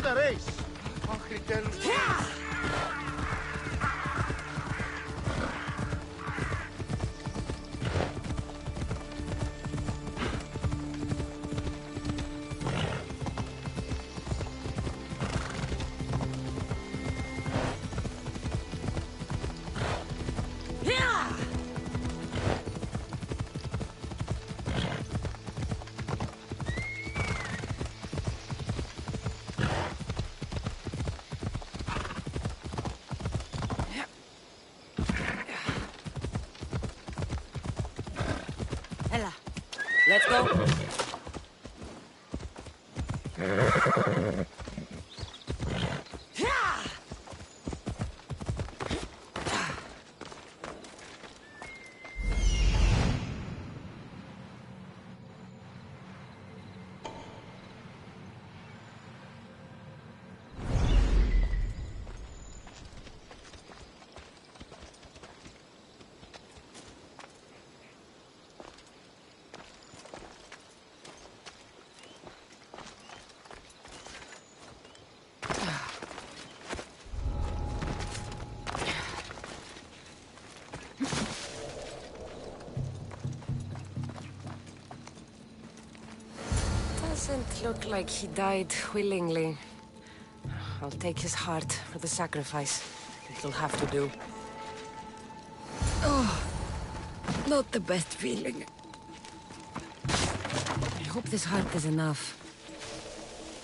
σκοταρέεις! Άχρη τέλους! Let's go. Doesn't look like he died willingly. I'll take his heart for the sacrifice. It'll have to do. Oh, not the best feeling. I hope this heart is enough.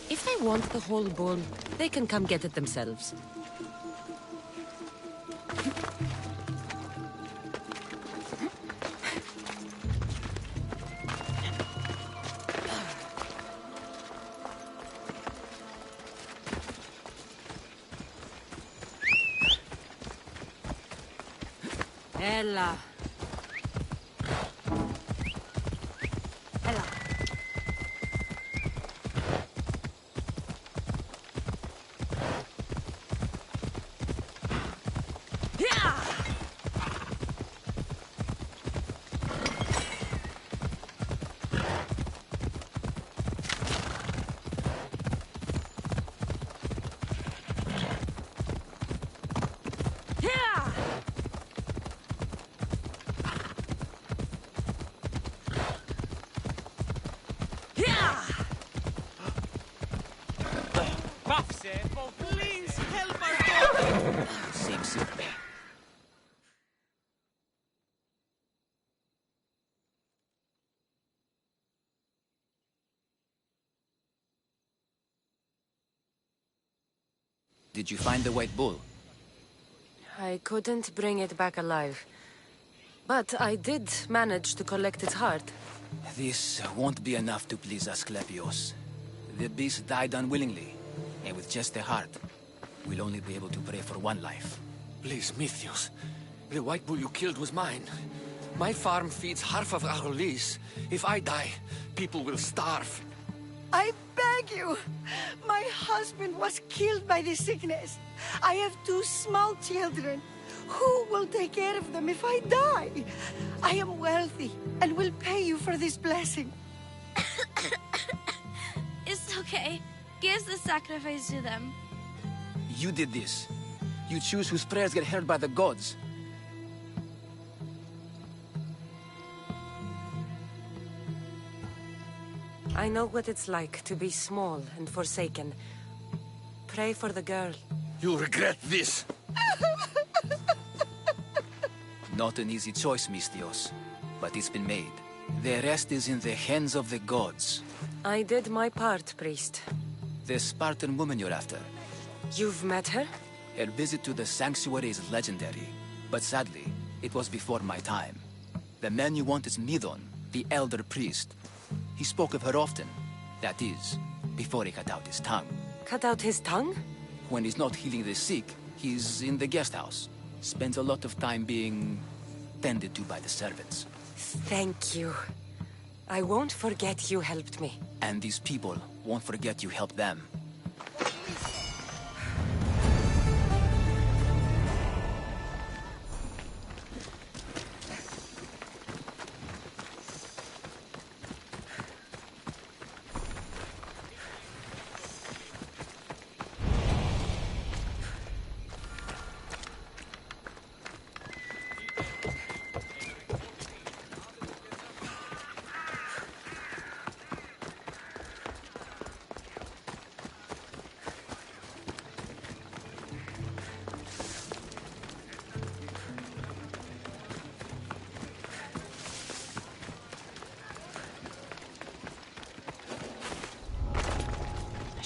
If they want the whole bull, they can come get it themselves. Ella. Ella. Please help our daughter! Seems simple. Did you find the white bull? I couldn't bring it back alive. But I did manage to collect its heart. This won't be enough to please Asclepios. The beast died unwillingly, and with just the heart, we'll only be able to pray for one life. Please, Mythios. The white bull you killed was mine. My farm feeds half of Arolis. If I die, people will starve. I beg you! My husband was killed by this sickness. I have 2 small children. Who will take care of them if I die? I am wealthy and will pay you for this blessing. It's okay. Give the sacrifice to them. You did this. You choose whose prayers get heard by the gods. I know what it's like to be small and forsaken. Pray for the girl. You'll regret this. Not an easy choice, Mystios, but it's been made. The rest is in the hands of the gods. I did my part, priest. The Spartan woman you're after. You've met her? Her visit to the sanctuary is legendary, but sadly, it was before my time. The man you want is Midon, the elder priest. He spoke of her often. That is, before he cut out his tongue. Cut out his tongue? When he's not healing the sick, he's in the guest house. Spends a lot of time being tended to by the servants. Thank you. I won't forget you helped me. And these people won't forget you helped them.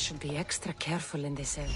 should be extra careful in this area.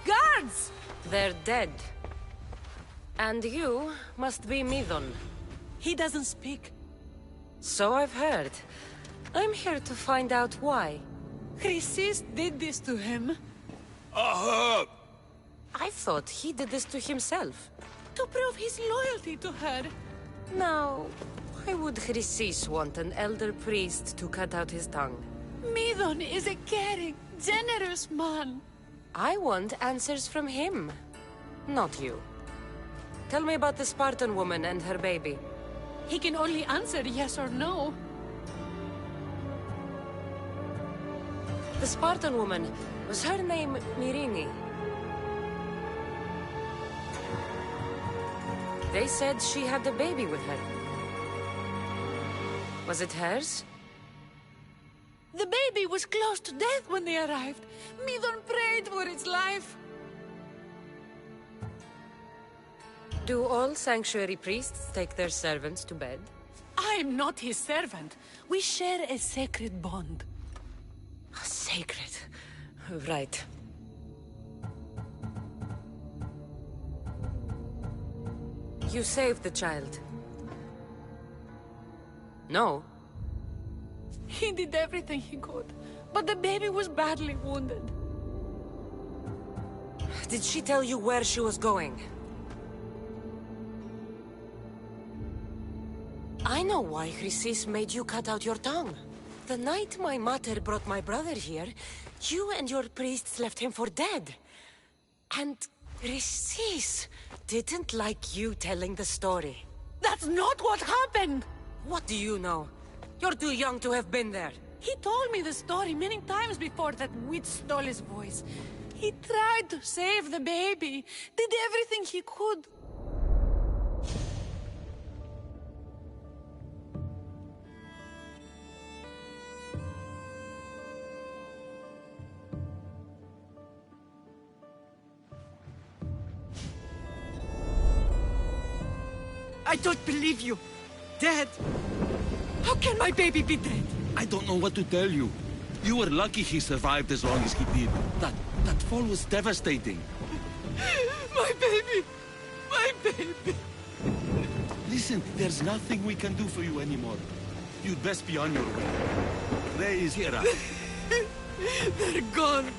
Guards! They're dead. And you must be Midon. He doesn't speak. So I've heard. I'm here to find out why. Chrysis did this to him. I thought he did this to himself. To prove his loyalty to her. Now, why would Chrysis want an elder priest to cut out his tongue? Midon is a caring, generous man. I want answers from him, not you. Tell me about the Spartan woman and her baby. He can only answer yes or no. The Spartan woman, was her name Mirini? They said she had a baby with her. Was it hers? The baby was close to death when they arrived. Midon prayed for its life. Do all sanctuary priests take their servants to bed? I'm not his servant. We share a sacred bond. Sacred. Right. You saved the child. No. He did everything he could, but the baby was badly wounded. Did she tell you where she was going? I know why Chrysis made you cut out your tongue. The night my mater brought my brother here, you and your priests left him for dead. And Chrysis didn't like you telling the story. That's not what happened! What do you know? You're too young to have been there. He told me the story many times before that witch stole his voice. He tried to save the baby, did everything he could. I don't believe you. Dead? How can my baby be dead? I don't know what to tell you. You were lucky he survived as long as he did. That fall was devastating. My baby! My baby! Listen, there's nothing we can do for you anymore. You'd best be on your way. Ray is here. They're gone.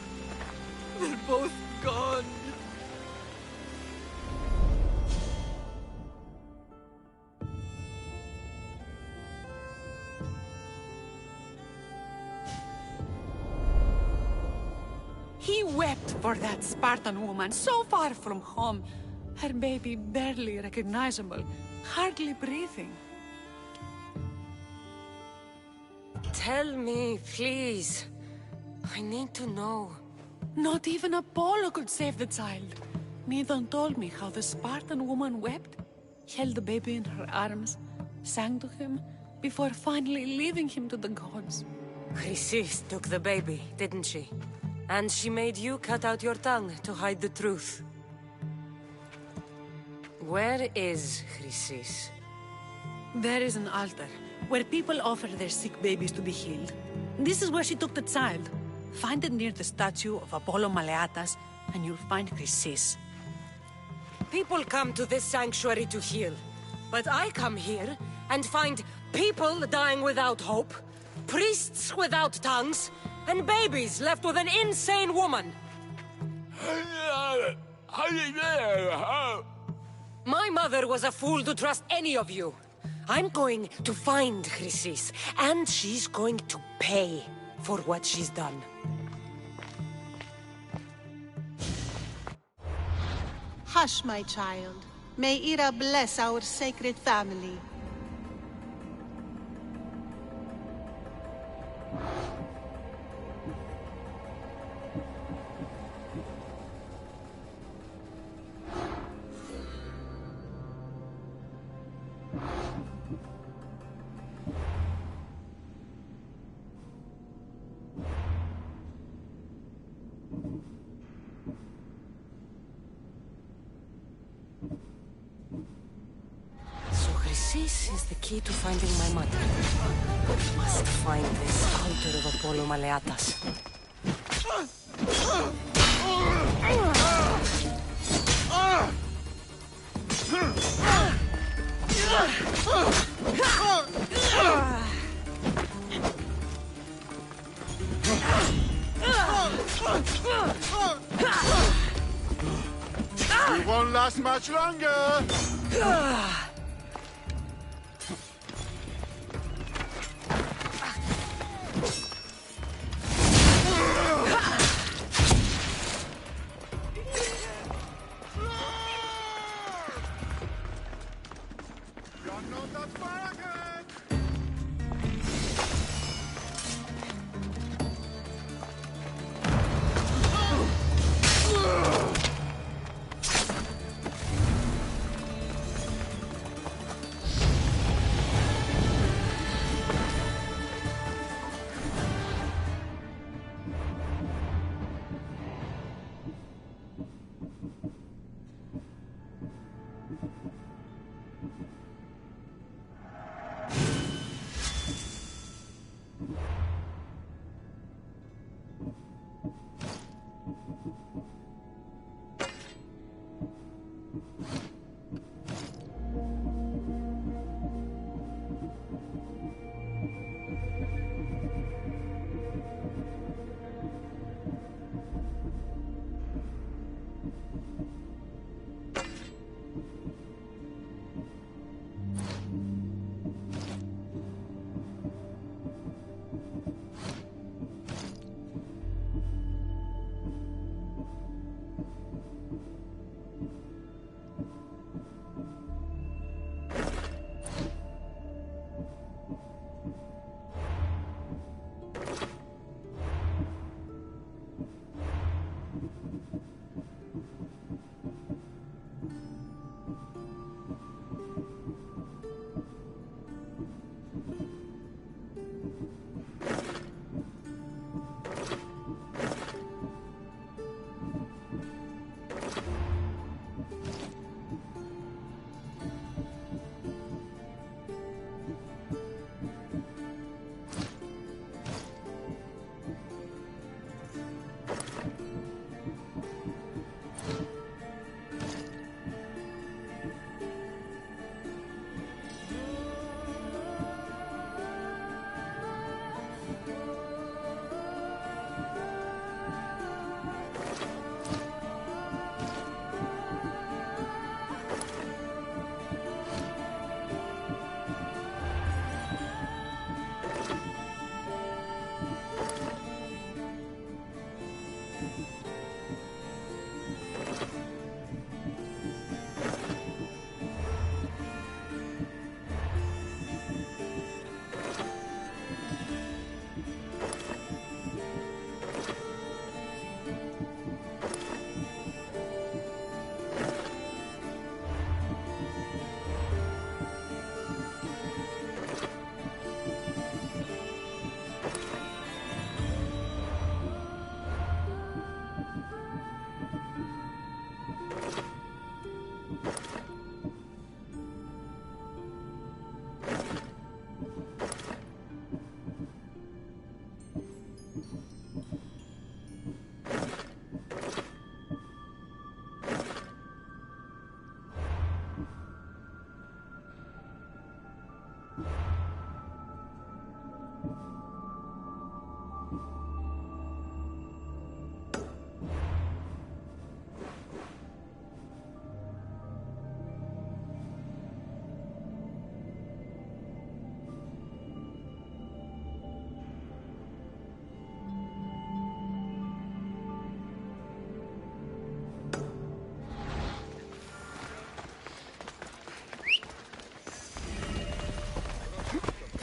They're both gone. He wept for that Spartan woman, so far from home. Her baby barely recognizable, hardly breathing. Tell me, please. I need to know. Not even Apollo could save the child. Midon told me how the Spartan woman wept, held the baby in her arms, sang to him, before finally leaving him to the gods. Chrysis took the baby, didn't she? And she made you cut out your tongue to hide the truth. Where is Chrysis? There is an altar, where people offer their sick babies to be healed. This is where she took the child. Find it near the statue of Apollo Maleatas, and you'll find Chrysis. People come to this sanctuary to heal. But I come here and find people dying without hope, priests without tongues, and babies left with an insane woman. My mother was a fool to trust any of you. I'm going to find Chrysis, and she's going to pay for what she's done. Hush, my child. May Ira bless our sacred family. Chrysis is the key to finding my mother. I must find this altar of Apollo Maleatas. We won't last much longer!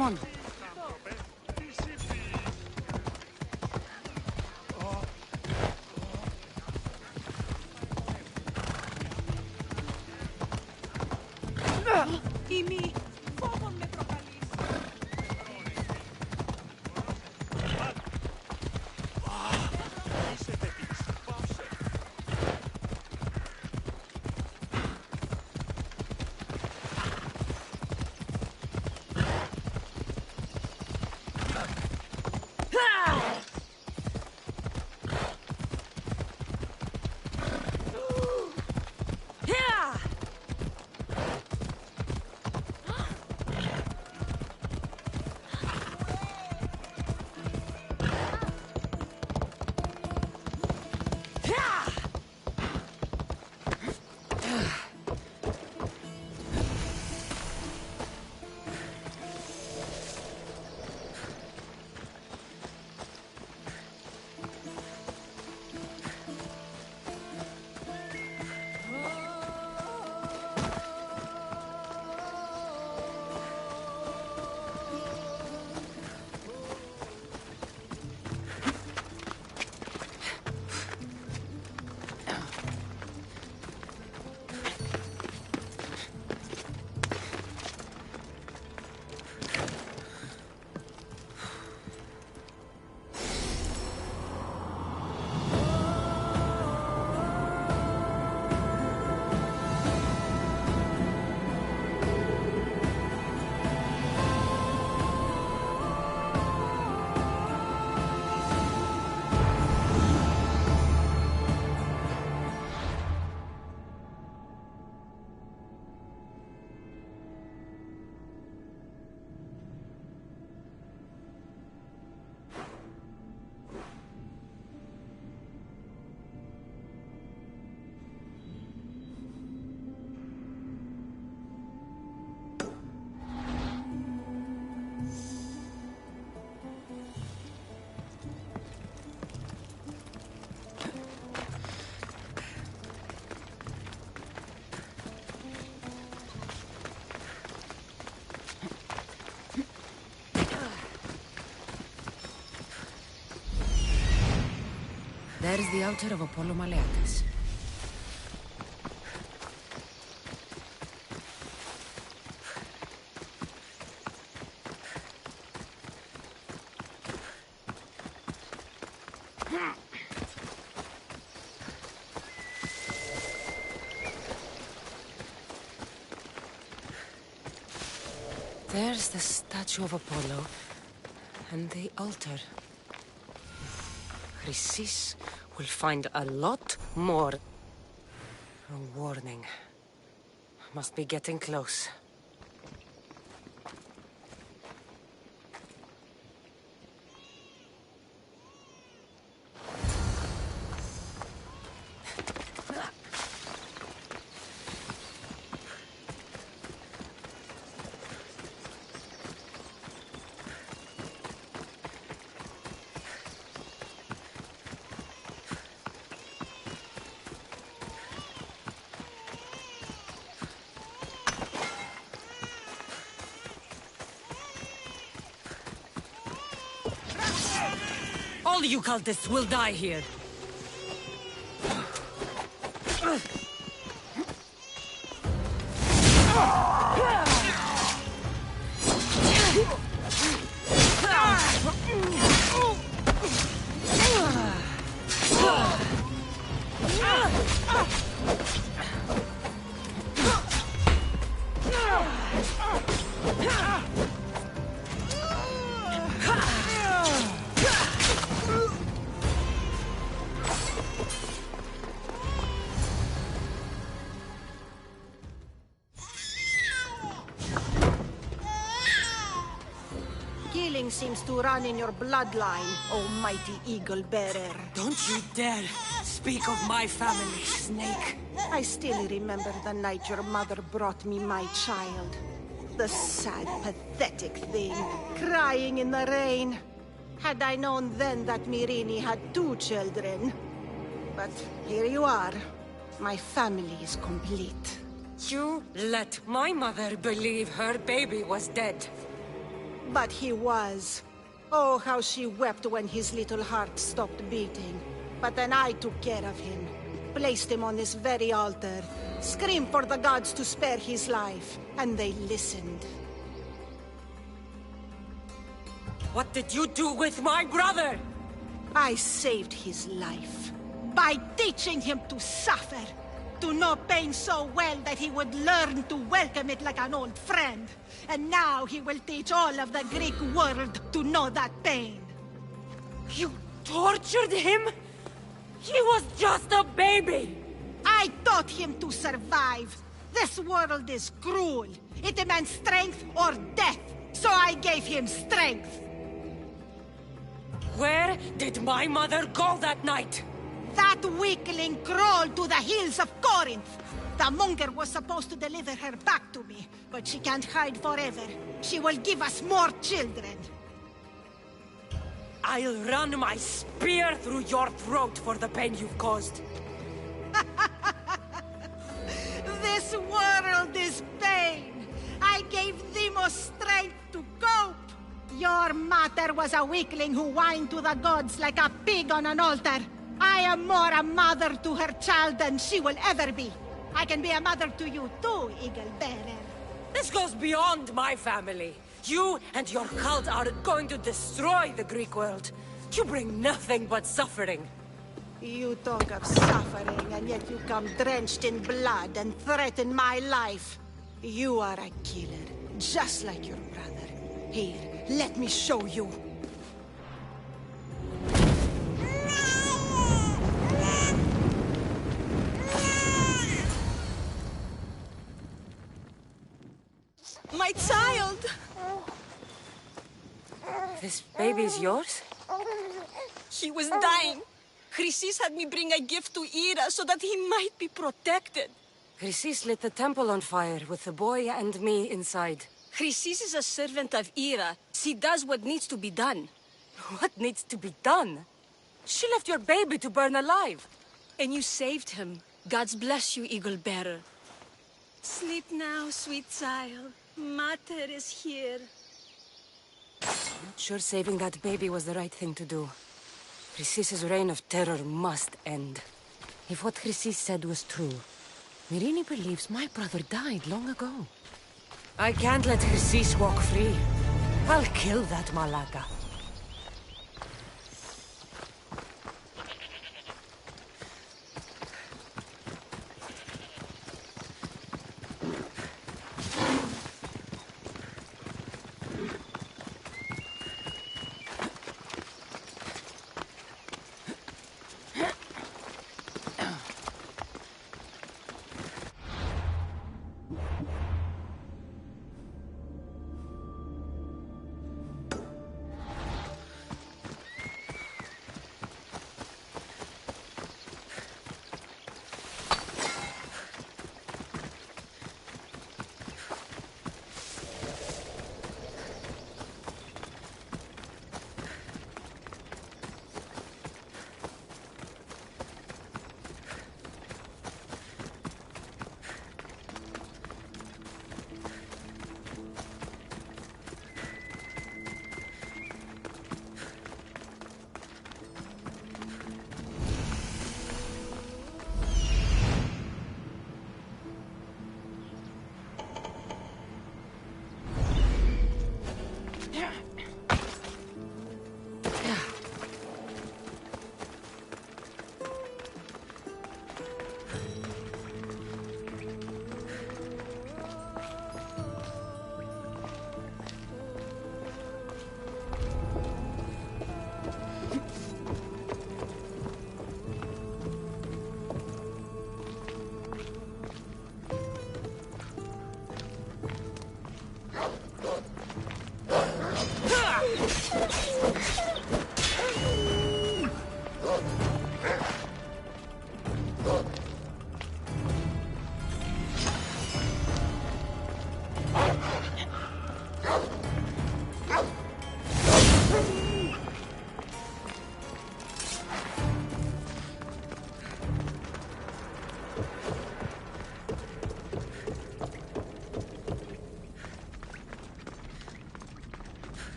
Come on. Imi, φόβον με προκαλείς. There's the altar of Apollo Maleatus. There's the statue of Apollo and the altar. Chrysis will find a lot more. A warning. Must be getting close. All you cultists will die here. Killing seems to run in your bloodline, oh mighty eagle bearer. Don't you dare speak of my family, Snake. I still remember the night your mother brought me my child. The sad, pathetic thing, crying in the rain. Had I known then that Myrini had 2 children. But here you are. My family is complete. You let my mother believe her baby was dead. But he was. Oh, how she wept when his little heart stopped beating. But then I took care of him. Placed him on this very altar. Screamed for the gods to spare his life. And they listened. What did you do with my brother? I saved his life. By teaching him to suffer. To know pain so well that he would learn to welcome it like an old friend. And now he will teach all of the Greek world to know that pain. You tortured him? He was just a baby! I taught him to survive. This world is cruel. It demands strength or death. So I gave him strength. Where did my mother go that night? That weakling crawled to the hills of Corinth. The monger was supposed to deliver her back to me, but she can't hide forever. She will give us more children. I'll run my spear through your throat for the pain you've caused. This world is pain. I gave Demos strength to cope. Your mater was a weakling who whined to the gods like a pig on an altar. I am more a mother to her child than she will ever be. I can be a mother to you too, Eagle Bearer. This goes beyond my family. You and your cult are going to destroy the Greek world. You bring nothing but suffering. You talk of suffering, and yet you come drenched in blood and threaten my life. You are a killer, just like your brother. Here, let me show you. My child! This baby's yours? He was dying. Chrysis had me bring a gift to Ira so that he might be protected. Chrysis lit the temple on fire with the boy and me inside. Chrysis is a servant of Ira. She does what needs to be done. What needs to be done? She left your baby to burn alive. And you saved him. Gods bless you, Eagle Bearer. Sleep now, sweet child. Mater is here. Not sure saving that baby was the right thing to do. Chrysis' reign of terror must end. If what Chrysis said was true, Myrine believes my brother died long ago. I can't let Chrysis walk free. I'll kill that Malaka.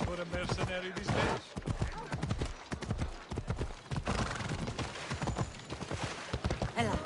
for a mercenary these days. Ella.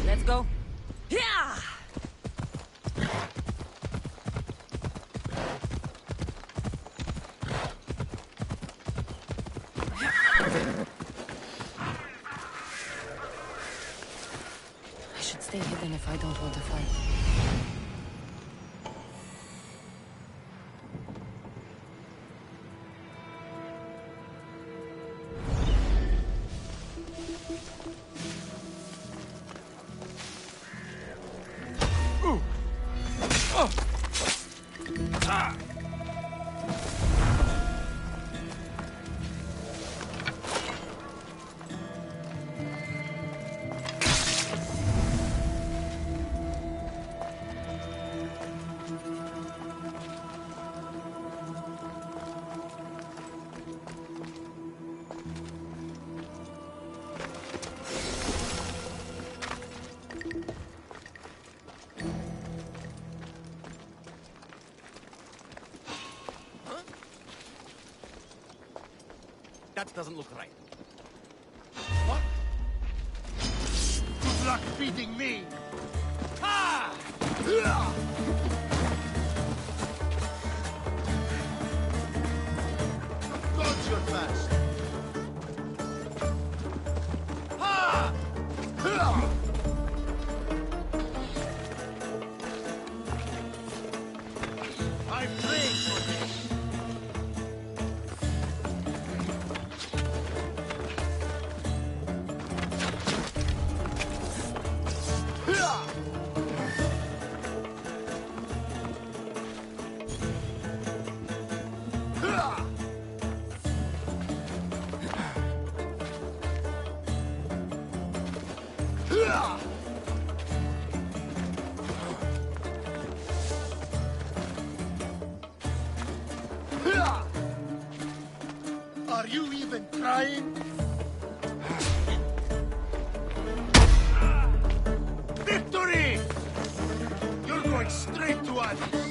Let's go. Yeah! I should stay hidden if I don't want to fight. That doesn't look right. What? Good luck beating me! Ah! Dodge your fast! Ah! I've trained for this! Are you even trying? Victory! You're going straight to Odyssey.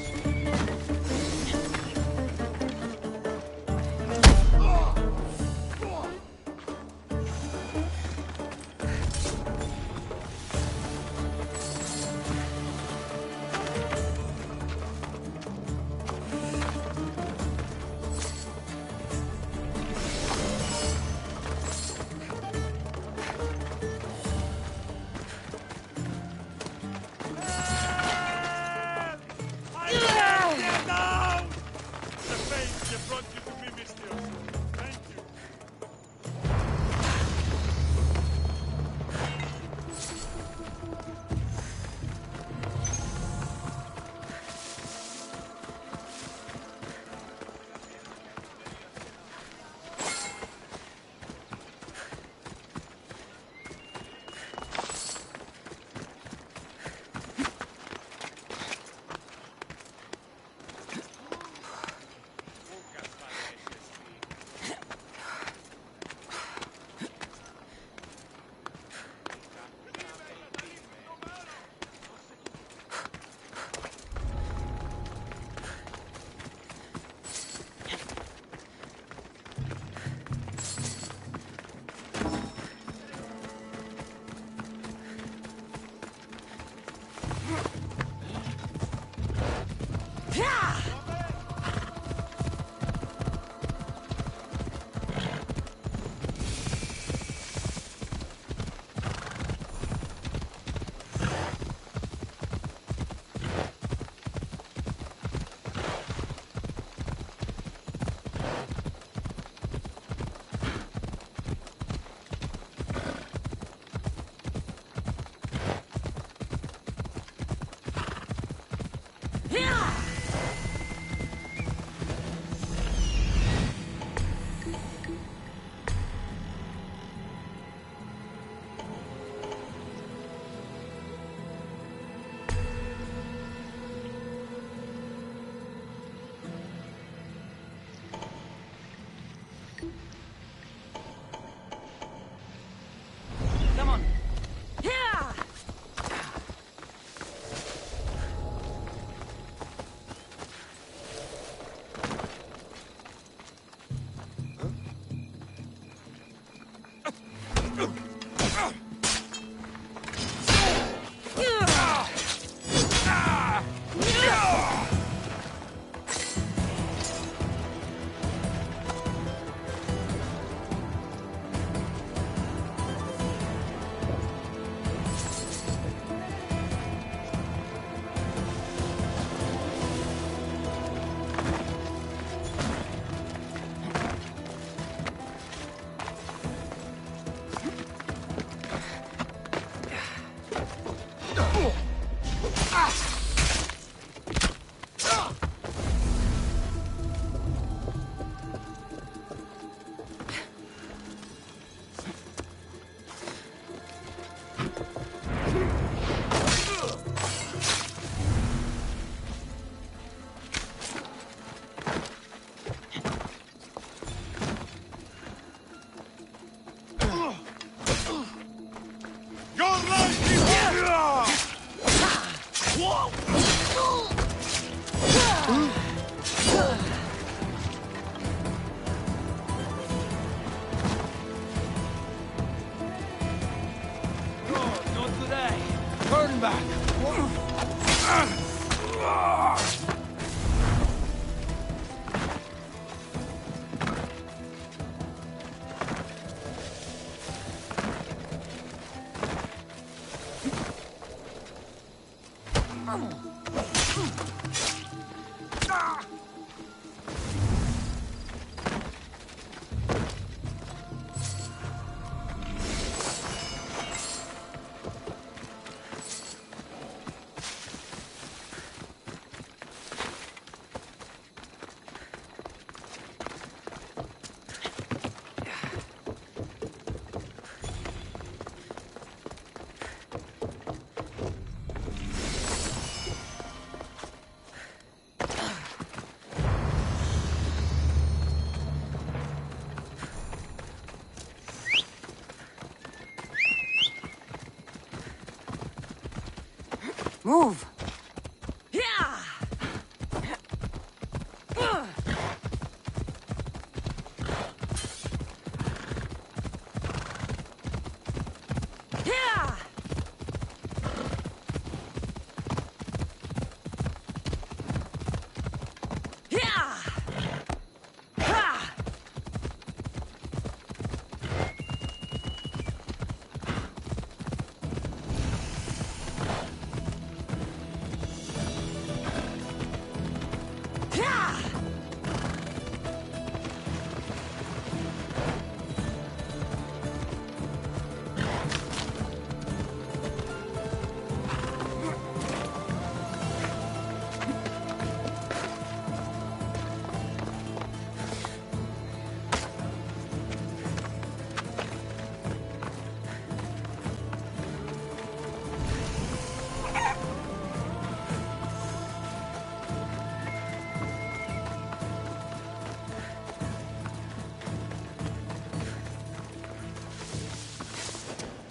Move!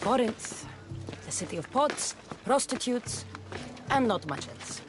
Corinth, the city of pots, prostitutes, and not much else.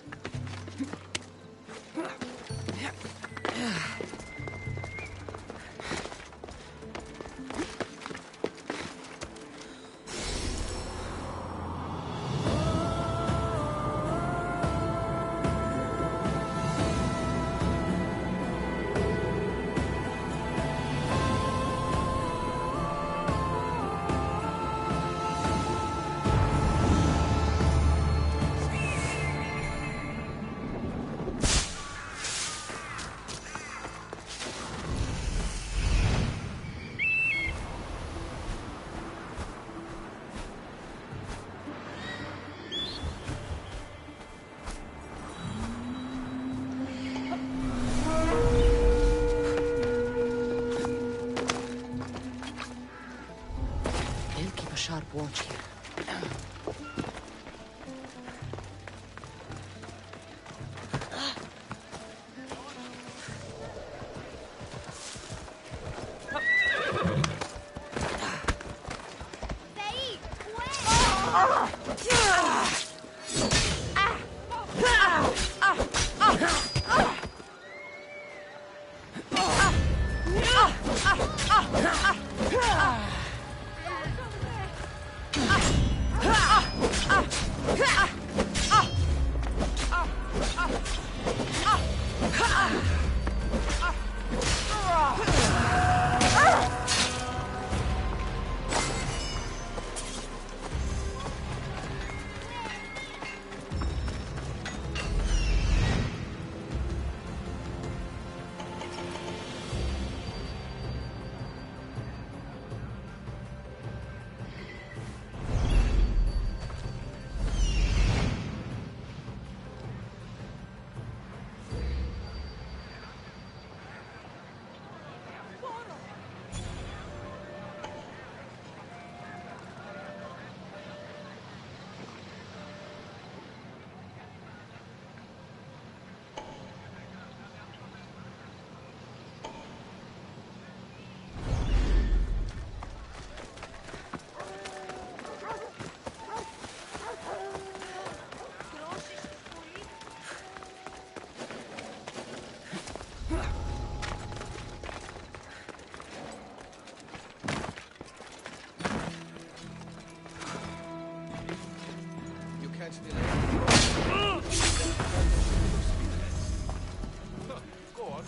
Go on.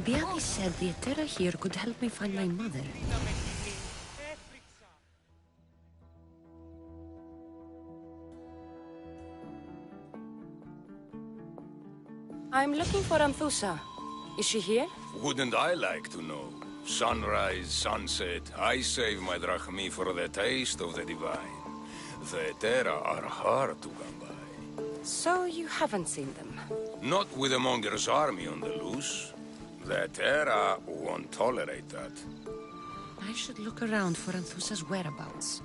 Alcibiades said the Etera here could help me find my mother. I'm looking for Anthusa. Is she here? Wouldn't I like to know? Sunrise, sunset, I save my drachmi for the taste of the divine. The Etera are hard to come by. So you haven't seen them? Not with a monger's army on the loose. The Etera won't tolerate that. I should look around for Anthusa's whereabouts.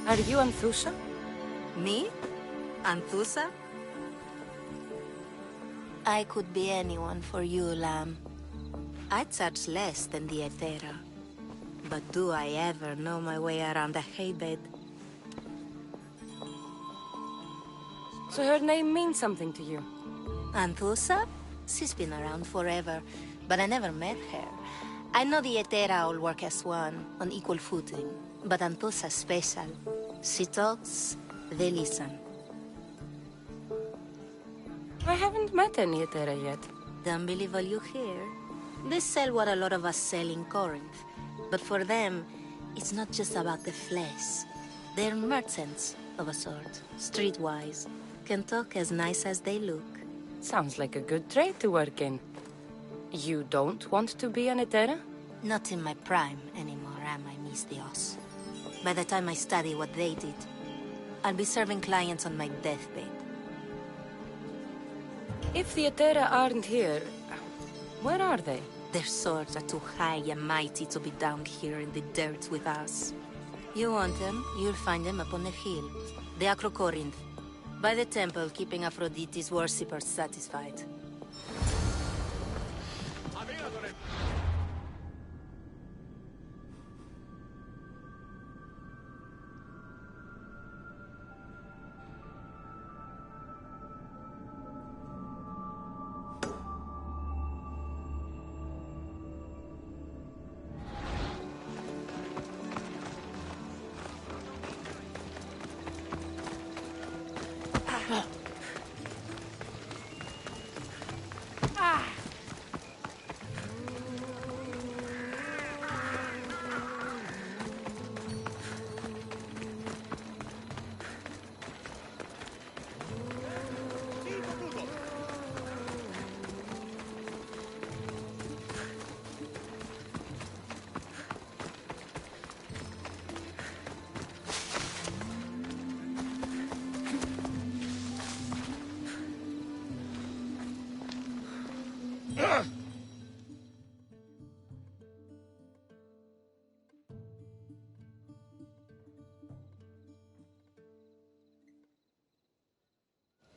Are you Anthusa? Me? Anthusa? I could be anyone for you, Lamb. I charge less than the Aethera. But do I ever know my way around a haybed? So her name means something to you? Anthusa? She's been around forever, but I never met her. I know the Aethera all work as one, on equal footing. But Anthusa's special. She talks, they listen. I haven't met any Aethera yet. Don't believe all you hear. They sell what a lot of us sell in Corinth. But for them, it's not just about the flesh. They're merchants, of a sort, streetwise. Can talk as nice as they look. Sounds like a good trade to work in. You don't want to be an Aethera? Not in my prime anymore, am I, Miss Dios? By the time I study what they did, I'll be serving clients on my deathbed. If the Aethera aren't here, where are they? Their swords are too high and mighty to be down here in the dirt with us. You want them, you'll find them up on the hill. The Acrocorinth. By the temple, keeping Aphrodite's worshippers satisfied.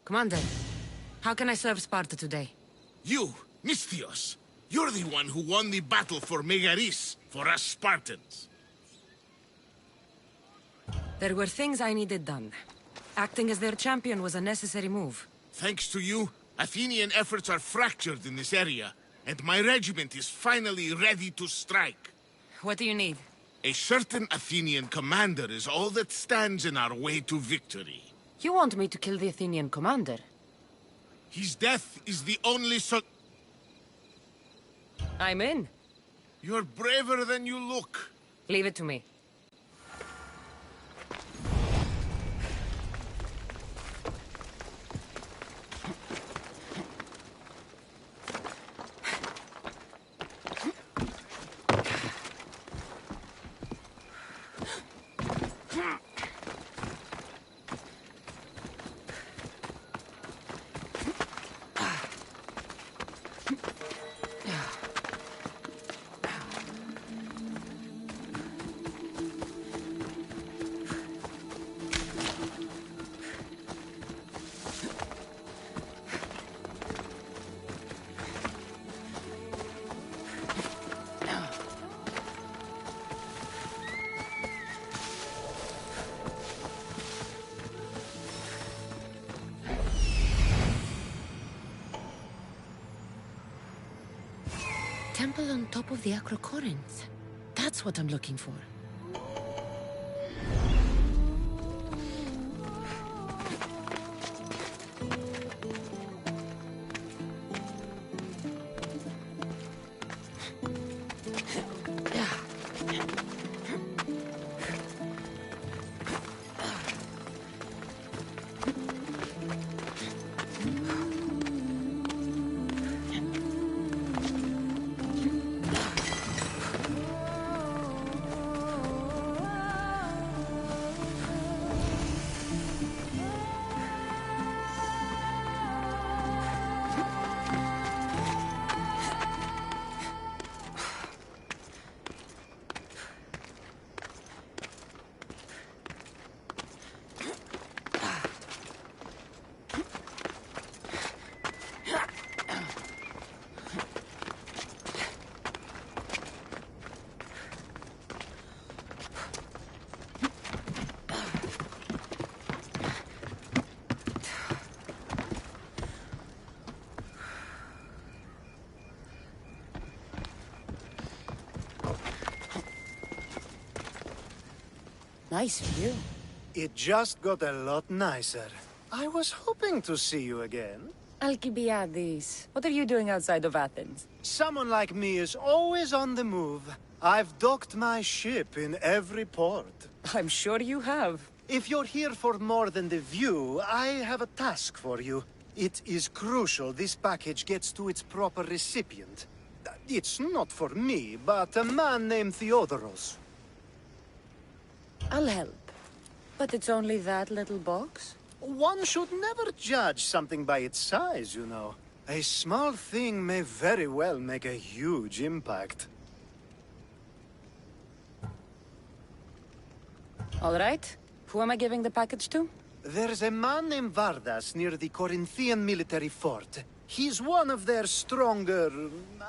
Commander, how can I serve Sparta today? You, Misthios. You're the one who won the battle for Megaris, for us Spartans. There were things I needed done. Acting as their champion was a necessary move. Thanks to you, Athenian efforts are fractured in this area, and my regiment is finally ready to strike. What do you need? A certain Athenian commander is all that stands in our way to victory. You want me to kill the Athenian commander? His death is the only I'm in. You're braver than you look. Leave it to me. Temple on top of the Acrocorinth. That's what I'm looking for. Nice view. It just got a lot nicer. I was hoping to see you again. Alcibiades, what are you doing outside of Athens? Someone like me is always on the move. I've docked my ship in every port. I'm sure you have. If you're here for more than the view, I have a task for you. It is crucial this package gets to its proper recipient. It's not for me, but a man named Theodoros. I'll help. But it's only that little box? One should never judge something by its size, you know. A small thing may very well make a huge impact. All right. Who am I giving the package to? There's a man named Vardas near the Corinthian military fort. He's one of their stronger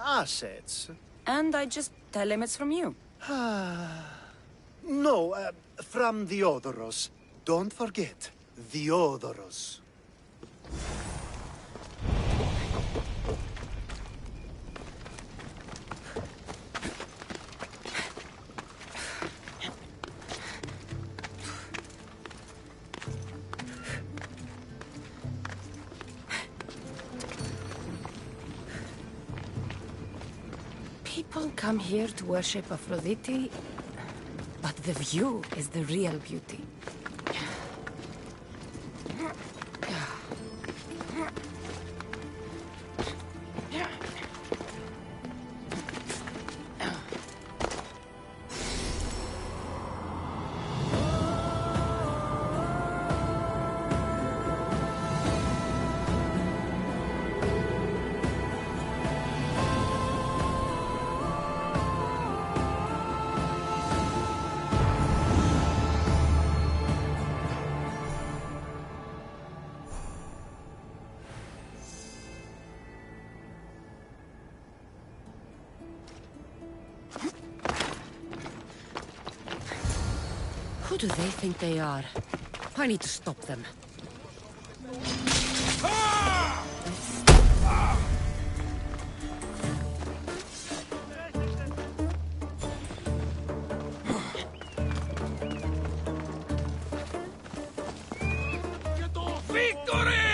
assets. And I just tell him it's from you. No, from Theodoros. Don't forget, Theodoros. People come here to worship Aphrodite, but the view is the real beauty. Who do they think they are? I need to stop them. Victory!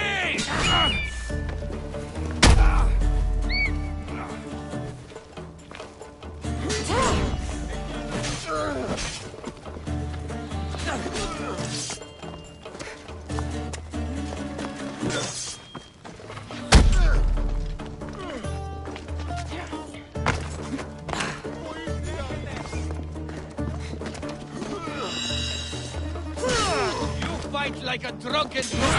Fight like a drunken fool.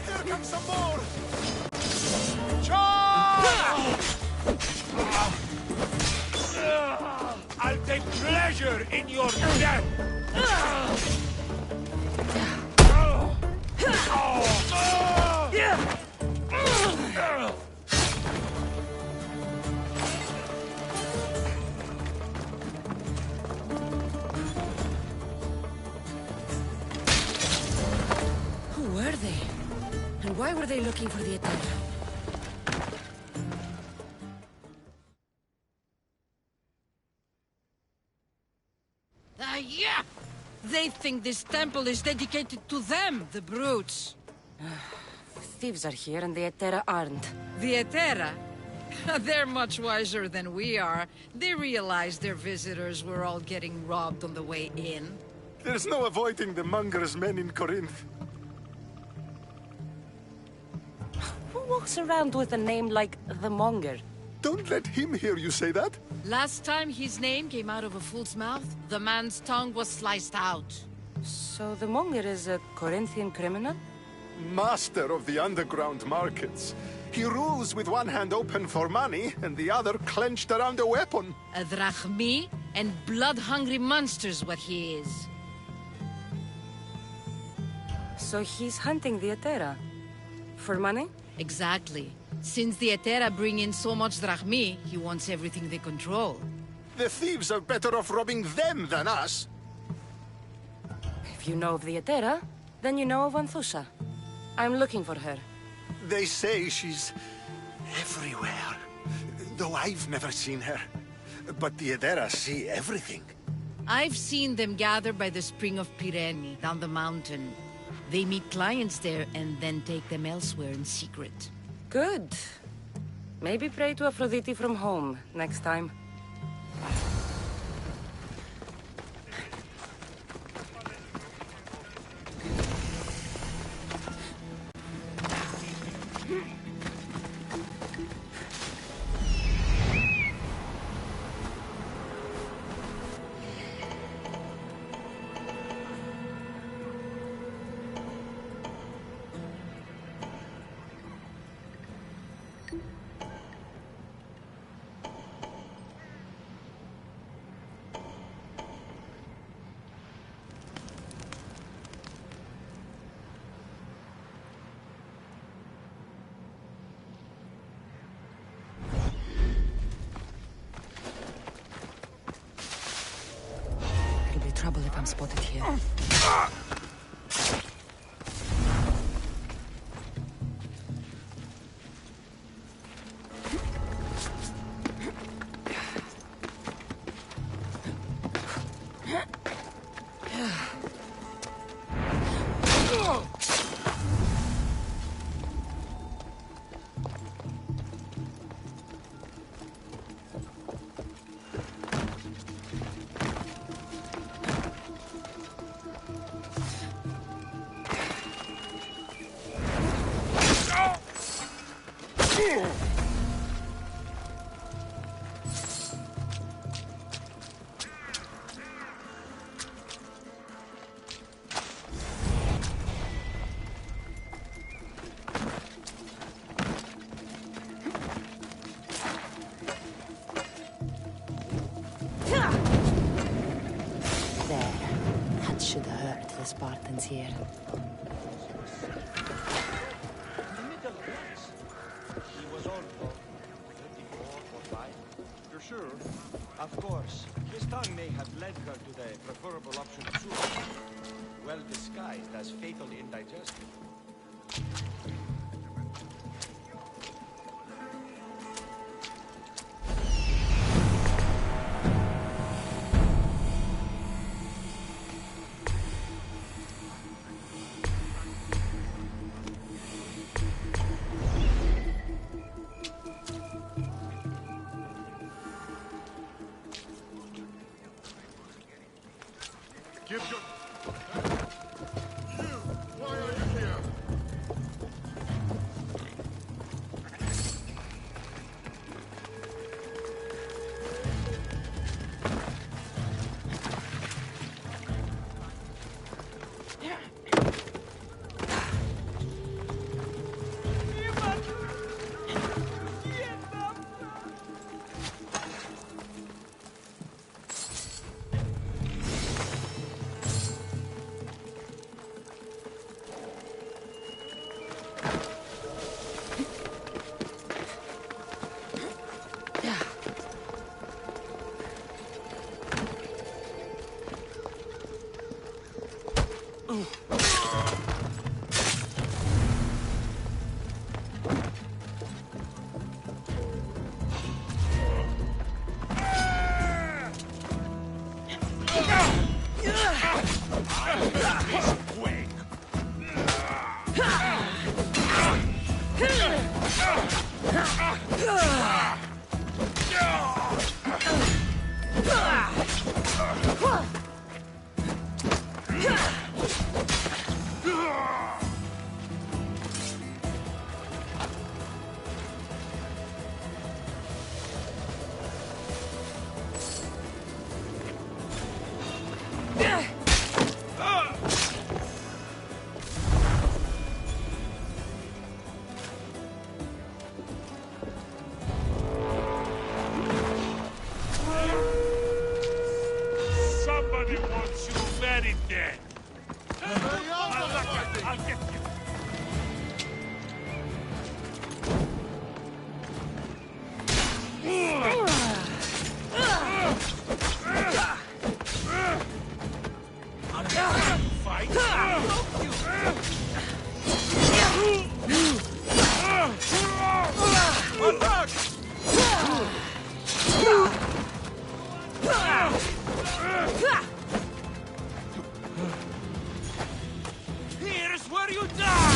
Here comes some more! Charge! I'll take pleasure in your death! Who were they? And why were they looking for the attack? Yeah! They think this temple is dedicated to them, the brutes. Thieves are here and the Etera aren't. The Etera? They're much wiser than we are. They realized their visitors were all getting robbed on the way in. There's no avoiding the monger's men in Corinth. Who walks around with a name like the Monger? Don't let him hear you say that. Last time his name came out of a fool's mouth, the man's tongue was sliced out. So the Monger is a Corinthian criminal? Master of the underground markets. He rules with one hand open for money and the other clenched around a weapon. A drachmi and blood-hungry monster's what he is. So he's hunting the Etera? For money? Exactly. Since the Etera bring in so much drachmi, he wants everything they control. The thieves are better off robbing them than us. If you know of the Etera, then you know of Anthusha. I'm looking for her. They say she's everywhere, though I've never seen her. But the Edera see everything. I've seen them gather by the Spring of Pirene, down the mountain. They meet clients there and then take them elsewhere in secret. Good. Maybe pray to Aphrodite from home next time. Trouble if I'm spotted here. Should hurt the Spartans here. He was old, though. 34 or 5. You're sure? Of course. His tongue may have led her to the preferable option of soup. Well disguised as fatally indigestible. Give your... You! Why are you here? Fight! Here's where you die!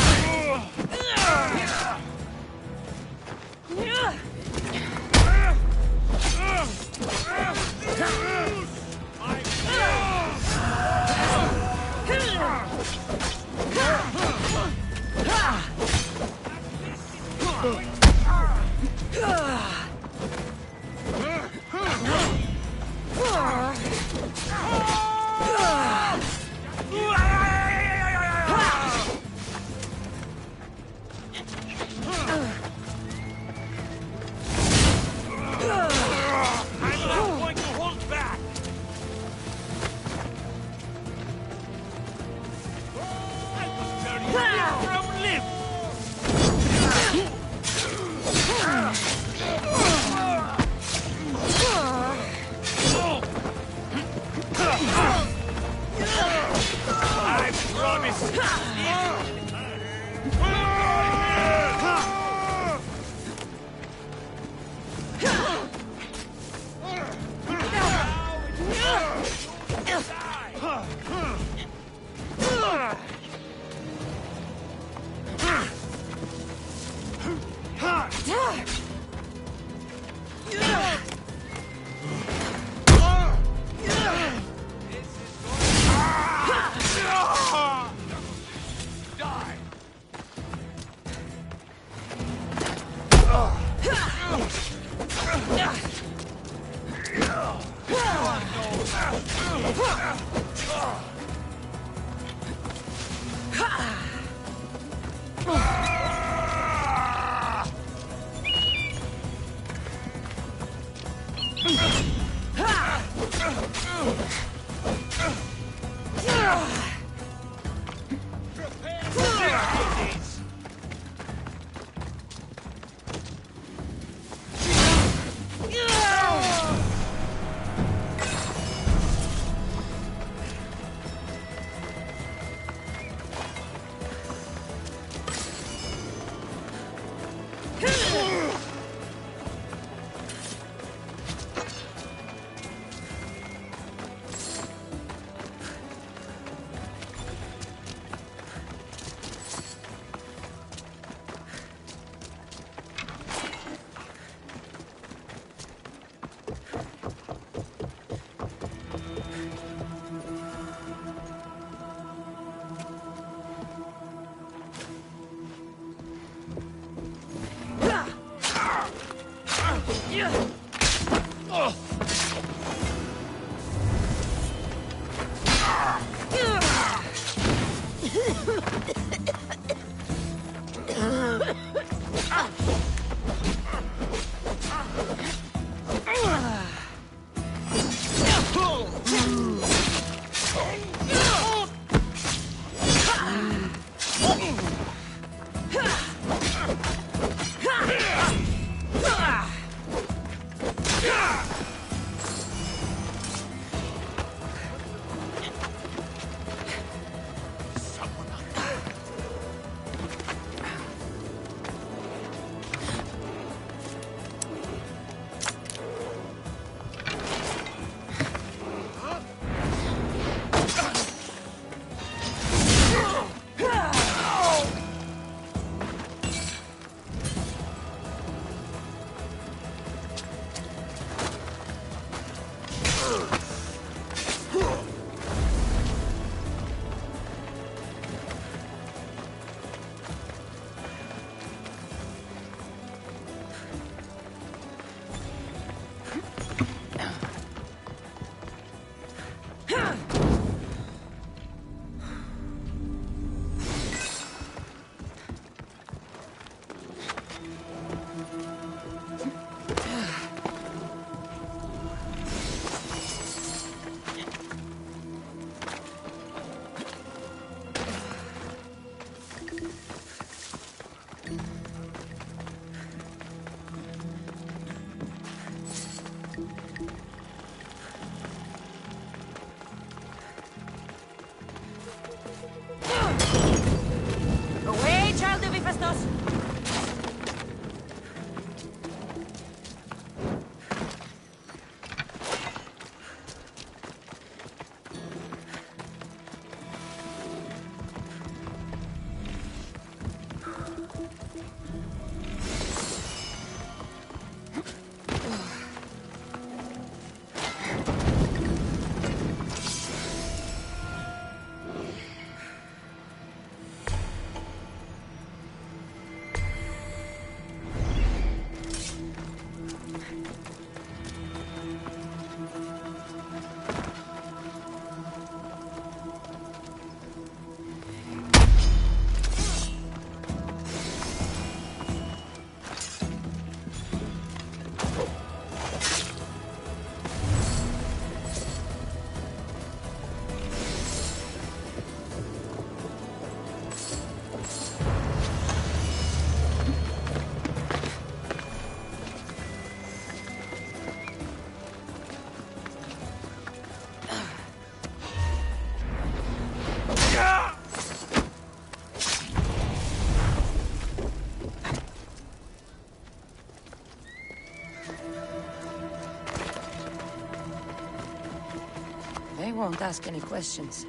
They won't ask any questions.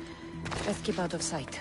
Let's keep out of sight.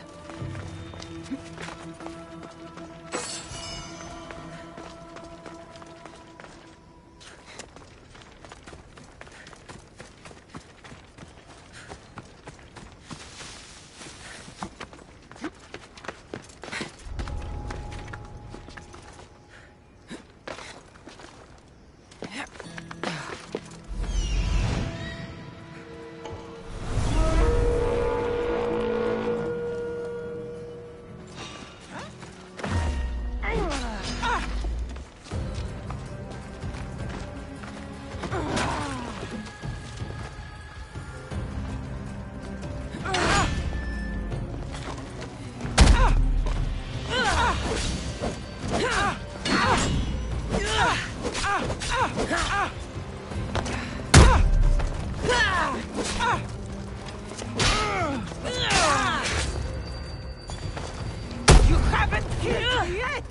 You haven't killed me yet!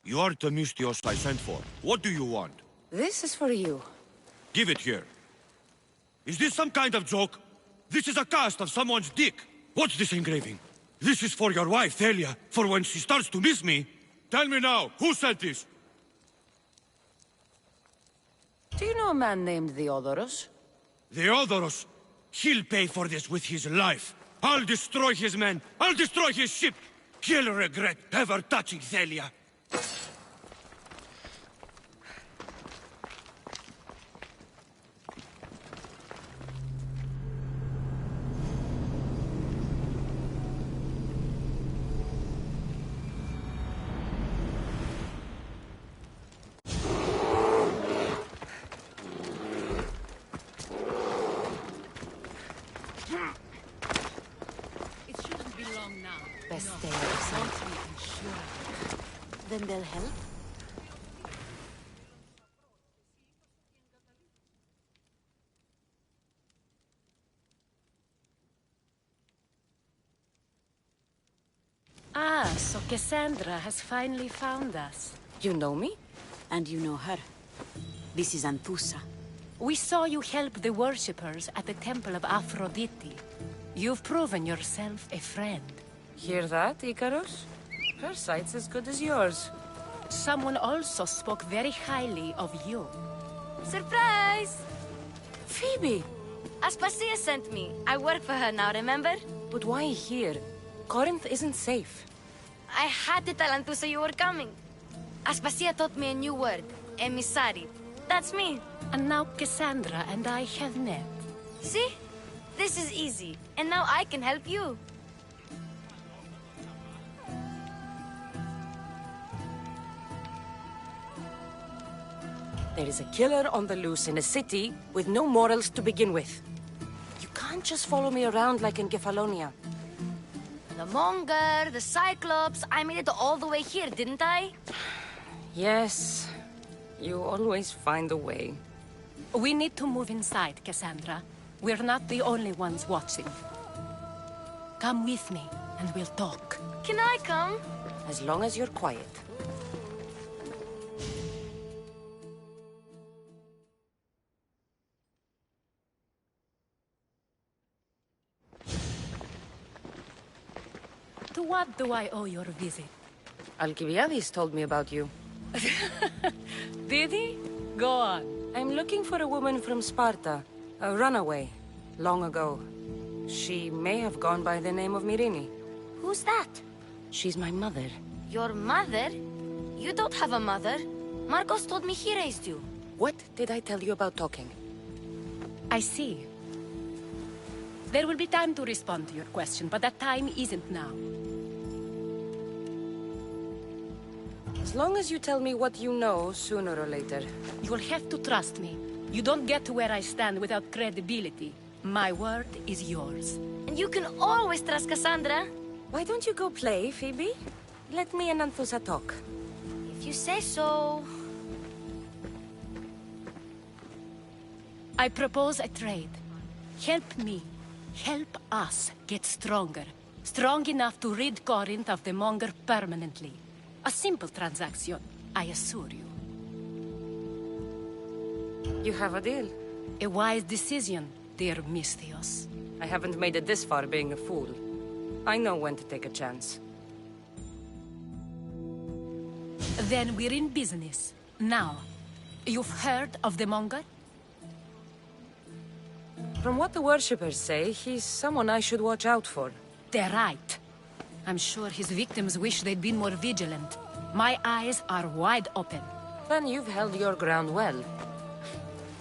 You are Themistios I sent for. What do you want? This is for you. Give it here. Is this some kind of joke? This is a cast of someone's dick. What's this engraving? This is for your wife, Thalia, for when she starts to miss me. Tell me now, who sent this? Do you know a man named Theodoros? Theodoros? He'll pay for this with his life. I'll destroy his men. I'll destroy his ship. He'll regret ever touching Thalia. It shouldn't be long now. Best No. stay out of sight. Once we ensure. Then they'll help? Ah, so Cassandra has finally found us. You know me? And you know her. This is Anthusa. We saw you help the worshippers at the Temple of Aphrodite. You've proven yourself a friend. Hear that, Icarus? Her sight's as good as yours. Someone also spoke very highly of you. Surprise! Phoebe! Aspasia sent me. I work for her now, remember? But why here? Corinth isn't safe. I had to tell Anthusa you were coming. Aspasia taught me a new word. Emissary. That's me. And now Cassandra and I have met. See? This is easy. And now I can help you. There is a killer on the loose in a city with no morals to begin with. You can't just follow me around like in Kefalonia. The Monger, the Cyclops. I made it all the way here, didn't I? Yes, you always find a way. We need to move inside, Cassandra. We're not the only ones watching. Come with me, and we'll talk. Can I come? As long as you're quiet. To what do I owe your visit? Alcibiades told me about you. Did he? Go on. I'm looking for a woman from Sparta. A runaway. Long ago. She may have gone by the name of Myrrine. Who's that? She's my mother. Your mother? You don't have a mother. Marcos told me he raised you. What did I tell you about talking? I see. There will be time to respond to your question, but that time isn't now. As long as you tell me what you know, sooner or later. You'll have to trust me. You don't get to where I stand without credibility. My word is yours. And you can always trust Cassandra. Why don't you go play, Phoebe? Let me and Anthusa talk. If you say so. I propose a trade. Help me. Help us get stronger. Strong enough to rid Corinth of the Monger permanently. A simple transaction, I assure you. You have a deal. A wise decision, dear Misthios. I haven't made it this far being a fool. I know when to take a chance. Then we're in business. Now, you've heard of the Monger? From what the worshippers say, he's someone I should watch out for. They're right. I'm sure his victims wish they'd been more vigilant. My eyes are wide open. Then you've held your ground well.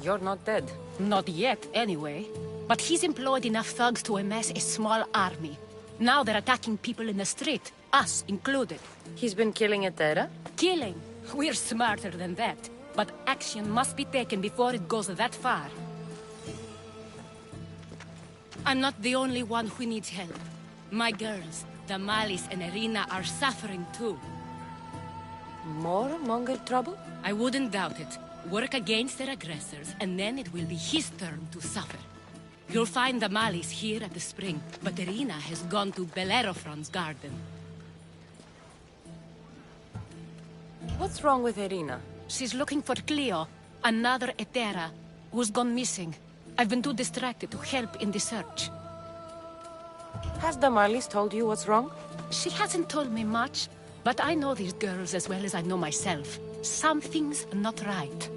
You're not dead. Not yet, anyway. But he's employed enough thugs to amass a small army. Now they're attacking people in the street, us included. He's been killing Etera? Killing? We're smarter than that. But action must be taken before it goes that far. I'm not the only one who needs help. My girls, Damalis and Irina, are suffering too. More Monger trouble? I wouldn't doubt it. Work against their aggressors, and then it will be his turn to suffer. You'll find Damalis here at the spring, but Irina has gone to Bellerophon's garden. What's wrong with Irina? She's looking for Cleo, another Etera, who's gone missing. I've been too distracted to help in the search. Has Damalis told you what's wrong? She hasn't told me much, but I know these girls as well as I know myself. Something's not right.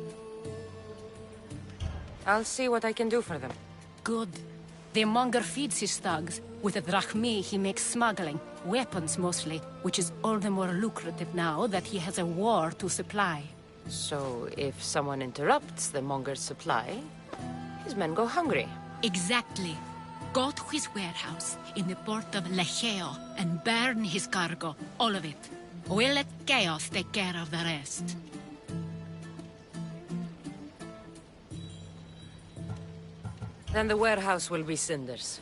I'll see what I can do for them. Good. The Monger feeds his thugs. With the drachmi, he makes smuggling. Weapons, mostly, which is all the more lucrative now that he has a war to supply. So, if someone interrupts the Monger's supply, his men go hungry. Exactly. Go to his warehouse in the port of Lecheo and burn his cargo, all of it. We'll let chaos take care of the rest. Then the warehouse will be cinders.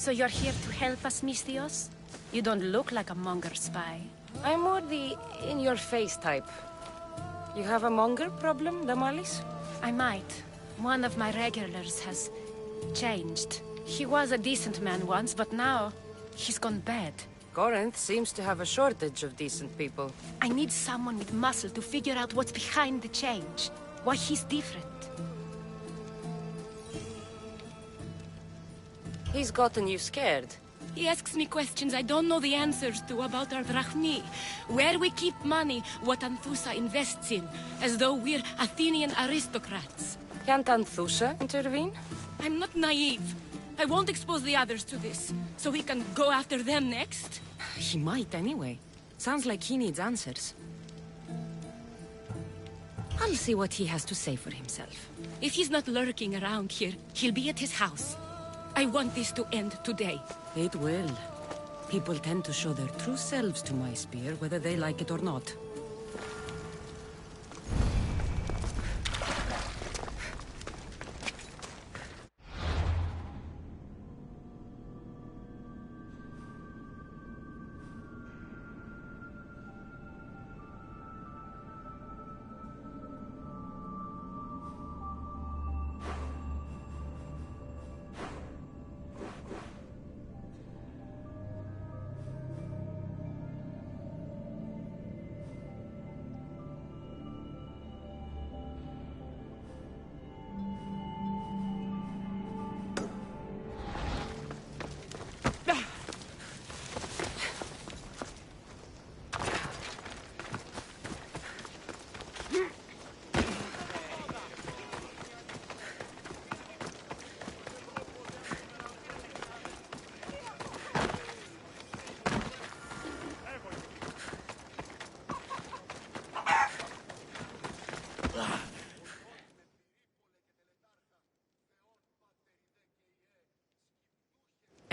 So you're here to help us, Misthios? You don't look like a Monger spy. I'm more the in-your-face type. You have a Monger problem, Damalis? I might. One of my regulars has changed. He was a decent man once, but now he's gone bad. Corinth seems to have a shortage of decent people. I need someone with muscle to figure out what's behind the change. Why he's different. He's gotten you scared. He asks me questions I don't know the answers to about our drachmi. Where we keep money, what Anthusa invests in. As though we're Athenian aristocrats. Can't Anthusa intervene? I'm not naive. I won't expose the others to this. So we can go after them next? He might anyway. Sounds like he needs answers. I'll see what he has to say for himself. If he's not lurking around here, he'll be at his house. I want this to end today. It will. People tend to show their true selves to my spear, whether they like it or not.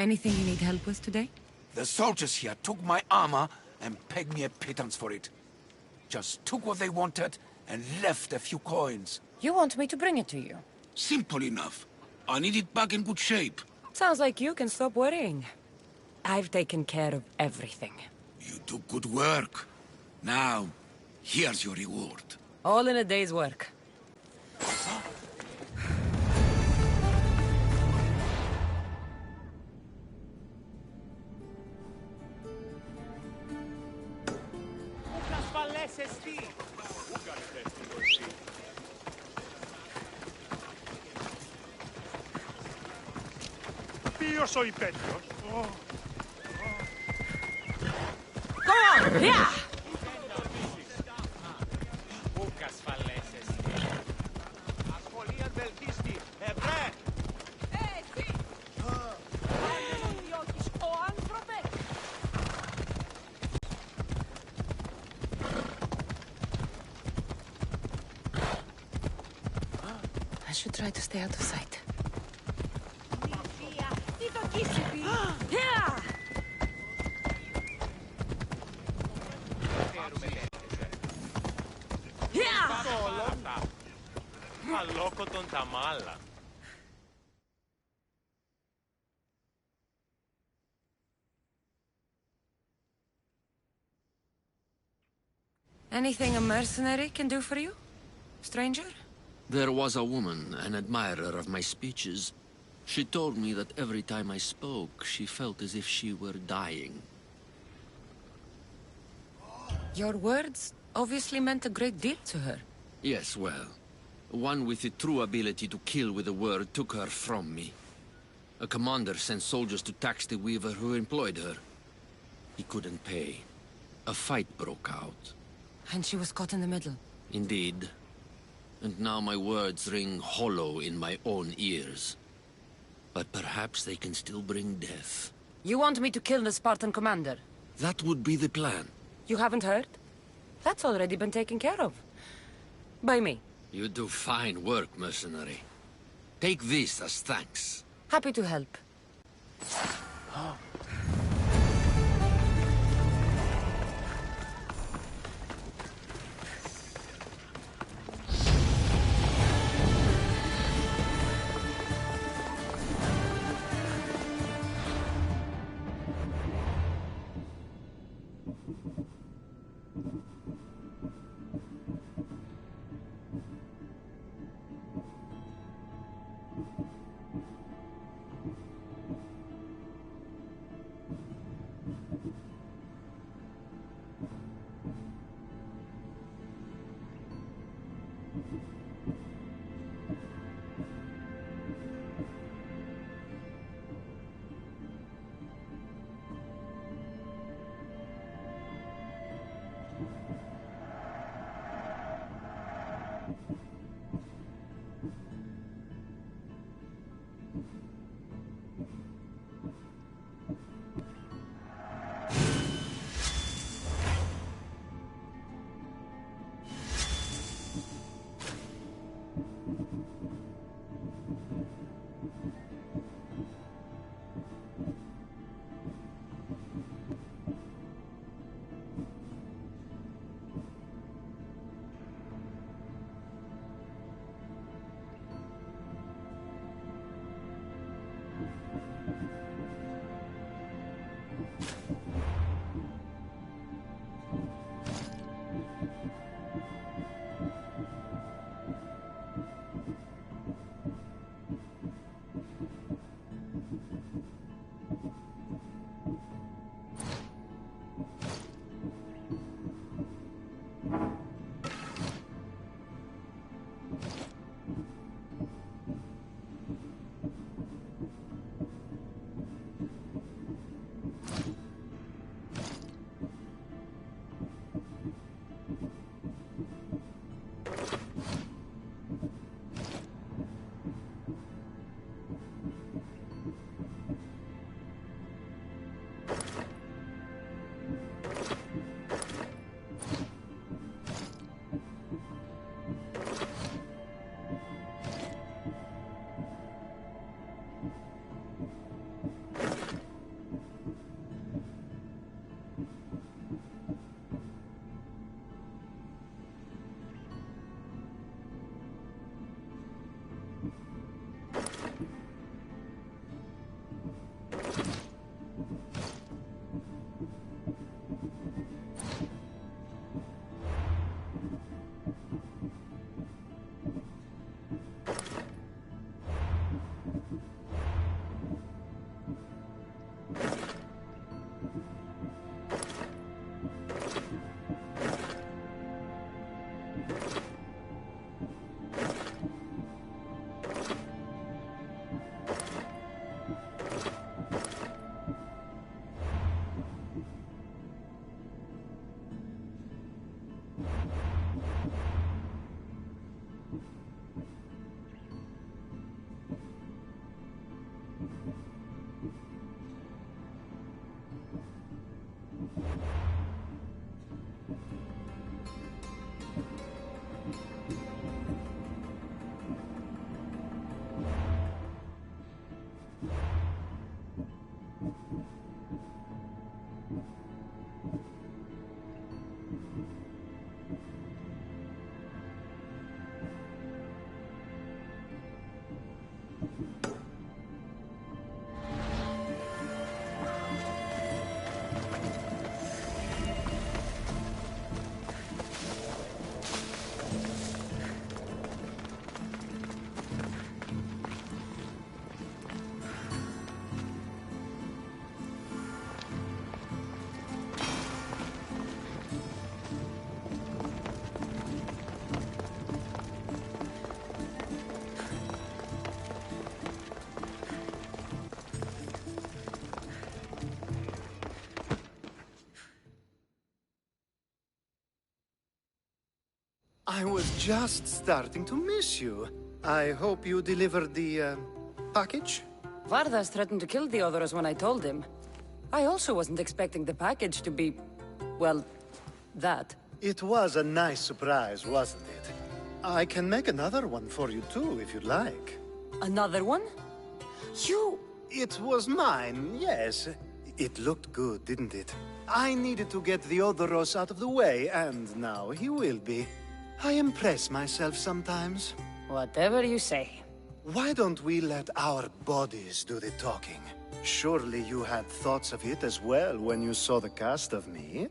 Anything you need help with today? The soldiers here took my armor and paid me a pittance for it. Just took what they wanted and left a few coins. You want me to bring it to you? Simple enough. I need it back in good shape. Sounds like you can stop worrying. I've taken care of everything. You do good work. Now, here's your reward. All in a day's work. Ποιος ο υπέτειος? Come on, yeah! I should try to stay out of sight. Yeah! Αλόκοτον τα μάλα. Anything a mercenary can do for you? Stranger? There was a woman, an admirer of my speeches. She told me that every time I spoke, she felt as if she were dying. Your words obviously meant a great deal to her. Yes, well, one with the true ability to kill with a word took her from me. A commander sent soldiers to tax the weaver who employed her. He couldn't pay. A fight broke out. And she was caught in the middle. Indeed. And now my words ring hollow in my own ears. But perhaps they can still bring death. You want me to kill the Spartan commander? That would be the plan. You haven't heard? That's already been taken care of. By me. You do fine work, mercenary. Take this as thanks. Happy to help. I was just starting to miss you. I hope you delivered the, package? Vardas threatened to kill the Odoros when I told him. I also wasn't expecting the package to be... well, that. It was a nice surprise, wasn't it? I can make another one for you too, if you'd like. Another one? You... It was mine, yes. It looked good, didn't it? I needed to get the Odoros out of the way, and now he will be. I impress myself sometimes. Whatever you say. Why don't we let our bodies do the talking? Surely you had thoughts of it as well when you saw the cast of me?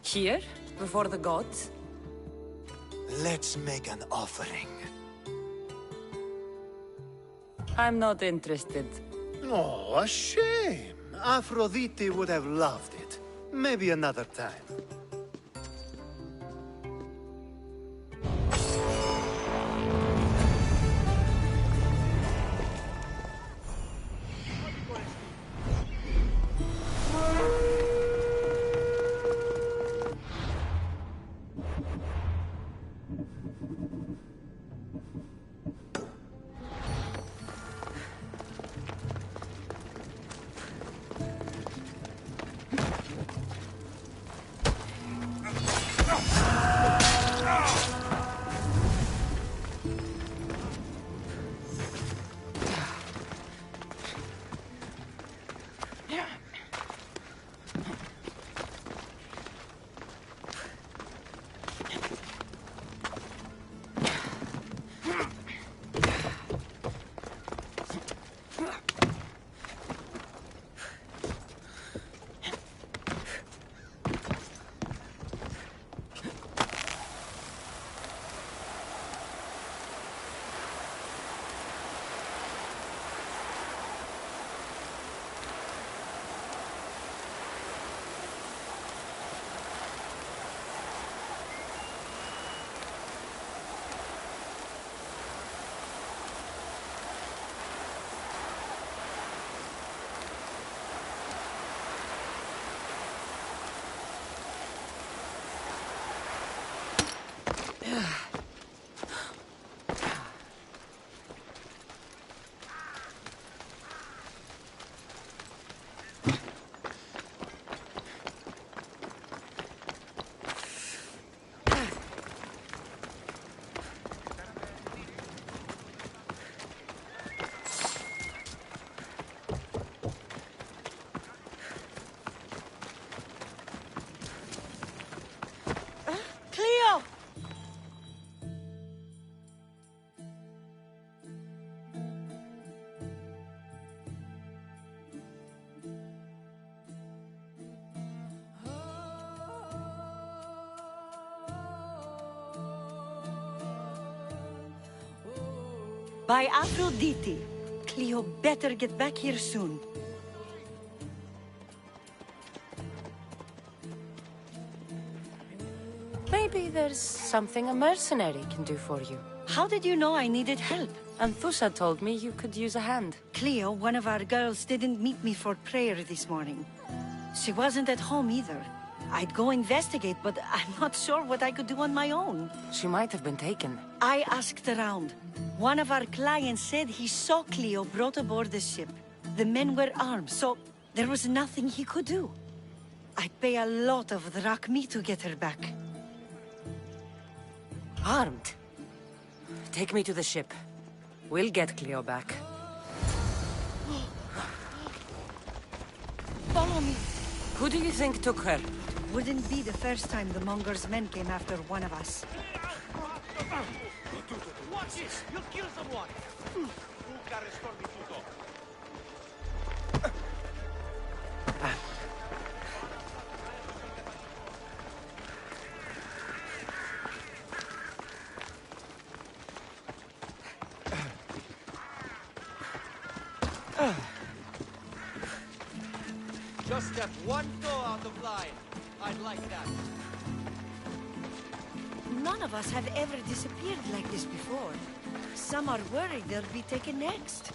Here? Before the gods? Let's make an offering. I'm not interested. Oh, a shame. Aphrodite would have loved it. Maybe another time. By Aphrodite. Cleo better get back here soon. Maybe there's something a mercenary can do for you. How did you know I needed help? Anthusa told me you could use a hand. Cleo, one of our girls, didn't meet me for prayer this morning. She wasn't at home either. I'd go investigate, but I'm not sure what I could do on my own. She might have been taken. I asked around. One of our clients said he saw Cleo brought aboard the ship. The men were armed, so there was nothing he could do. I'd pay a lot of drachmi to get her back. Armed? Take me to the ship. We'll get Cleo back. Follow me. Who do you think took her? Wouldn't be the first time the Monger's men came after one of us. Watch this! You'll kill someone! Just step one toe out of line. I'd like that. None of us have ever disappeared like this before. Some are worried they'll be taken next.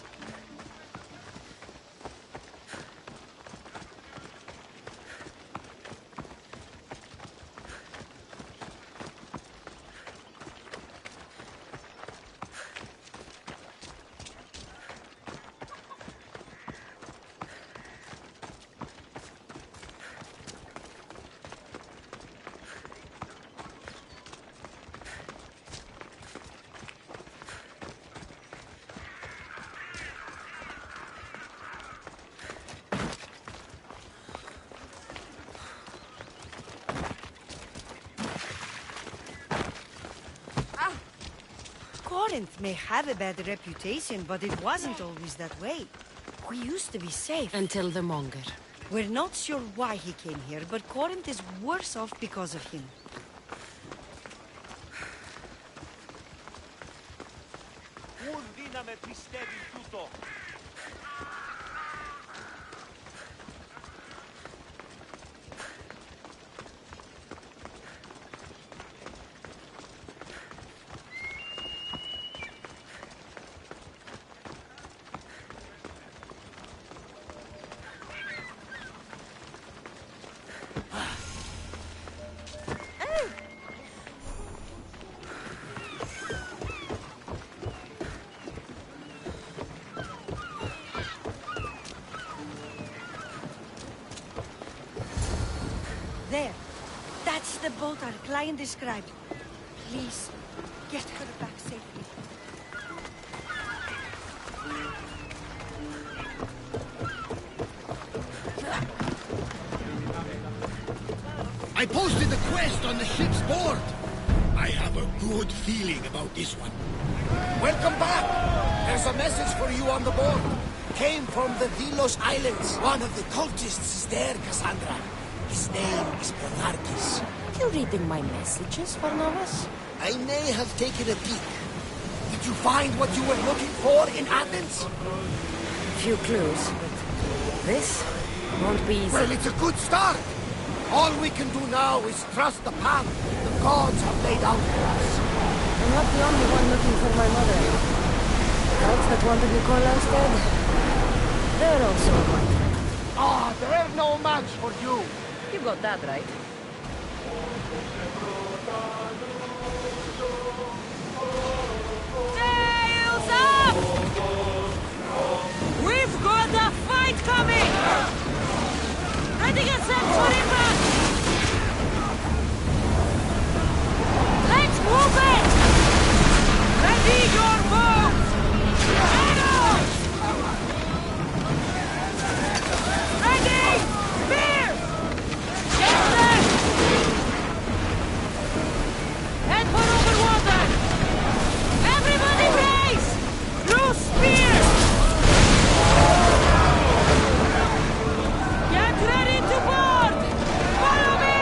Corinth may have a bad reputation, but it wasn't always that way. We used to be safe. Until the Monger. We're not sure why he came here, but Corinth is worse off because of him. There. That's the boat our client described. Please, get her back safely. I posted the quest on the ship's board. I have a good feeling about this one. Welcome back! There's a message for you on the board. Came from the Delos Islands. One of the cultists is there, Cassandra. His name is Bonardis. You reading my messages, Barnabas? I may have taken a peek. Did you find what you were looking for in Athens? Few clues, but this won't be easy. Well, it's a good start. All we can do now is trust the path the gods have laid out for us. I'm not the only one looking for my mother. The gods that wanted Nicola instead, they're also my friend. Ah, they're no match for you. You got that right. Sails up! We've got a fight coming! Ready, get set for impact! Let's move it! Ready your boats! Arrows! Ready! Spear! Get them! Head for over water! Everybody brace! Loose spear! Get ready to board! Follow me!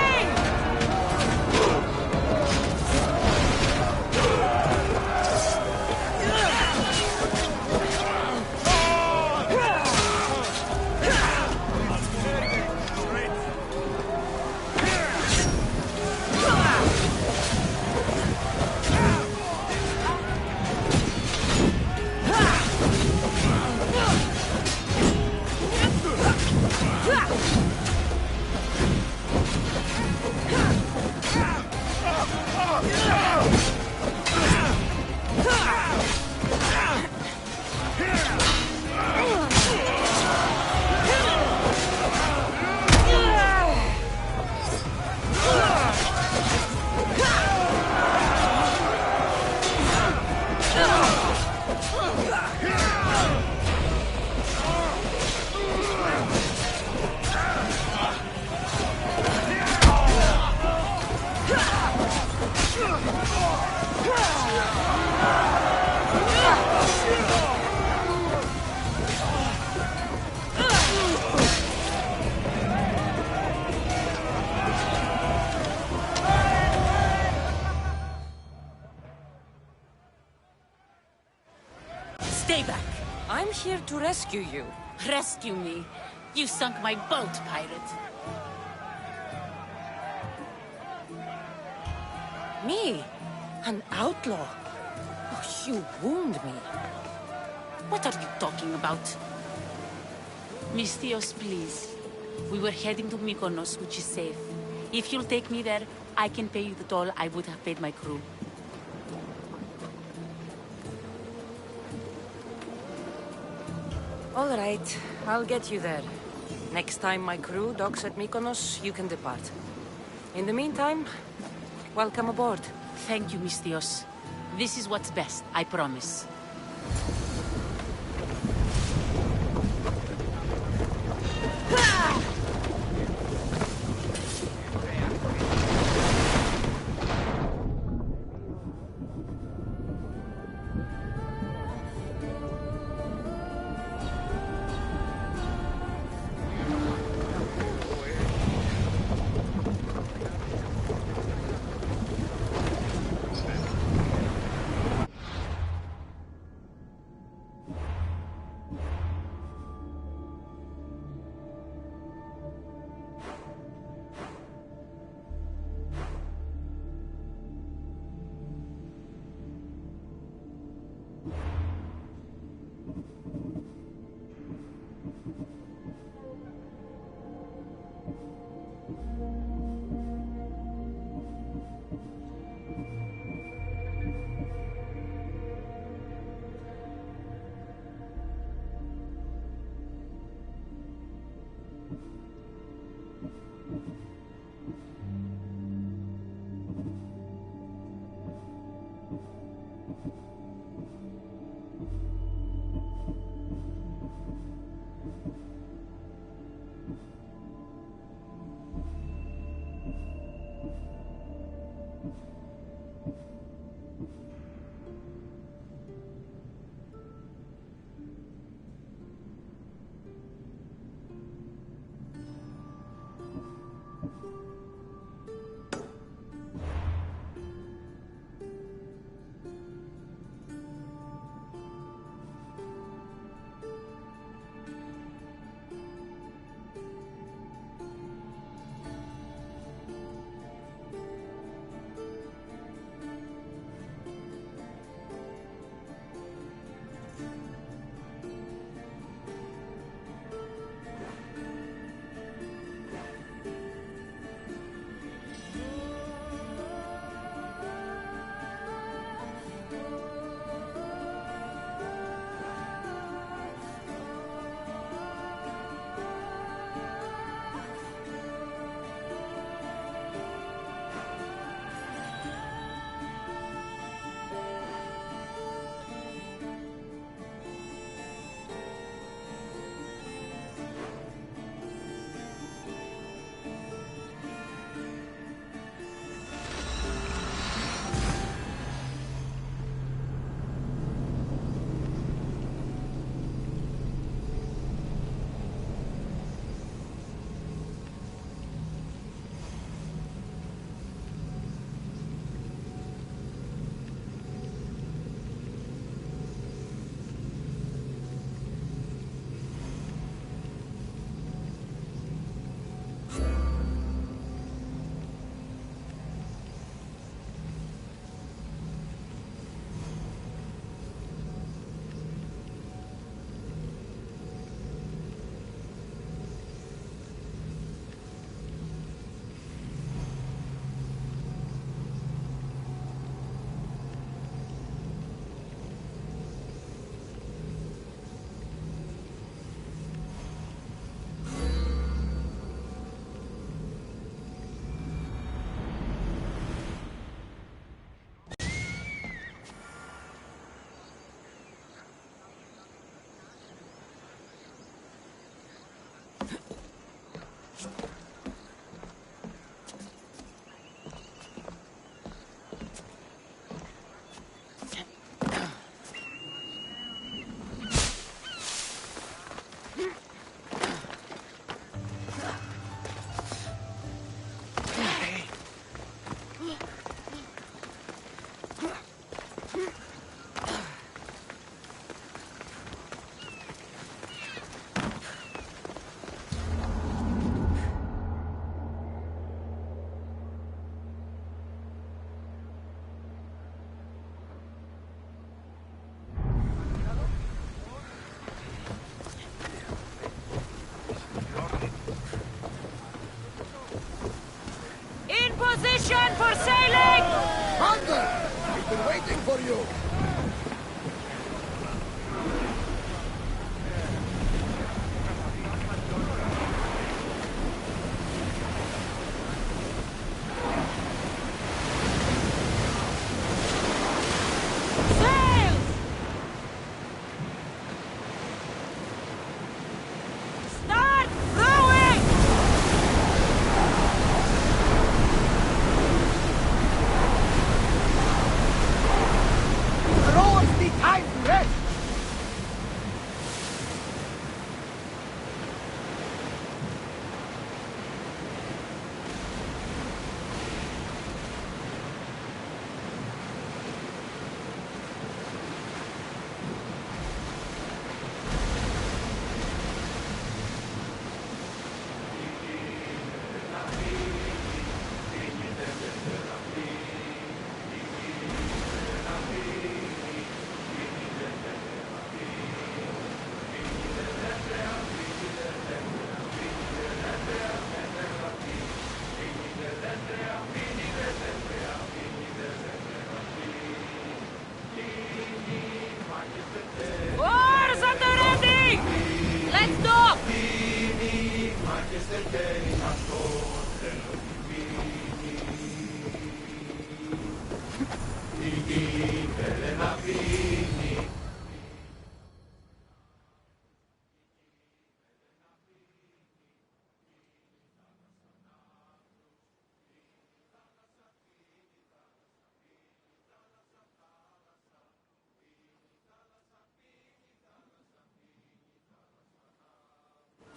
Stay back. I'm here to rescue you. Rescue me. You sunk my boat, pirate. Me? An outlaw? Oh, you wound me. What are you talking about? Mystios, please. We were heading to Mykonos, which is safe. If you'll take me there, I can pay you the toll I would have paid my crew. All right, I'll get you there. Next time my crew docks at Mykonos, you can depart. In the meantime, welcome aboard. Thank you, Mystios. This is what's best, I promise. Position for sailing! Hunter! We've been waiting for you!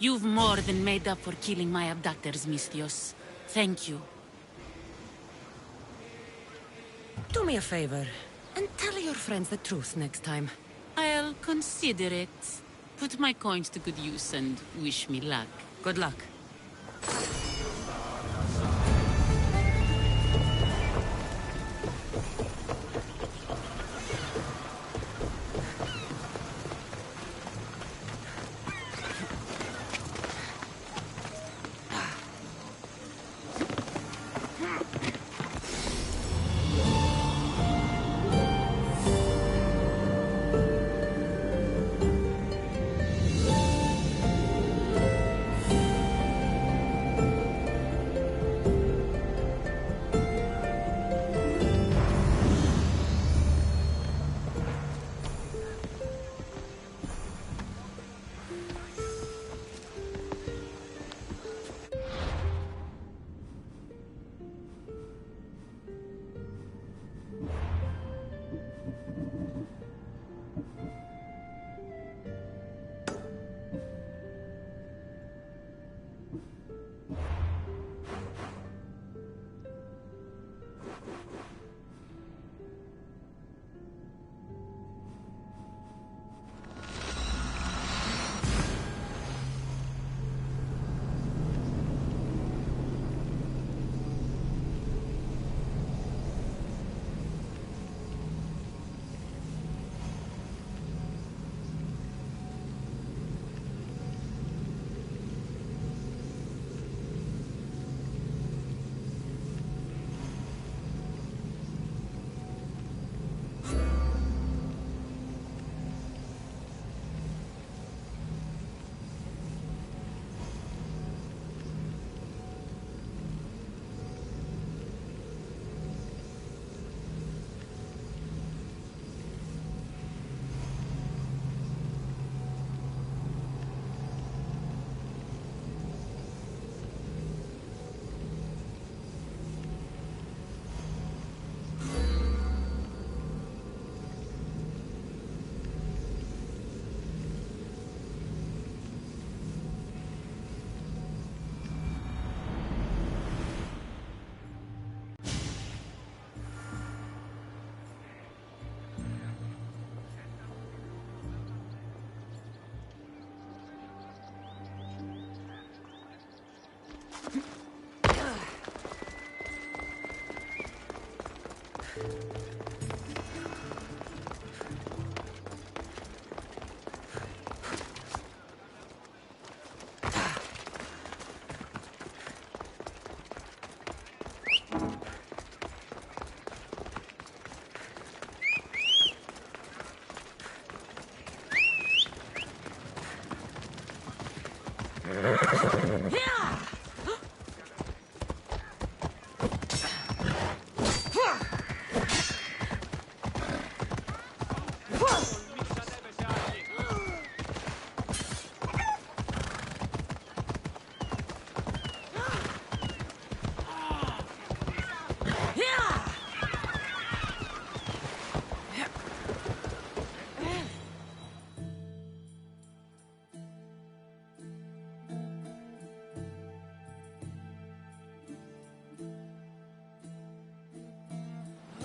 You've more than made up for killing my abductors, Misthios. Thank you. Do me a favor, and tell your friends the truth next time. I'll consider it. Put my coins to good use and wish me luck. Good luck.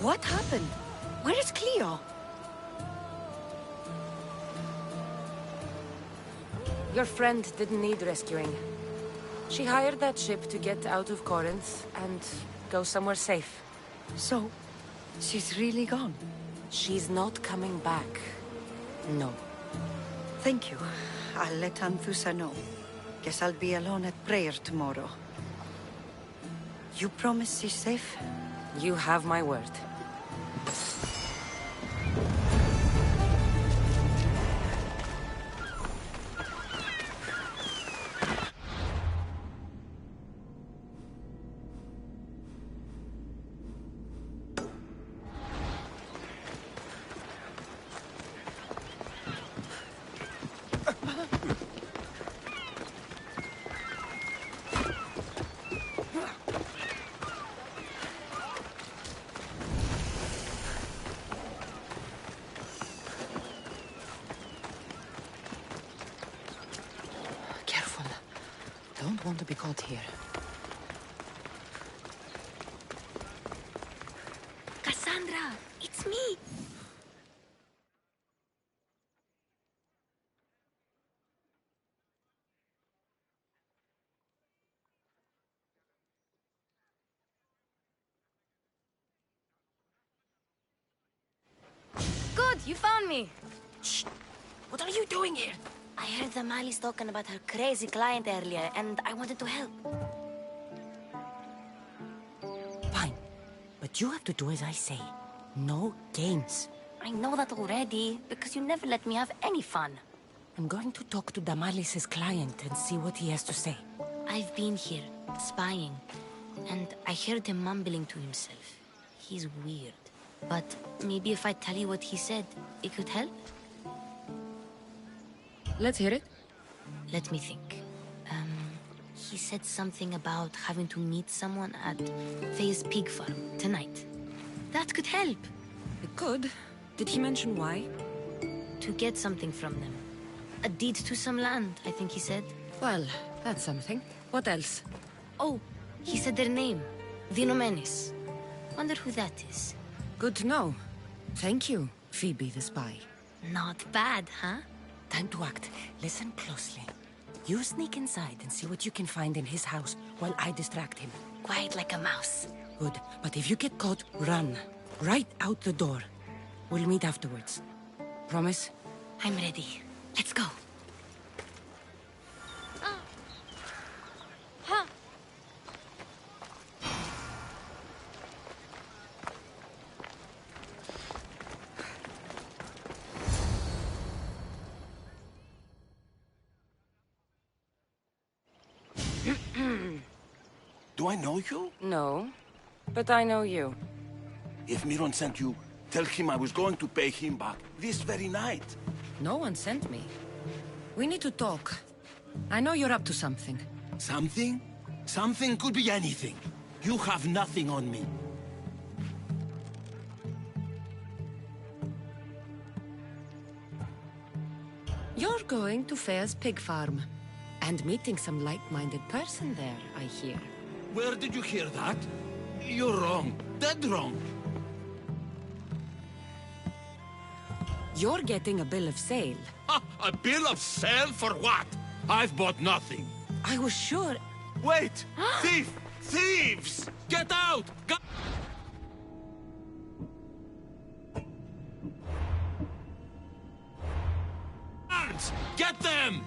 What happened? Where is Cleo? Your friend didn't need rescuing. She hired that ship to get out of Corinth and go somewhere safe. So, she's really gone? She's not coming back. No. Thank you. I'll let Anthusa know. Guess I'll be alone at prayer tomorrow. You promise she's safe? You have my word. want to be caught here. Cassandra, it's me. Good, you found me. Shh! What are you doing here? I heard the Mali's talking about her crazy client earlier, and I wanted to help. Fine. But you have to do as I say. No games. I know that already, because you never let me have any fun. I'm going to talk to Damalis' client and see what he has to say. I've been here, spying, and I heard him mumbling to himself. He's weird. But maybe if I tell you what he said, it could help? Let's hear it. Let me think. He said something about having to meet someone at Faye's pig farm tonight. That could help. It could. Did he mention why? To get something from them. A deed to some land, I think he said. Well, that's something. What else? Oh, he said their name. Vinomenes. Wonder who that is. Good to know. Thank you, Phoebe the spy. Not bad, huh? Time to act. Listen closely. You sneak inside and see what you can find in his house while I distract him. Quiet like a mouse. Good. But if you get caught, run. Right out the door. We'll meet afterwards. Promise? I'm ready. Let's go. Huh. Do I know you? No. But I know you. If Miron sent you, tell him I was going to pay him back this very night. No one sent me. We need to talk. I know you're up to something. Something? Something could be anything. You have nothing on me. You're going to Faye's pig farm. And meeting some like-minded person there, I hear. Where did you hear that? You're wrong. Dead wrong. You're getting a bill of sale. A bill of sale for what? I've bought nothing. I was sure... Wait! Thief! Thieves! Get out! Get them!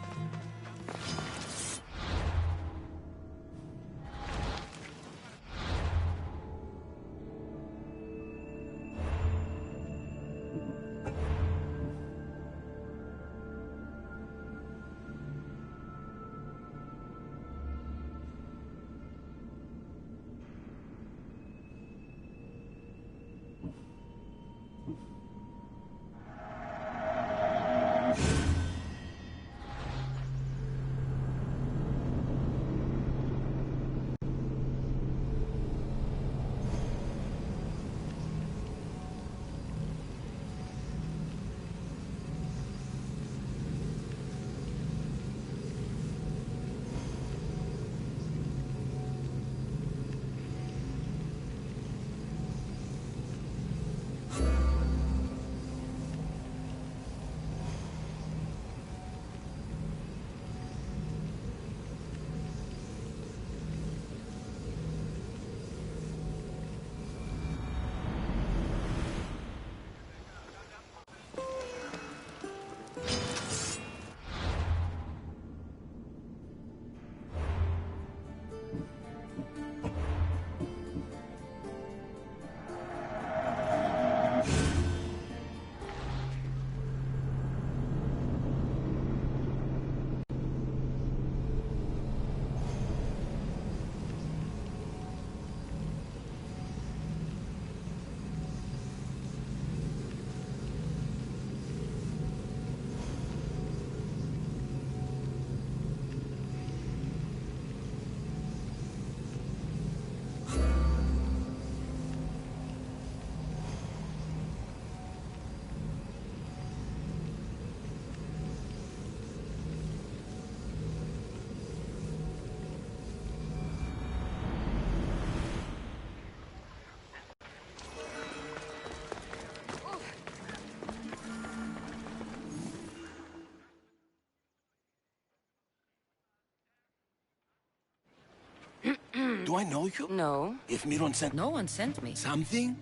Do I know you? No. If Miron sent... No one sent me. Something?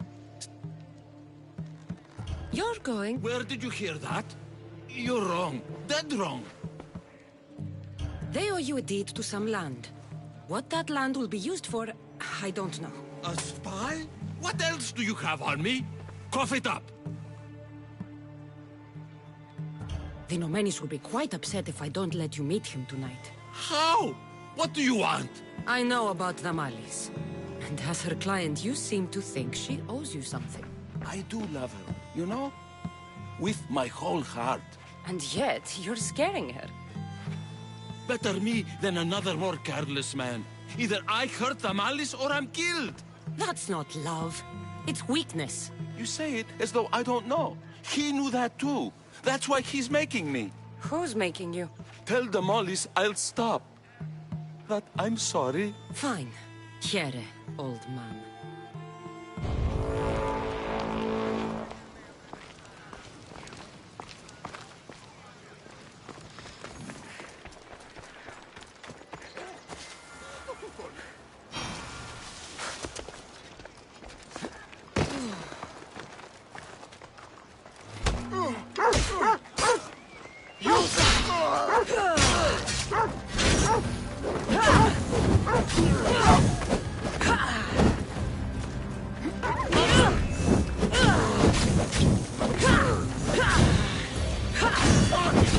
You're going... Where did you hear that? You're wrong. Dead wrong. They owe you a deed to some land. What that land will be used for, I don't know. A spy? What else do you have on me? Cough it up. The Nomenis will be quite upset if I don't let you meet him tonight. How? What do you want? I know about the Malis. And as her client, you seem to think she owes you something. I do love her, you know? With my whole heart. And yet, you're scaring her. Better me than another more careless man. Either I hurt the Malis or I'm killed. That's not love. It's weakness. You say it as though I don't know. He knew that too. That's why he's making me. Who's making you? Tell the Mollies I'll stop. That I'm sorry. Fine. Here, old man.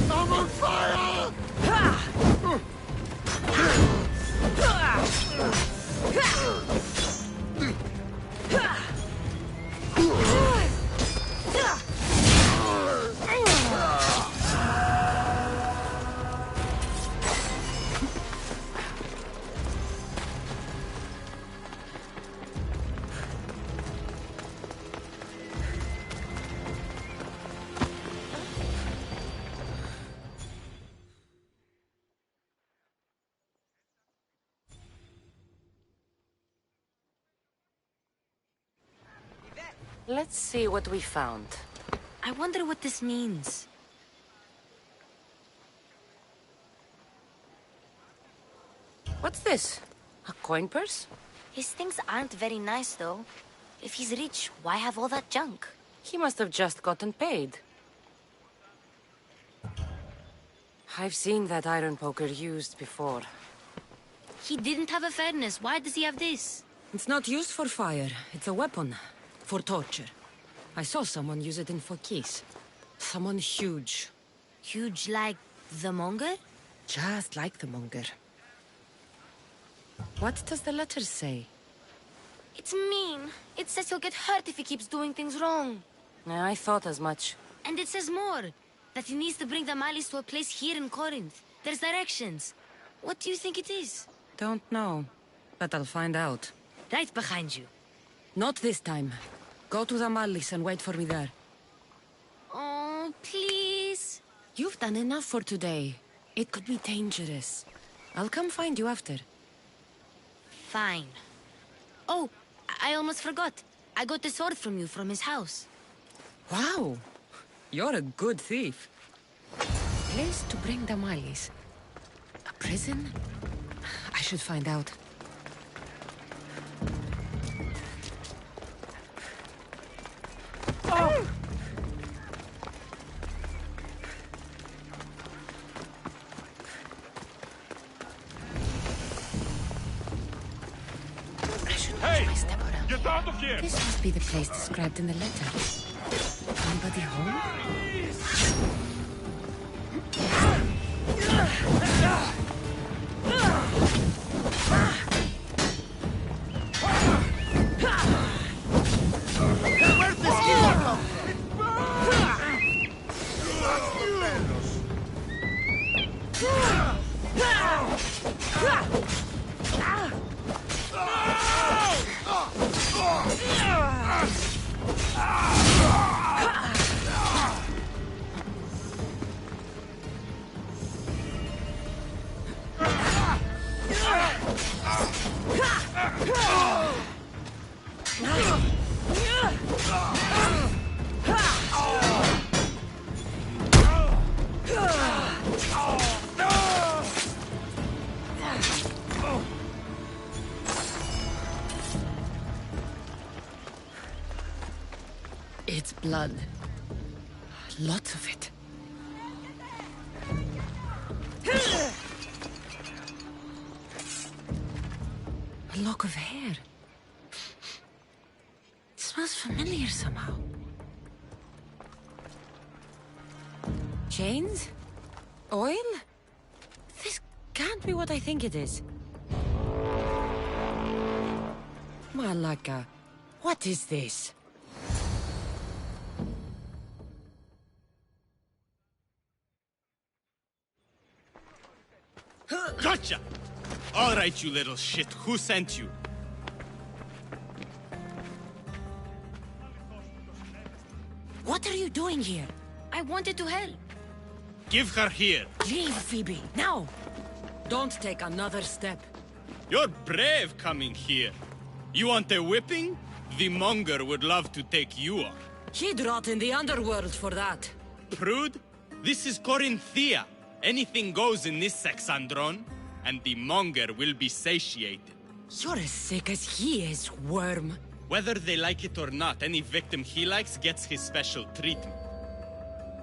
I'm on fire! Let's see what we found. I wonder what this means. What's this? A coin purse? His things aren't very nice, though. If he's rich, why have all that junk? He must have just gotten paid. I've seen that iron poker used before. He didn't have a furnace. Why does he have this? It's not used for fire. It's a weapon. For torture. I saw someone use it in Fokis. Someone huge. Huge like the monger? Just like the monger. What does the letter say? It's mean. It says he'll get hurt if he keeps doing things wrong. I thought as much. And it says more. That he needs to bring the Malis to a place here in Corinth. There's directions. What do you think it is? Don't know. But I'll find out. Right behind you. Not this time. Go to the Malis and wait for me there. Oh, please. You've done enough for today. It could be dangerous. I'll come find you after. Fine. Oh, I almost forgot. I got the sword from you from his house. Wow. You're a good thief. Place to bring the Malis. A prison? I should find out. Oh! Hey! Get out of here! This must be the place described in the letter. Anybody home? Where's this killer come It's blood. Lots of it. A lock of hair. It smells familiar somehow. Chains? Oil? This can't be what I think it is. Malaka, what is this? Gotcha! All right, you little shit. Who sent you? What are you doing here? I wanted to help. Give her here. Leave, Phoebe, now! Don't take another step. You're brave coming here. You want a whipping? The monger would love to take you on. He'd rot in the underworld for that. Prude, this is Corinthia. Anything goes in this Sexandron, and the monger will be satiated. You're as sick as he is, worm. Whether they like it or not, any victim he likes gets his special treatment.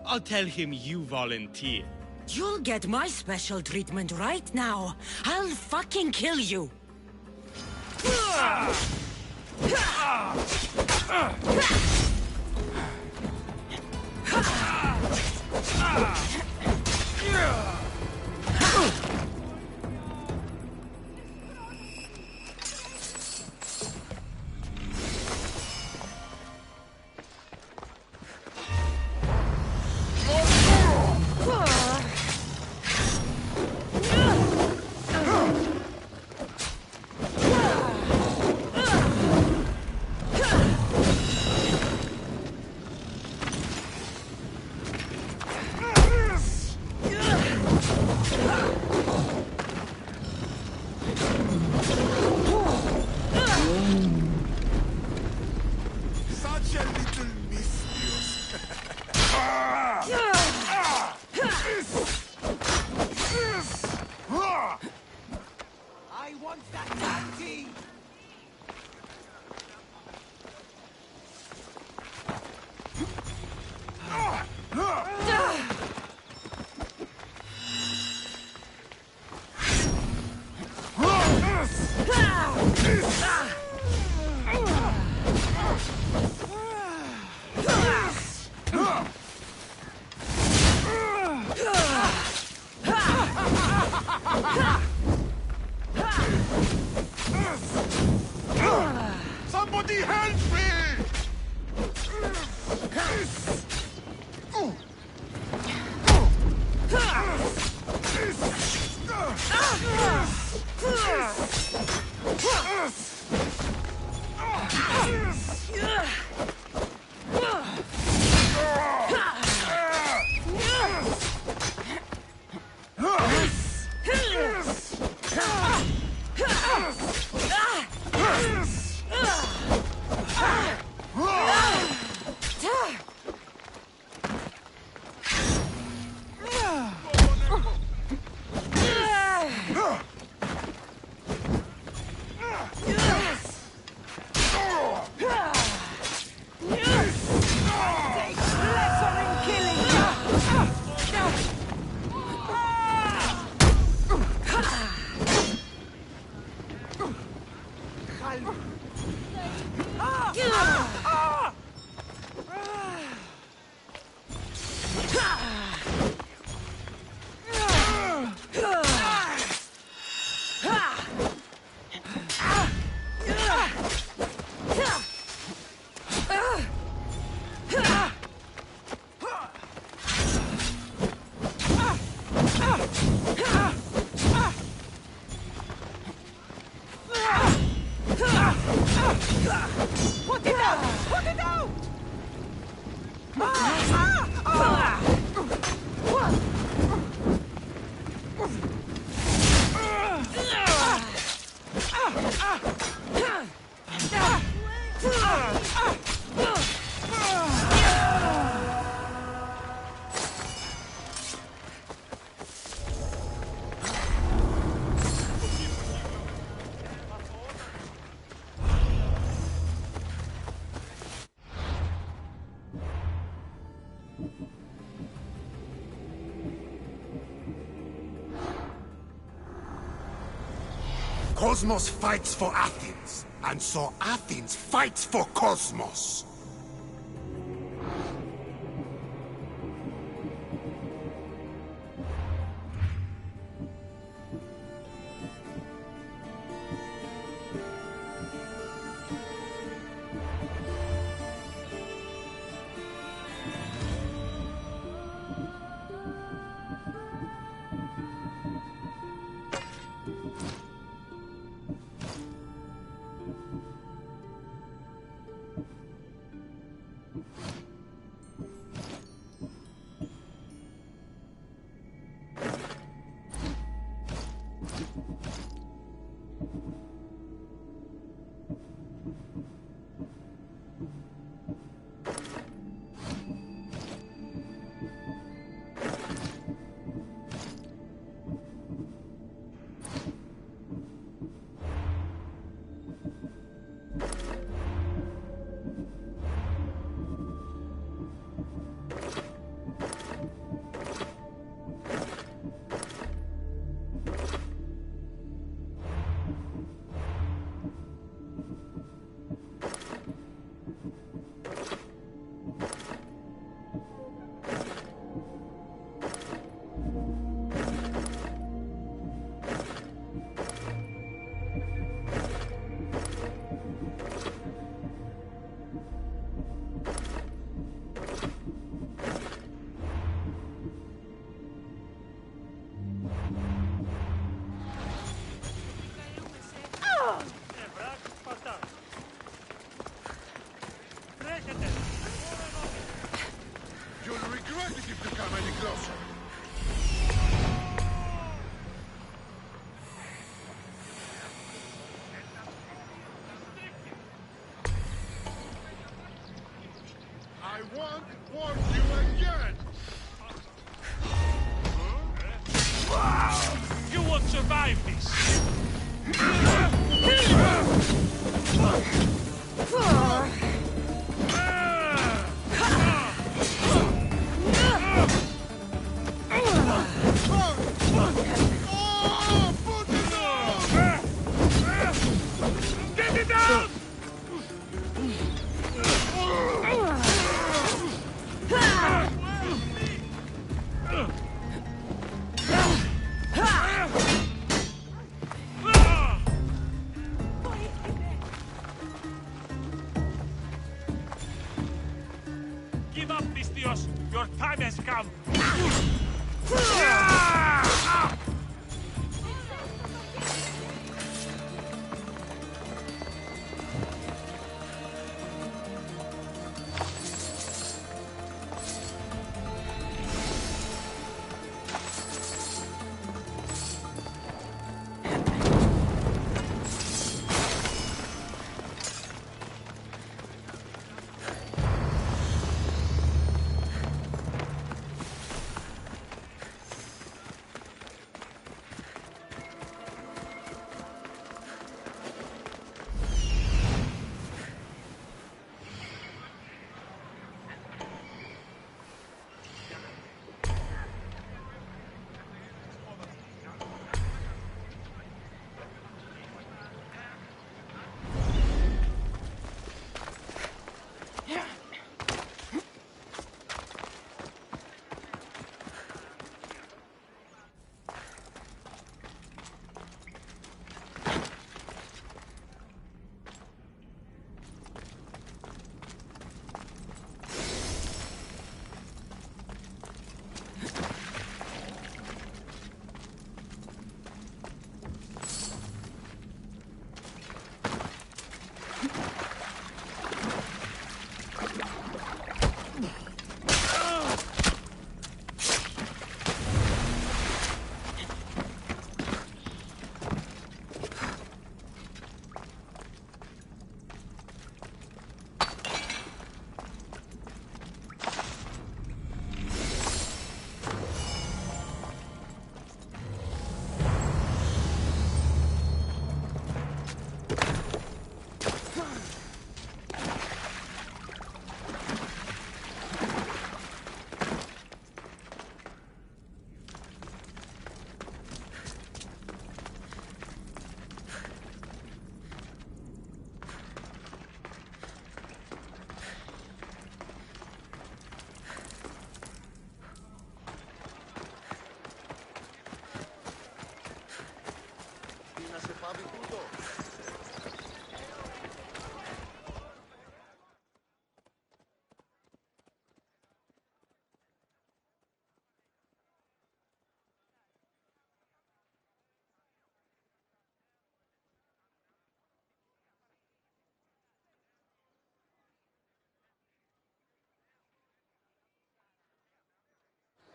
I'll tell him you volunteer. You'll get my special treatment right now. I'll fucking kill you. Such a little mischievous. I want that taxi! Somebody help me! Put it out! Put it out! Cosmos fights for Athens, and so Athens fights for Cosmos. You'll regret it if you come any closer. I won't warn you again! You won't survive this! Get it down! Give up, Pistios! Your time has come!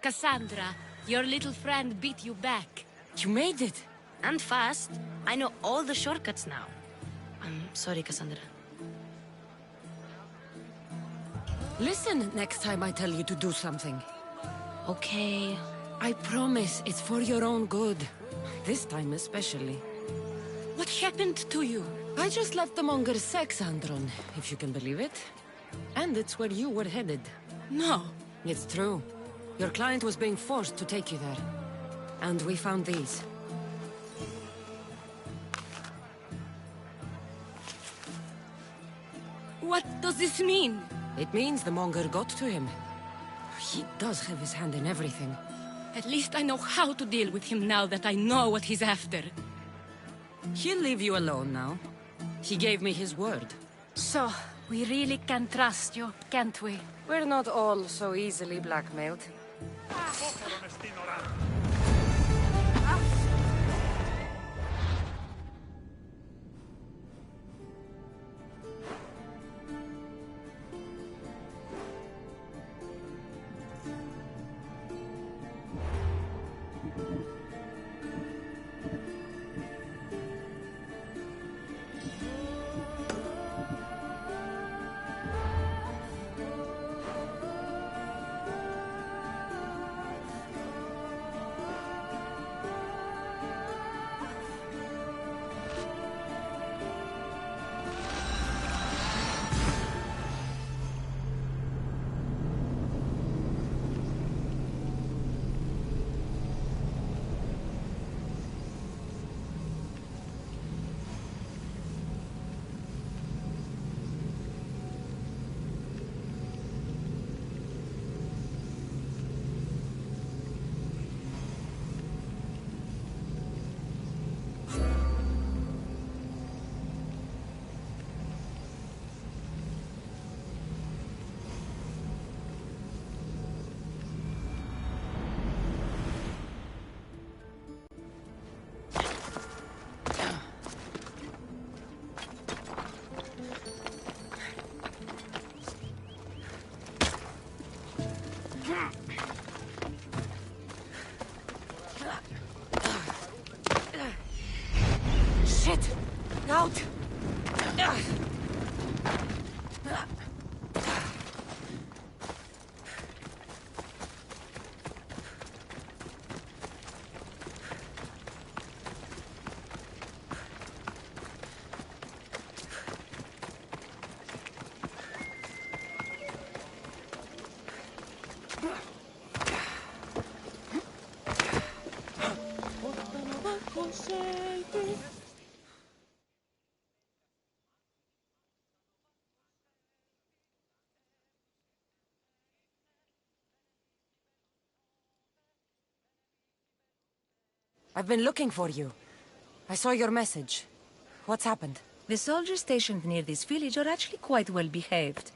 Cassandra, your little friend beat you back. You made it. And fast. I know all the shortcuts now. I'm sorry, Cassandra. Listen next time I tell you to do something. Okay. I promise it's for your own good. This time especially. What happened to you? I just left the monger's sex, Andron, if you can believe it. And it's where you were headed. No. It's true. Your client was being forced to take you there. And we found these. What does this mean? It means the monger got to him. He does have his hand in everything. At least I know how to deal with him now that I know what he's after. He'll leave you alone now. He gave me his word. So, we really can trust you, can't we? We're not all so easily blackmailed. Shit! Out! I've been looking for you. I saw your message. What's happened? The soldiers stationed near this village are actually quite well behaved.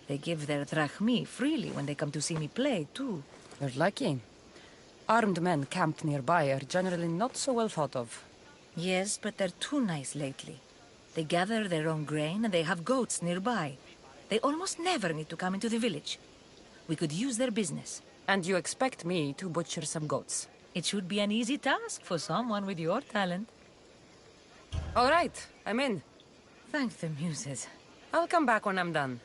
They give their drachmi freely when they come to see me play, too. You're lucky. Armed men camped nearby are generally not so well thought of. Yes, but they're too nice lately. They gather their own grain and they have goats nearby. They almost never need to come into the village. We could use their business. And you expect me to butcher some goats? It should be an easy task for someone with your talent. All right, I'm in. Thank the muses. I'll come back when I'm done.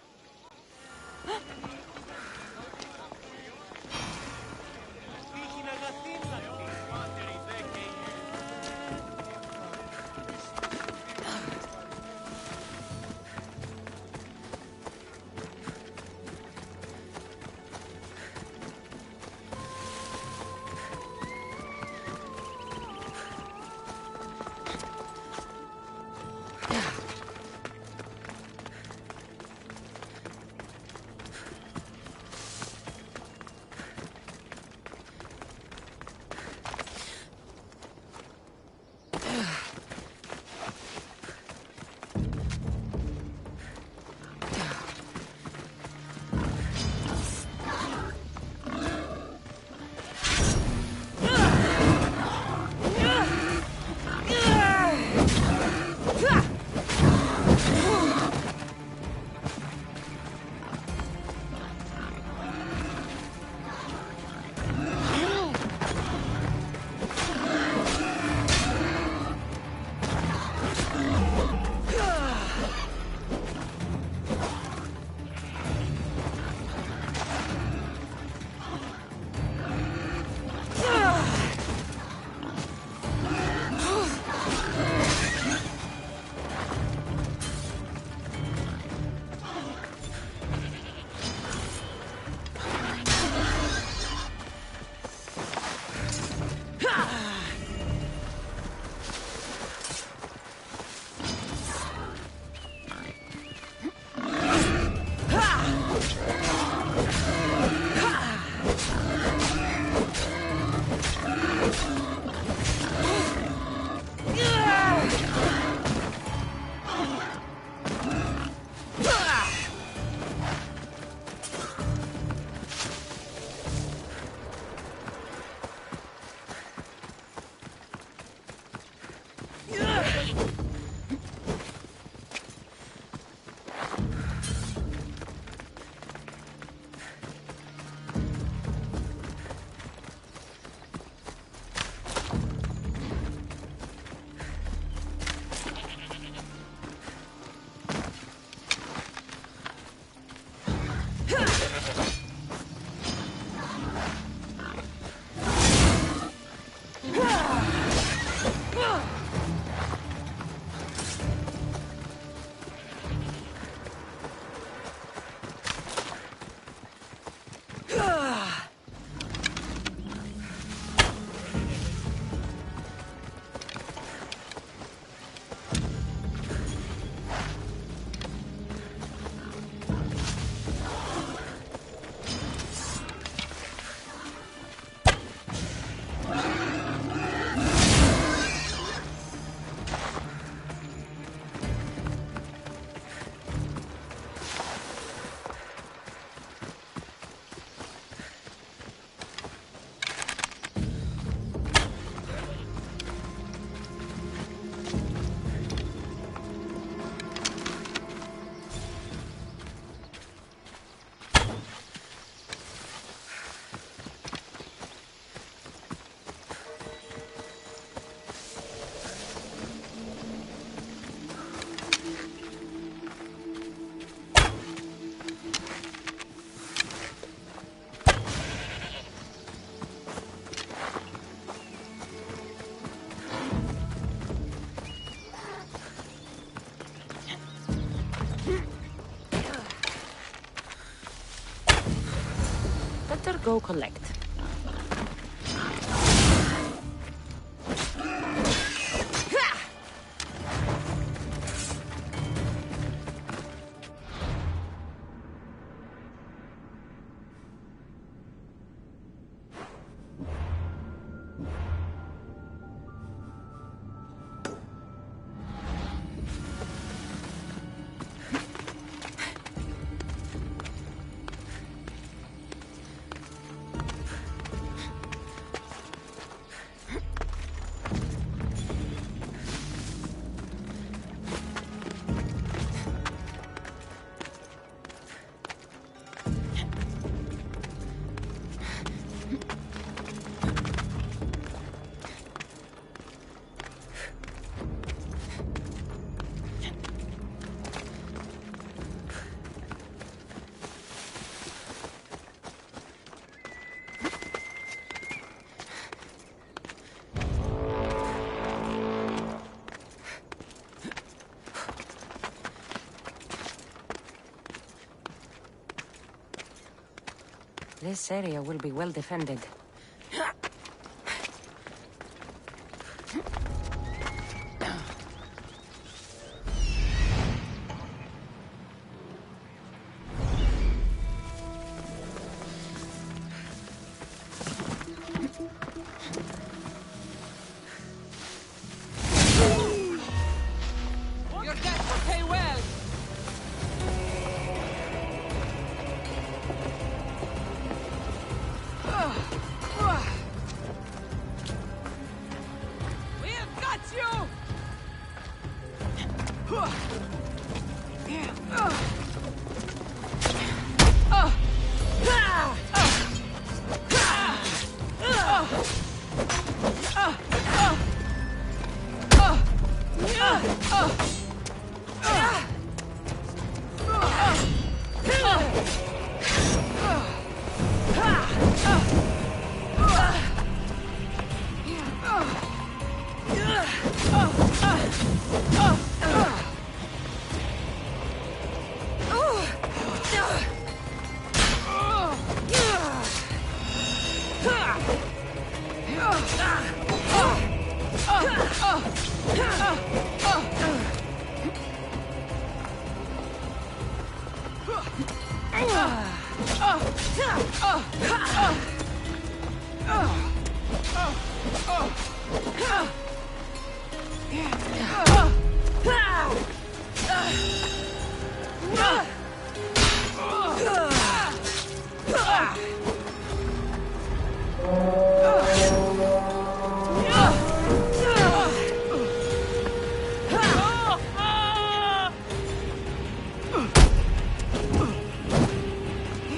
go collect. This area will be well defended. Your debt will pay well. We've got you!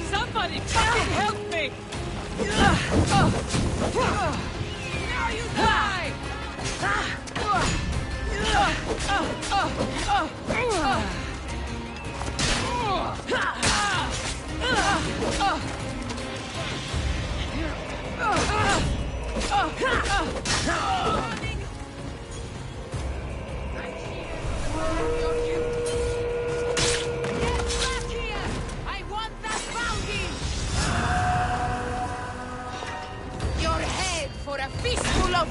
Somebody fucking help me! Now you die! I want that bounty! Your head for a fistful of...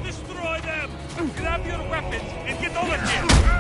Destroy them! Grab your weapons and get over here!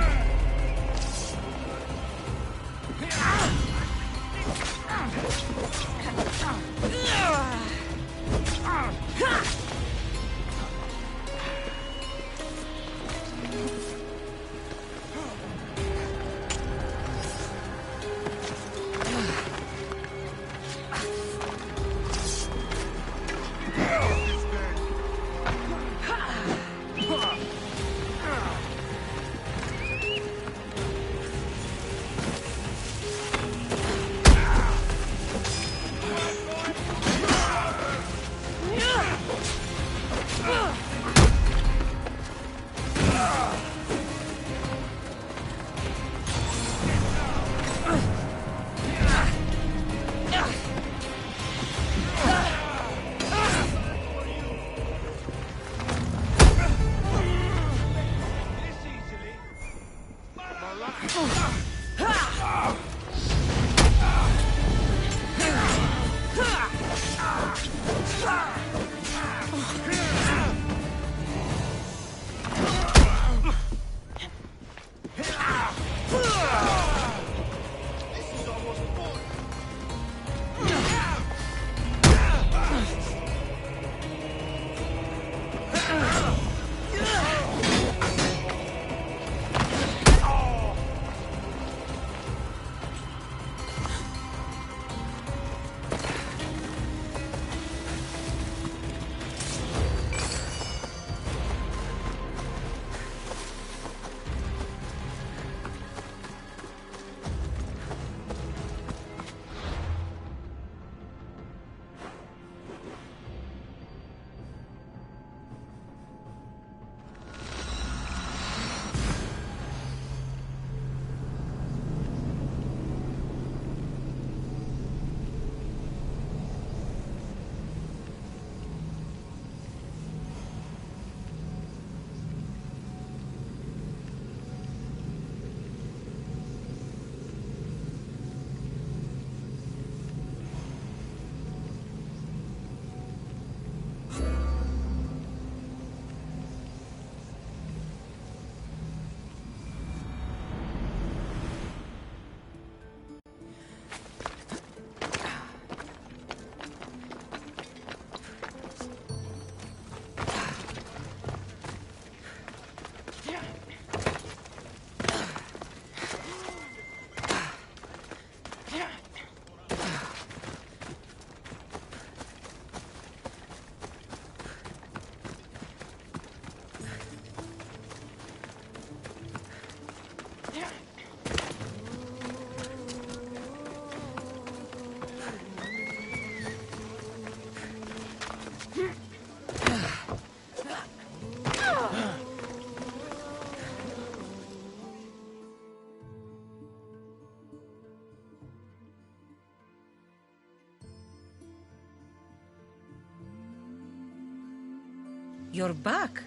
You're back.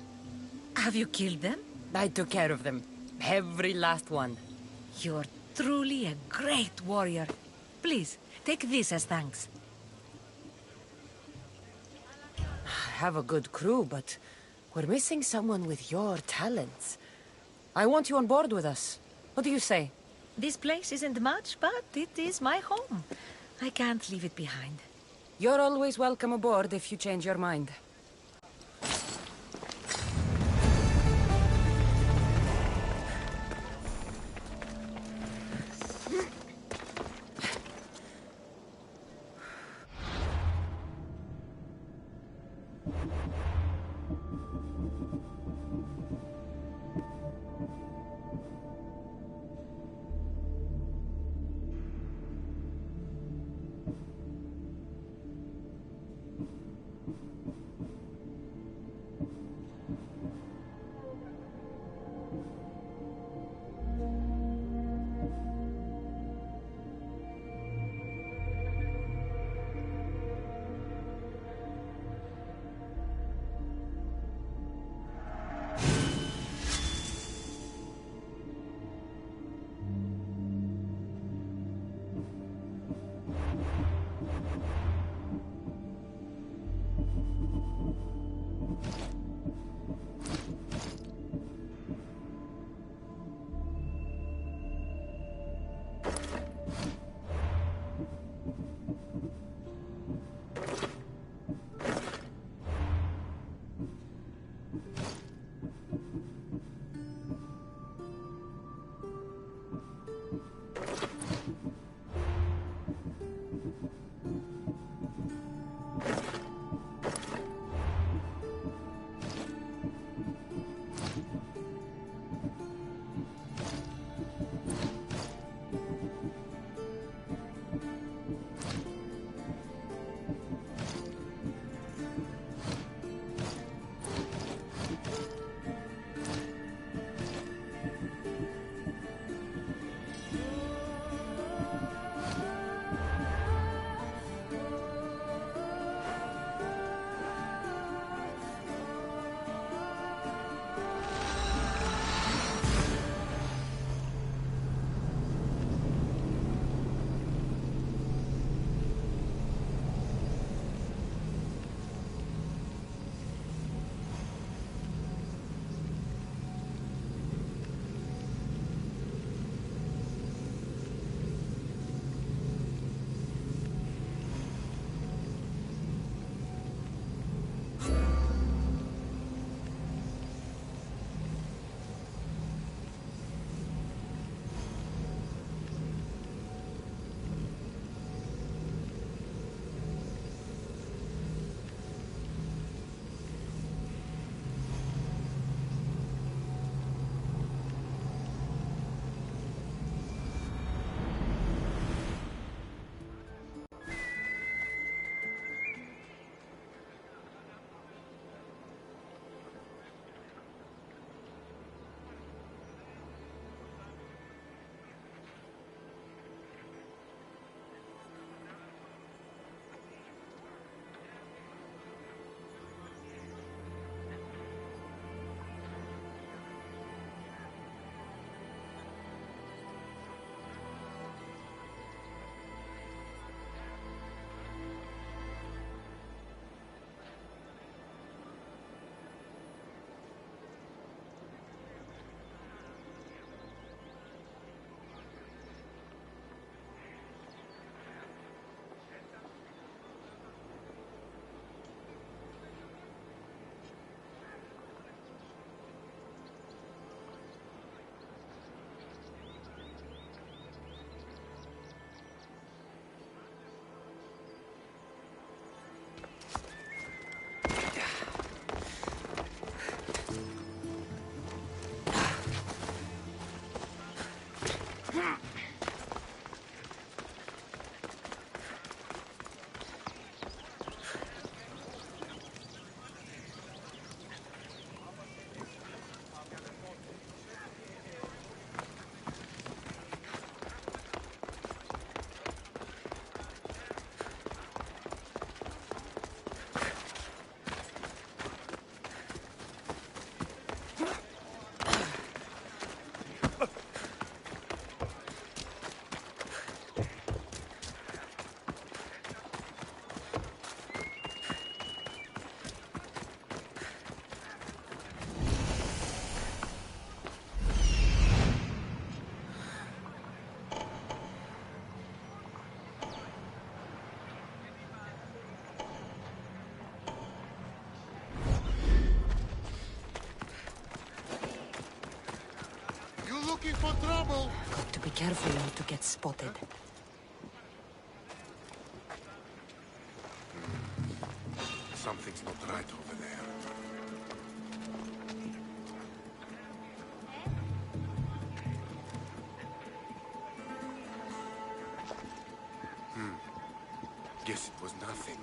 Have you killed them? I took care of them. Every last one. You're truly a great warrior. Please, take this as thanks. I have a good crew, but we're missing someone with your talents. I want you on board with us. What do you say? This place isn't much, but it is my home. I can't leave it behind. You're always welcome aboard if you change your mind. looking for trouble. Got to be careful not to get spotted. Something's not right over there. Guess it was nothing.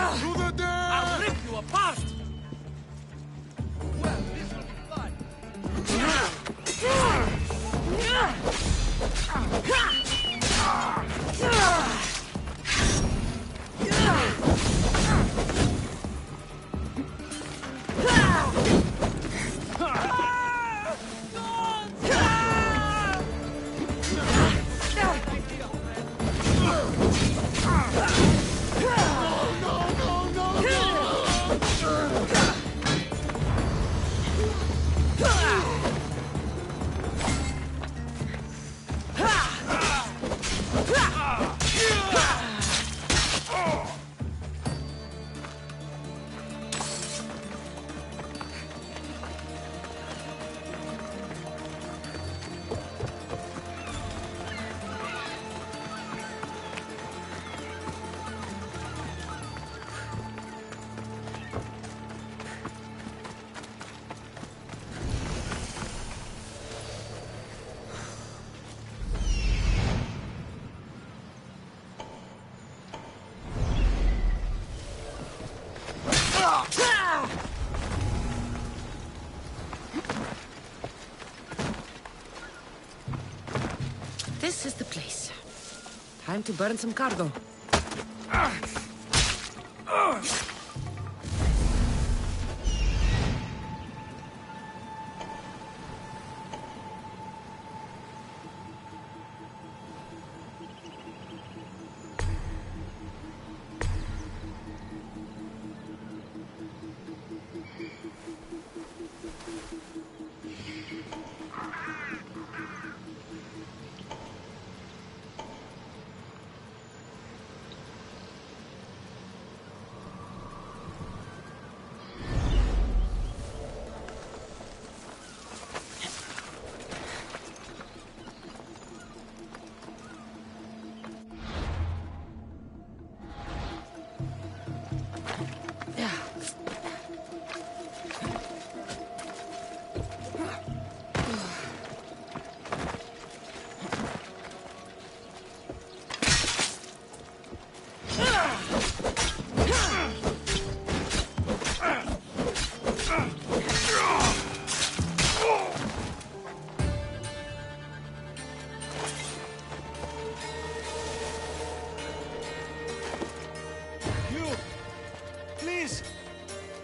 To the death! I'll rip you apart! Well, this will be fun. This is the place. Time to burn some cargo.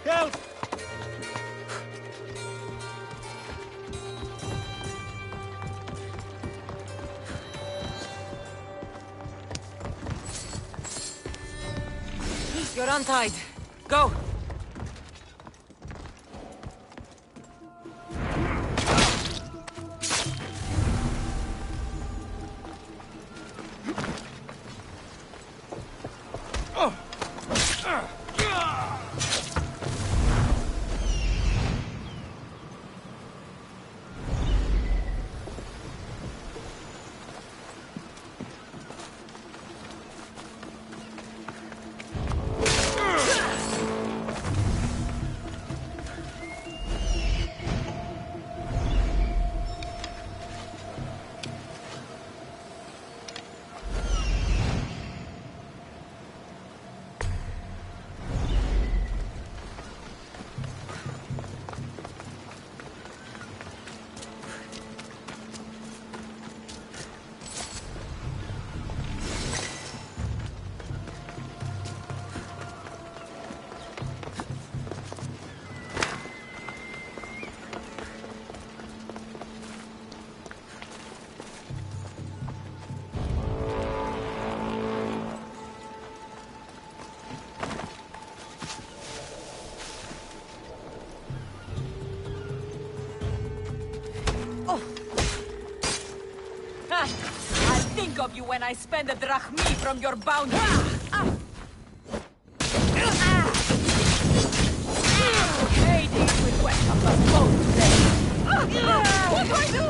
Help! You're untied. Go! think of you when I spend a drachmi from your bounty. Hades will welcome us both today. What do I do?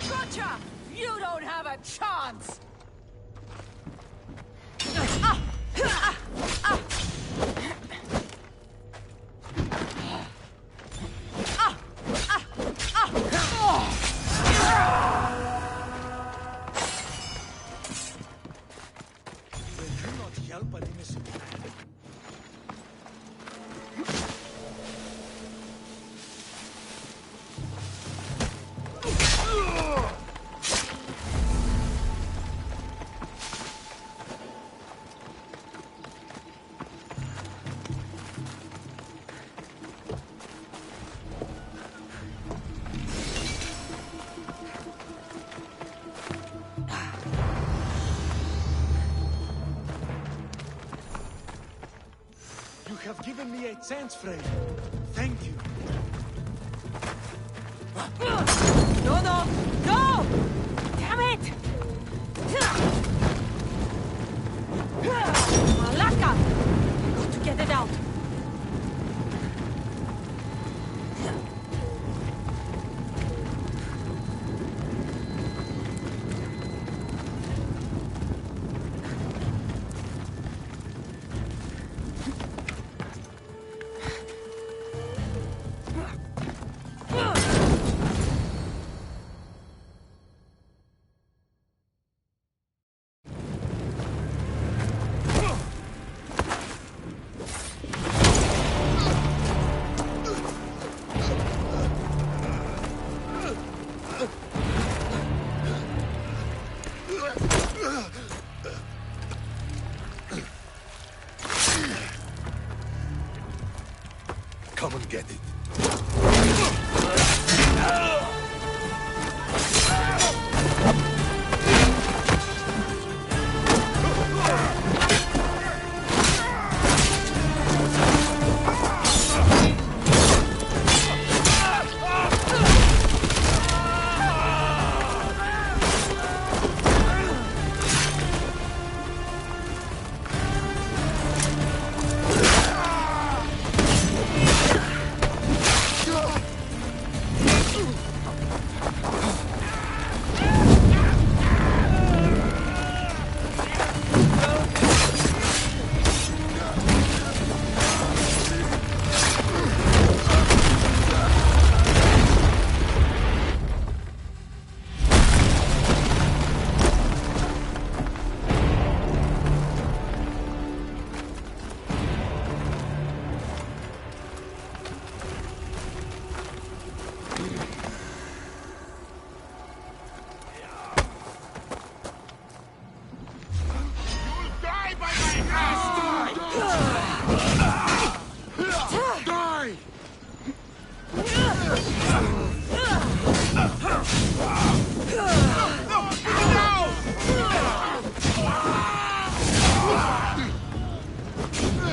Gotcha! You don't have a chance! You have given me a chance, friend. Thank you. No, no! No! Damn it! Malaka! I got to get it out. Come and get it.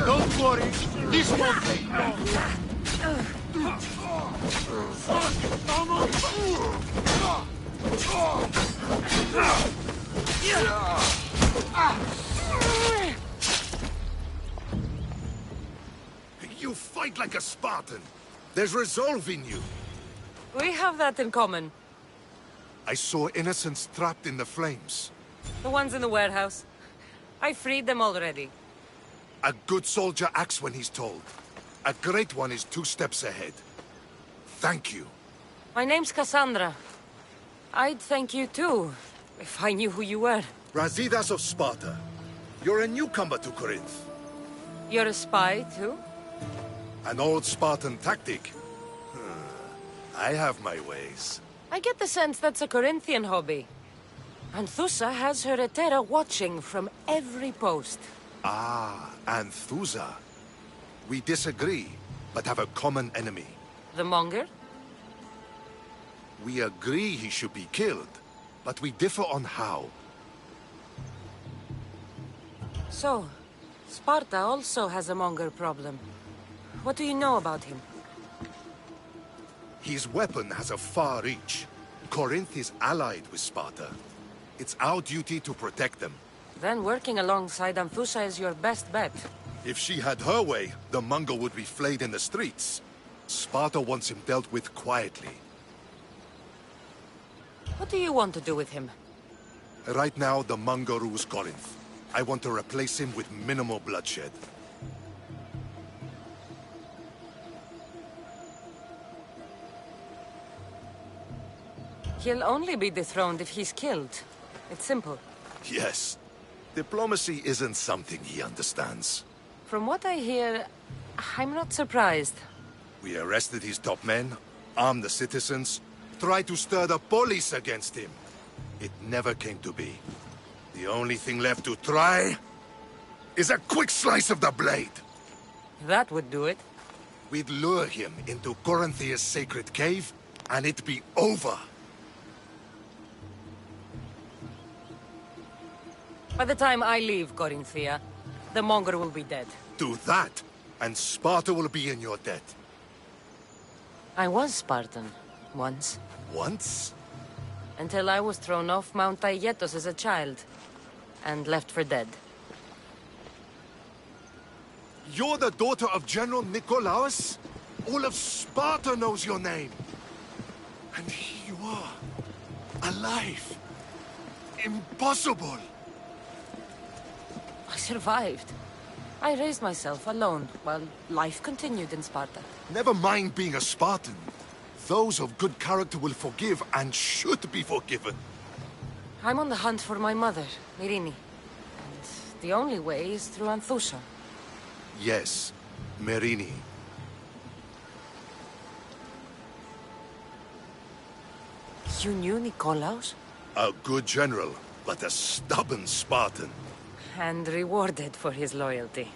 Don't worry, this won't take long. You fight like a Spartan. There's resolve in you. We have that in common. I saw innocents trapped in the flames. The ones in the warehouse. I freed them already. A good soldier acts when he's told. A great one is 2 steps ahead. Thank you. My name's Cassandra. I'd thank you too, if I knew who you were. Razidas of Sparta. You're a newcomer to Corinth. You're a spy too? An old Spartan tactic. I have my ways. I get the sense that's a Corinthian hobby. Anthusa has her Etera watching from every post. Ah, Anthusa. We disagree, but have a common enemy. The Monger? We agree he should be killed, but we differ on how. So, Sparta also has a Monger problem. What do you know about him? His weapon has a far reach. Corinth is allied with Sparta. It's our duty to protect them. Then working alongside Anthusa is your best bet. If she had her way, the Mongol would be flayed in the streets. Sparta wants him dealt with quietly. What do you want to do with him? Right now, the Mongol rules Corinth. I want to replace him with minimal bloodshed. He'll only be dethroned if he's killed. It's simple. Yes. Diplomacy isn't something he understands. From what I hear, I'm not surprised. We arrested his top men, armed the citizens, tried to stir the police against him. It never came to be. The only thing left to try is a quick slice of the blade. That would do it. We'd lure him into Corinthia's sacred cave, and it'd be over. By the time I leave Corinthia, the Mongol will be dead. Do that, and Sparta will be in your debt. I was Spartan, once. Once? Until I was thrown off Mount Aietos as a child, and left for dead. You're the daughter of General Nikolaos? All of Sparta knows your name. And here you are, alive. Impossible. I survived. I raised myself alone, while life continued in Sparta. Never mind being a Spartan. Those of good character will forgive and should be forgiven. I'm on the hunt for my mother, Myrini. And the only way is through Anthusa. Yes, Myrini. You knew Nikolaos? A good general, but a stubborn Spartan. And rewarded for his loyalty.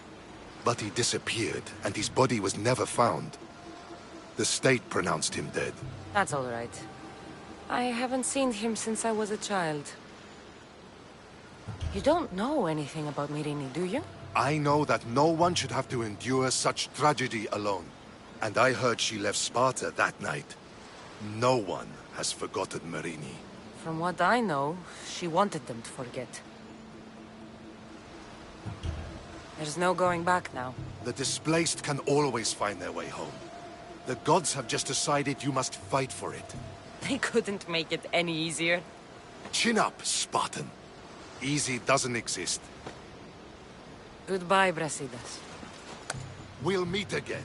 But he disappeared, and his body was never found. The state pronounced him dead. That's all right. I haven't seen him since I was a child. You don't know anything about Myrini, do you? I know that no one should have to endure such tragedy alone. And I heard she left Sparta that night. No one has forgotten Myrini. From what I know, she wanted them to forget. There's no going back now. The displaced can always find their way home. The gods have just decided you must fight for it. They couldn't make it any easier. Chin up, Spartan. Easy doesn't exist. Goodbye, Brasidas. We'll meet again.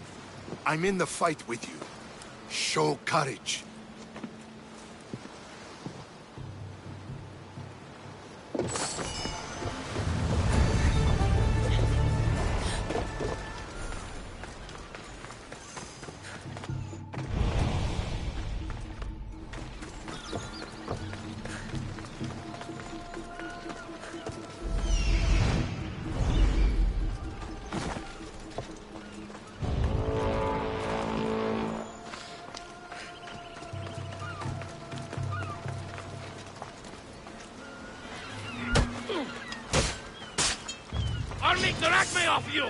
I'm in the fight with you. Show courage. I'll make the acme off you!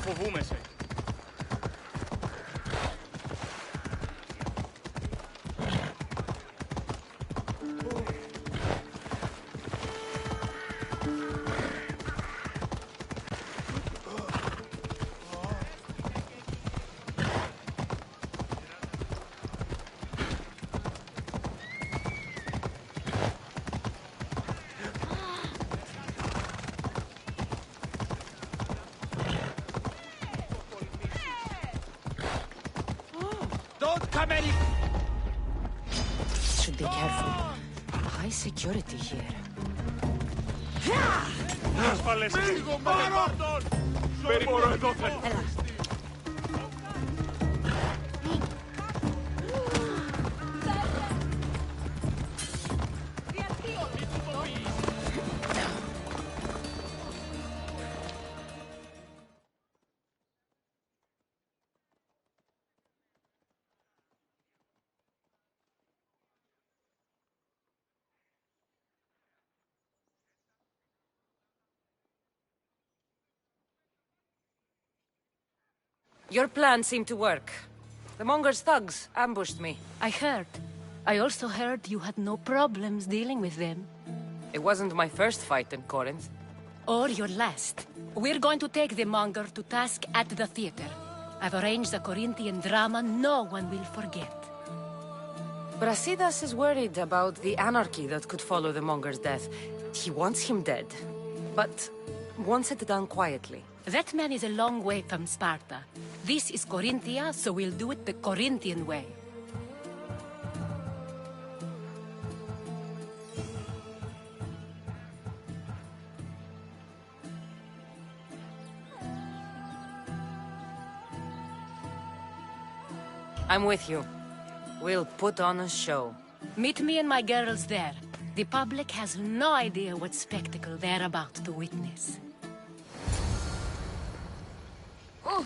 Φοβούμαι σε. many... Should be careful. High security here. Your plan seemed to work. The Monger's thugs ambushed me. I heard. I also heard you had no problems dealing with them. It wasn't my first fight in Corinth. Or your last. We're going to take the Monger to task at the theater. I've arranged a Corinthian drama no one will forget. Brasidas is worried about the anarchy that could follow the Monger's death. He wants him dead, but wants it done quietly. That man is a long way from Sparta. This is Corinthia, so we'll do it the Corinthian way. I'm with you. We'll put on a show. Meet me and my girls there. The public has no idea what spectacle they're about to witness. Oh.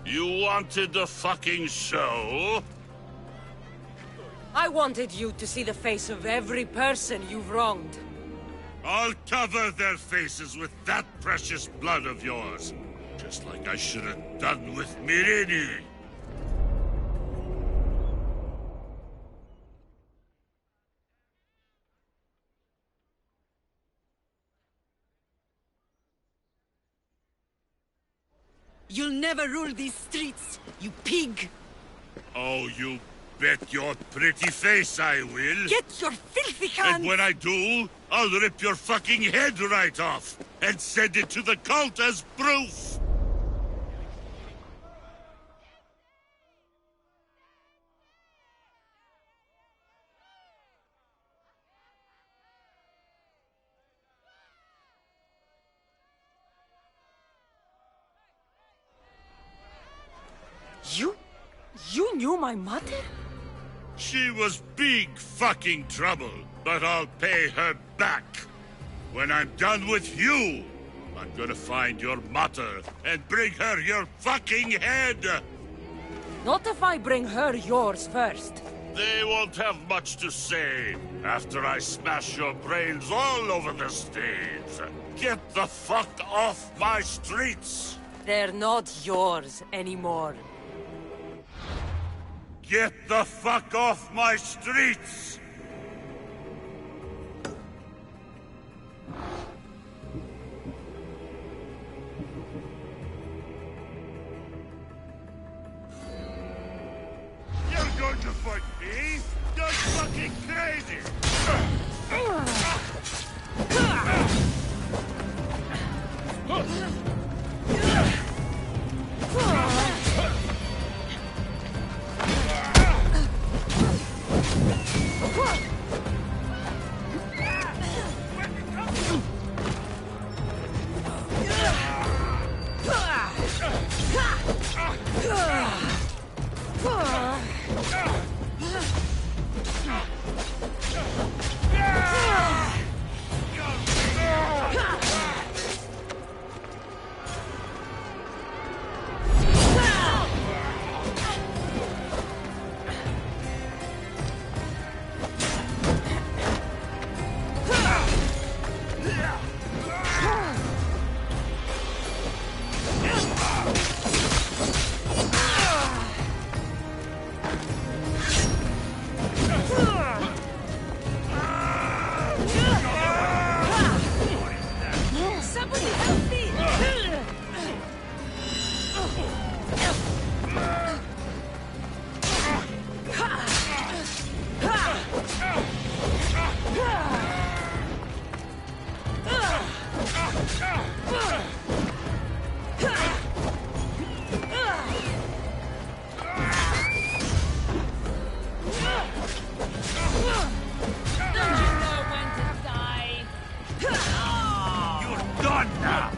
You wanted the fucking show? I wanted you to see the face of every person you've wronged. I'll cover their faces with that precious blood of yours. Just like I should have done with Mirini. You'll never rule these streets, you pig! Oh, you bet your pretty face I will. Get your filthy hands! And when I do, I'll rip your fucking head right off and send it to the cult as proof. You knew my mother? She was big fucking trouble, but I'll pay her back. When I'm done with you, I'm gonna find your mother and bring her your fucking head! Not if I bring her yours first. They won't have much to say after I smash your brains all over the stage. Get the fuck off my streets! They're not yours anymore. Get the fuck off my streets! You're going to fight me? You're fucking crazy! done now!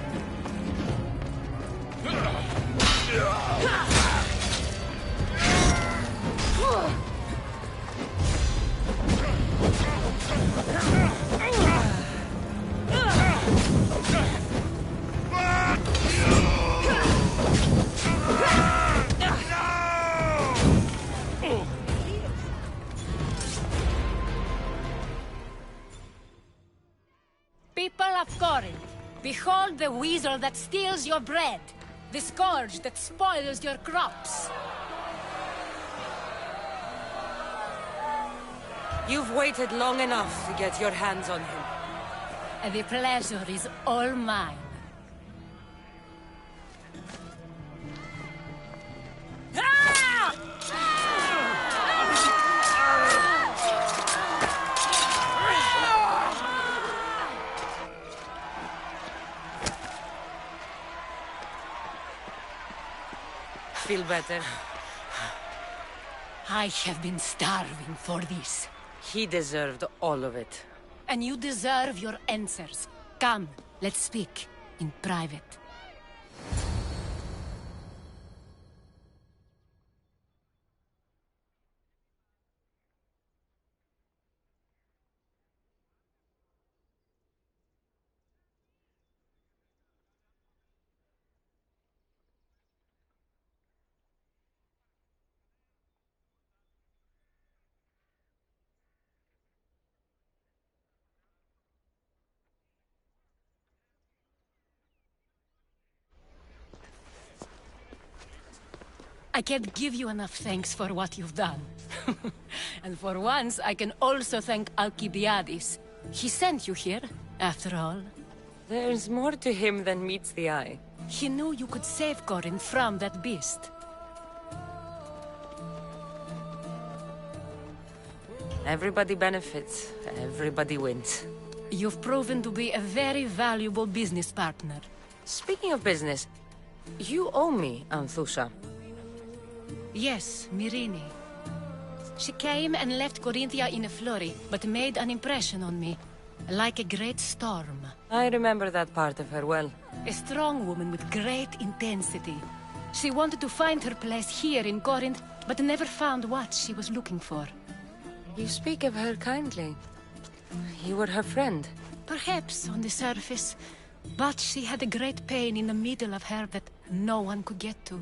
People of Corinth, behold the weasel that steals your bread, the scourge that spoils your crops. You've waited long enough to get your hands on him. And the pleasure is all mine. Feel better? I have been starving for this. He deserved all of it. And you deserve your answers. Come, let's speak in private. I can't give you enough thanks for what you've done. And for once, I can also thank Alcibiades. He sent you here, after all. There's more to him than meets the eye. He knew you could save Corinth from that beast. Everybody benefits, everybody wins. You've proven to be a very valuable business partner. Speaking of business, you owe me, Anthusa. Yes, Myrine. She came and left Corinthia in a flurry, but made an impression on me. Like a great storm. I remember that part of her well. A strong woman with great intensity. She wanted to find her place here in Corinth, but never found what she was looking for. You speak of her kindly. You were her friend. Perhaps on the surface, but she had a great pain in the middle of her that no one could get to.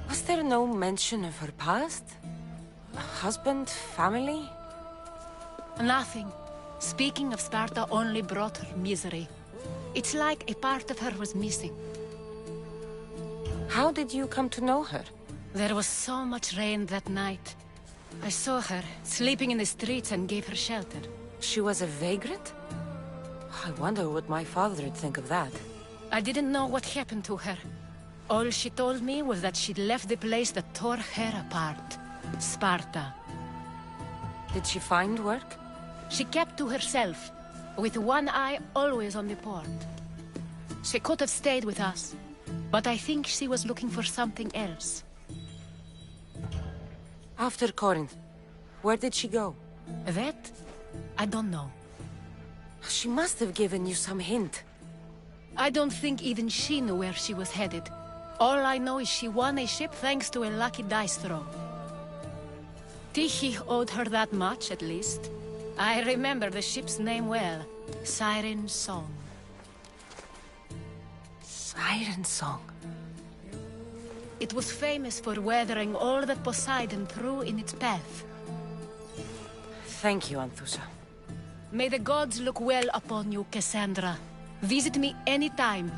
Was there no mention of her past? A husband, family? Nothing. Speaking of Sparta only brought her misery. It's like a part of her was missing. How did you come to know her? There was so much rain that night. I saw her, sleeping in the streets, and gave her shelter. She was a vagrant? I wonder what my father would think of that. I didn't know what happened to her. All she told me was that she'd left the place that tore her apart. Sparta. Did she find work? She kept to herself, with one eye always on the port. She could have stayed with us, but I think she was looking for something else. After Corinth, where did she go? That? I don't know. She must have given you some hint. I don't think even she knew where she was headed. All I know is she won a ship thanks to a lucky dice throw. Tyche owed her that much, at least. I remember the ship's name well. Siren Song. Siren Song? It was famous for weathering all that Poseidon threw in its path. Thank you, Anthusa. May the gods look well upon you, Cassandra. Visit me anytime.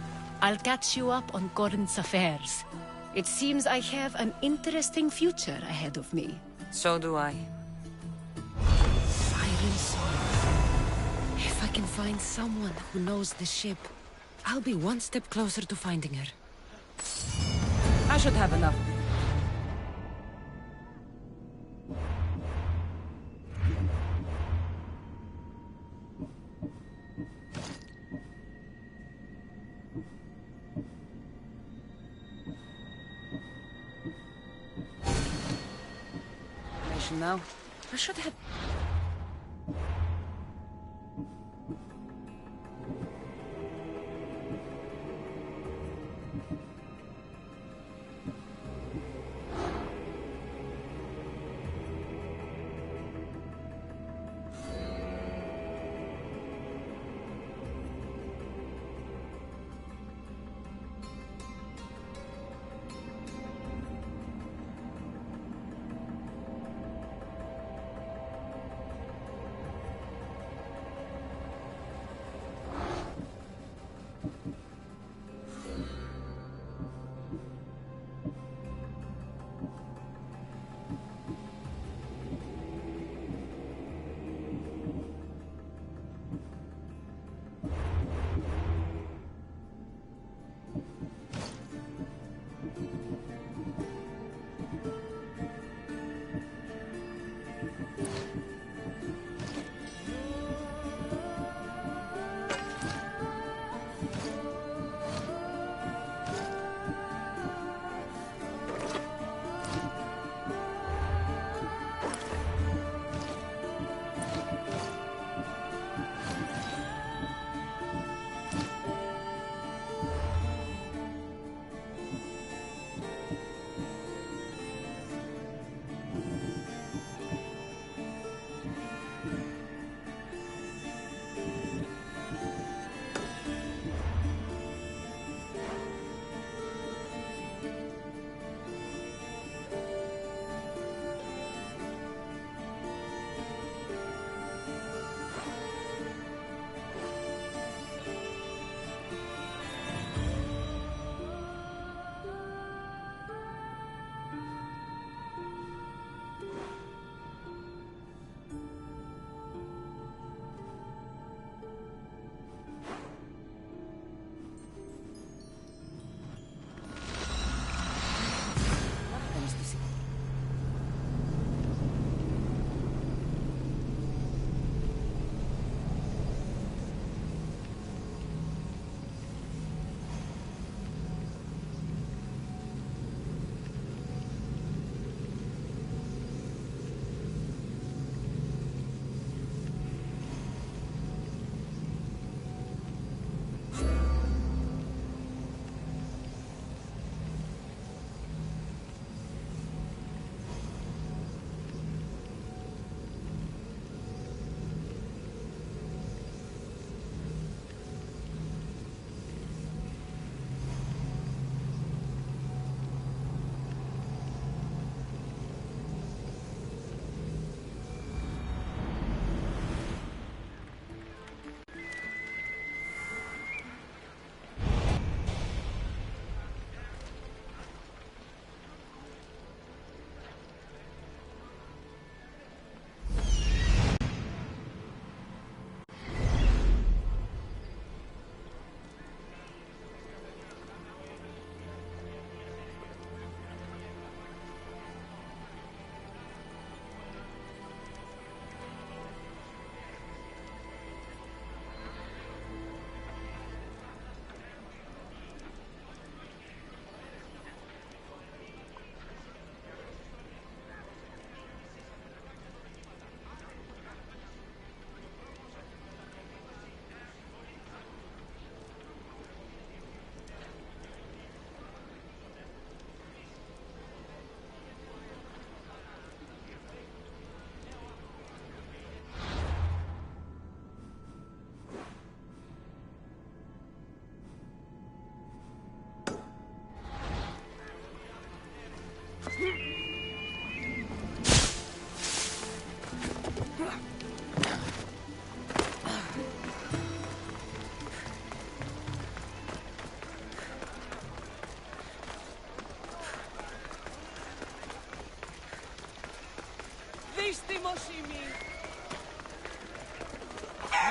I'll catch you up on Corinth's affairs. It seems I have an interesting future ahead of me. So do I. Siren Song. If I can find someone who knows the ship, I'll be one step closer to finding her. I should have enough. Now, I should have...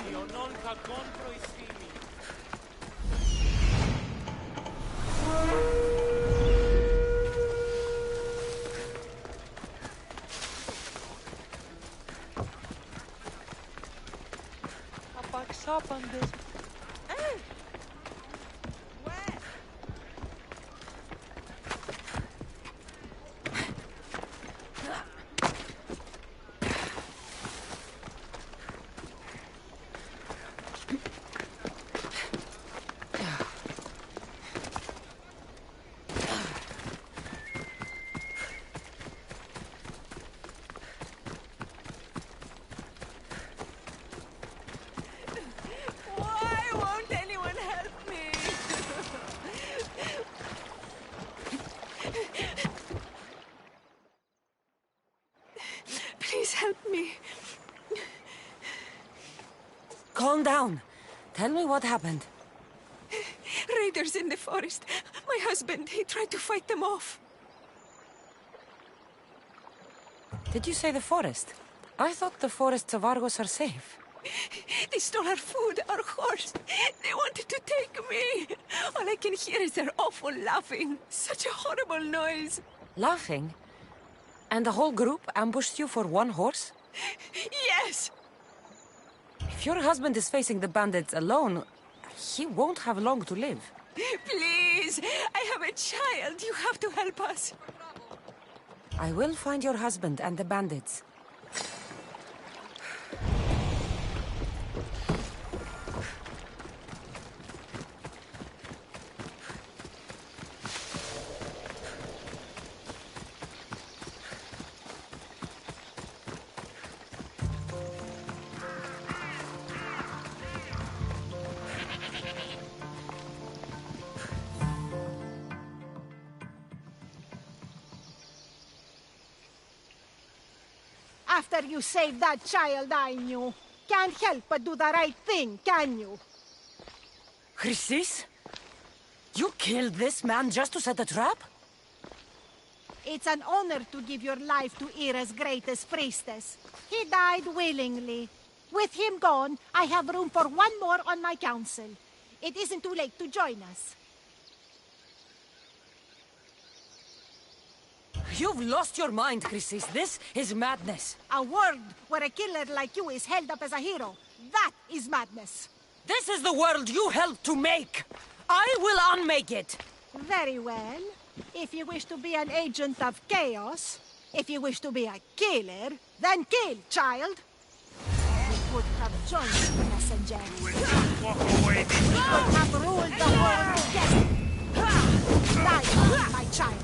Io non ca contro i stimi. Apagsapandes. Why won't anyone help me? Please help me. Calm down. Tell me what happened. Raiders in the forest. My husband, he tried to fight them off. Did you say the forest? I thought the forests of Argos are safe. They stole our food, our horse. They wanted to take me. All I can hear is their awful laughing. Such a horrible noise. Laughing? And the whole group ambushed you for one horse? Yes! If your husband is facing the bandits alone, he won't have long to live. Please, I have a child. You have to help us. I will find your husband and the bandits. After you saved that child I knew, can't help but do the right thing, can you? Chrysis? You killed this man just to set a trap? It's an honor to give your life to Ira's greatest priestess. He died willingly. With him gone, I have room for one more on my council. It isn't too late to join us. You've lost your mind, Chrysis. This is madness. A world where a killer like you is held up as a hero. That is madness. This is the world you helped to make. I will unmake it. Very well. If you wish to be an agent of chaos, if you wish to be a killer, then kill, child. We could have joined the messenger. Walk away, We could have ruled the world together. Die, my child.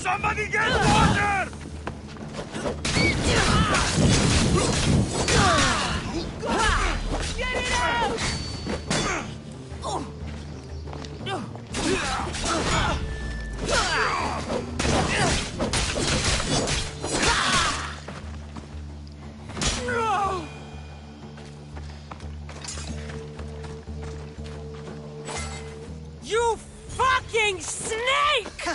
Somebody get water! Get it out! No! You fucking snake!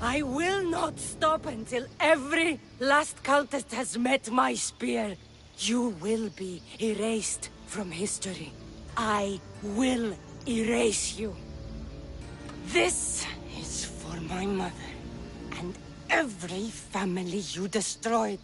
I will not stop until every last cultist has met my spear. You will be erased from history. I will erase you. This is for my mother and every family you destroyed.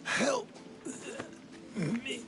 Help me.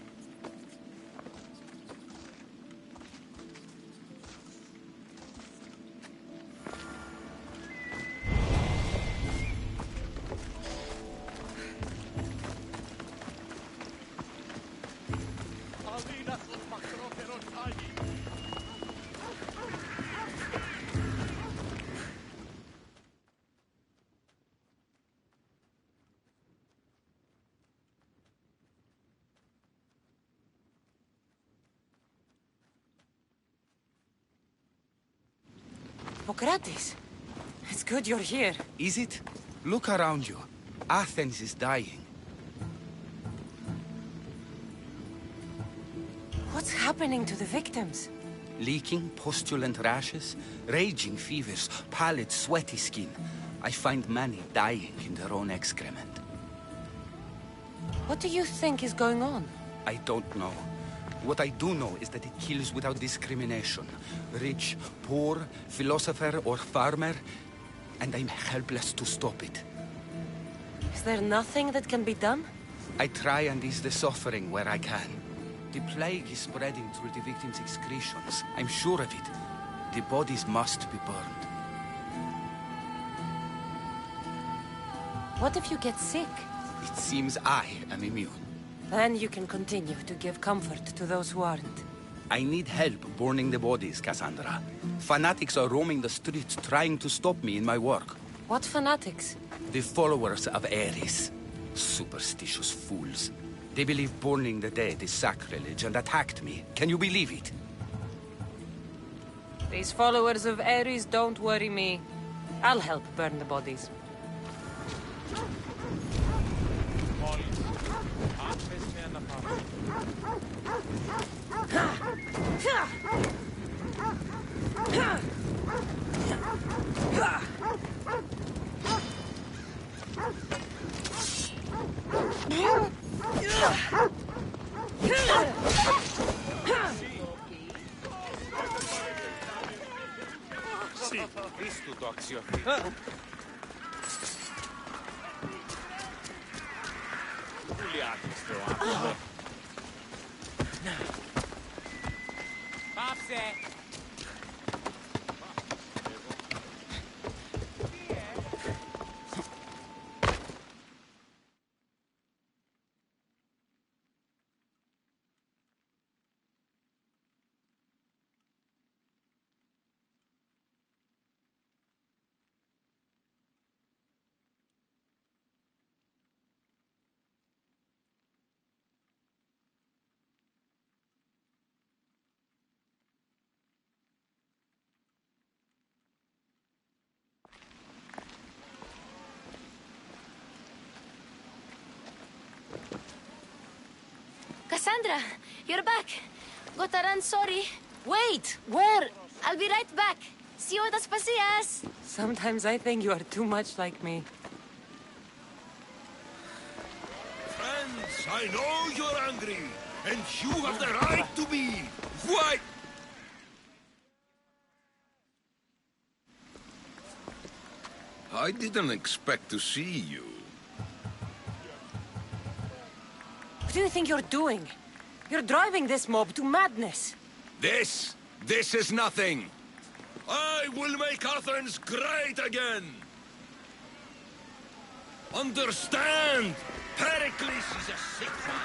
Hippocrates, it's good you're here. Is it? Look around you. Athens is dying. What's happening to the victims? Leaking, pustulant rashes, raging fevers, pallid, sweaty skin. I find many dying in their own excrement. What do you think is going on? I don't know. What I do know is that it kills without discrimination. Rich, poor, philosopher or farmer, and I'm helpless to stop it. Is there nothing that can be done? I try and ease the suffering where I can. The plague is spreading through the victims' excretions. I'm sure of it. The bodies must be burned. What if you get sick? It seems I am immune. Then you can continue to give comfort to those who aren't. I need help burning the bodies, Cassandra. Fanatics are roaming the streets trying to stop me in my work. What fanatics? The followers of Ares. Superstitious fools. They believe burning the dead is sacrilege and attacked me. Can you believe it? These followers of Ares don't worry me. I'll help burn the bodies. Sì, visto Doxio. Cassandra, you're back. Gotta run, sorry. Wait! Where? I'll be right back. See you at Aspasias. Sometimes I think you are too much like me. Friends, I know you're angry, and you have the right to be. Why? I didn't expect to see you. What do you think you're doing? You're driving this mob to madness. This is nothing. I will make Athens great again. Understand? Pericles is a sick man.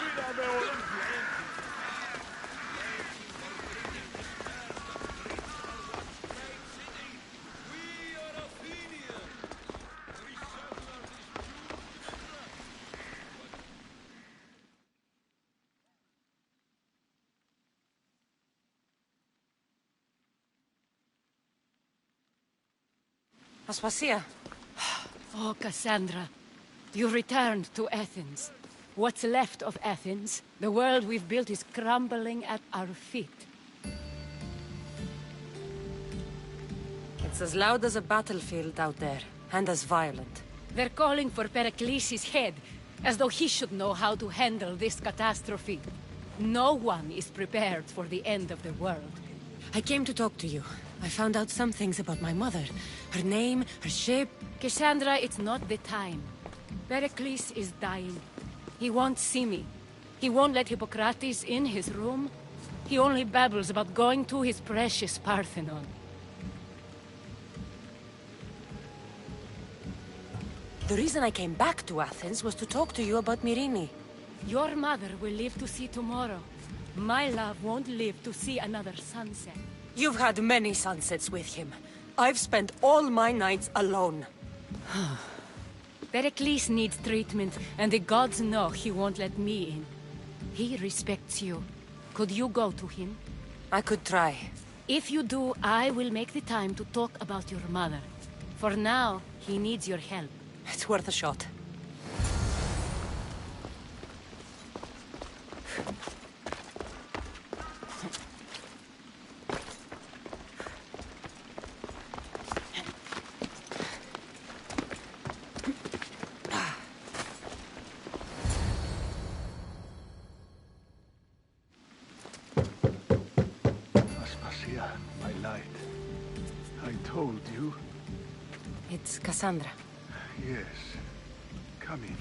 Aspasia. Oh, Cassandra. You returned to Athens. What's left of Athens, the world we've built is crumbling at our feet. It's as loud as a battlefield out there. and as violent. They're calling for Pericles' head, as though he should know how to handle this catastrophe. No one is prepared for the end of the world. I came to talk to you. I found out some things about my mother. Her name, her ship... Cassandra, it's not the time. Pericles is dying. He won't see me. He won't let Hippocrates in his room. He only babbles about going to his precious Parthenon. The reason I came back to Athens was to talk to you about Myrine. Your mother will live to see tomorrow. My love won't live to see another sunset. You've had many sunsets with him. I've spent all my nights alone. Pericles needs treatment, and the gods know he won't let me in. He respects you. Could you go to him? I could try. If you do, I will make the time to talk about your mother. For now, he needs your help. It's worth a shot. Aspasia, my light. I told you. It's Cassandra. Yes. Come in.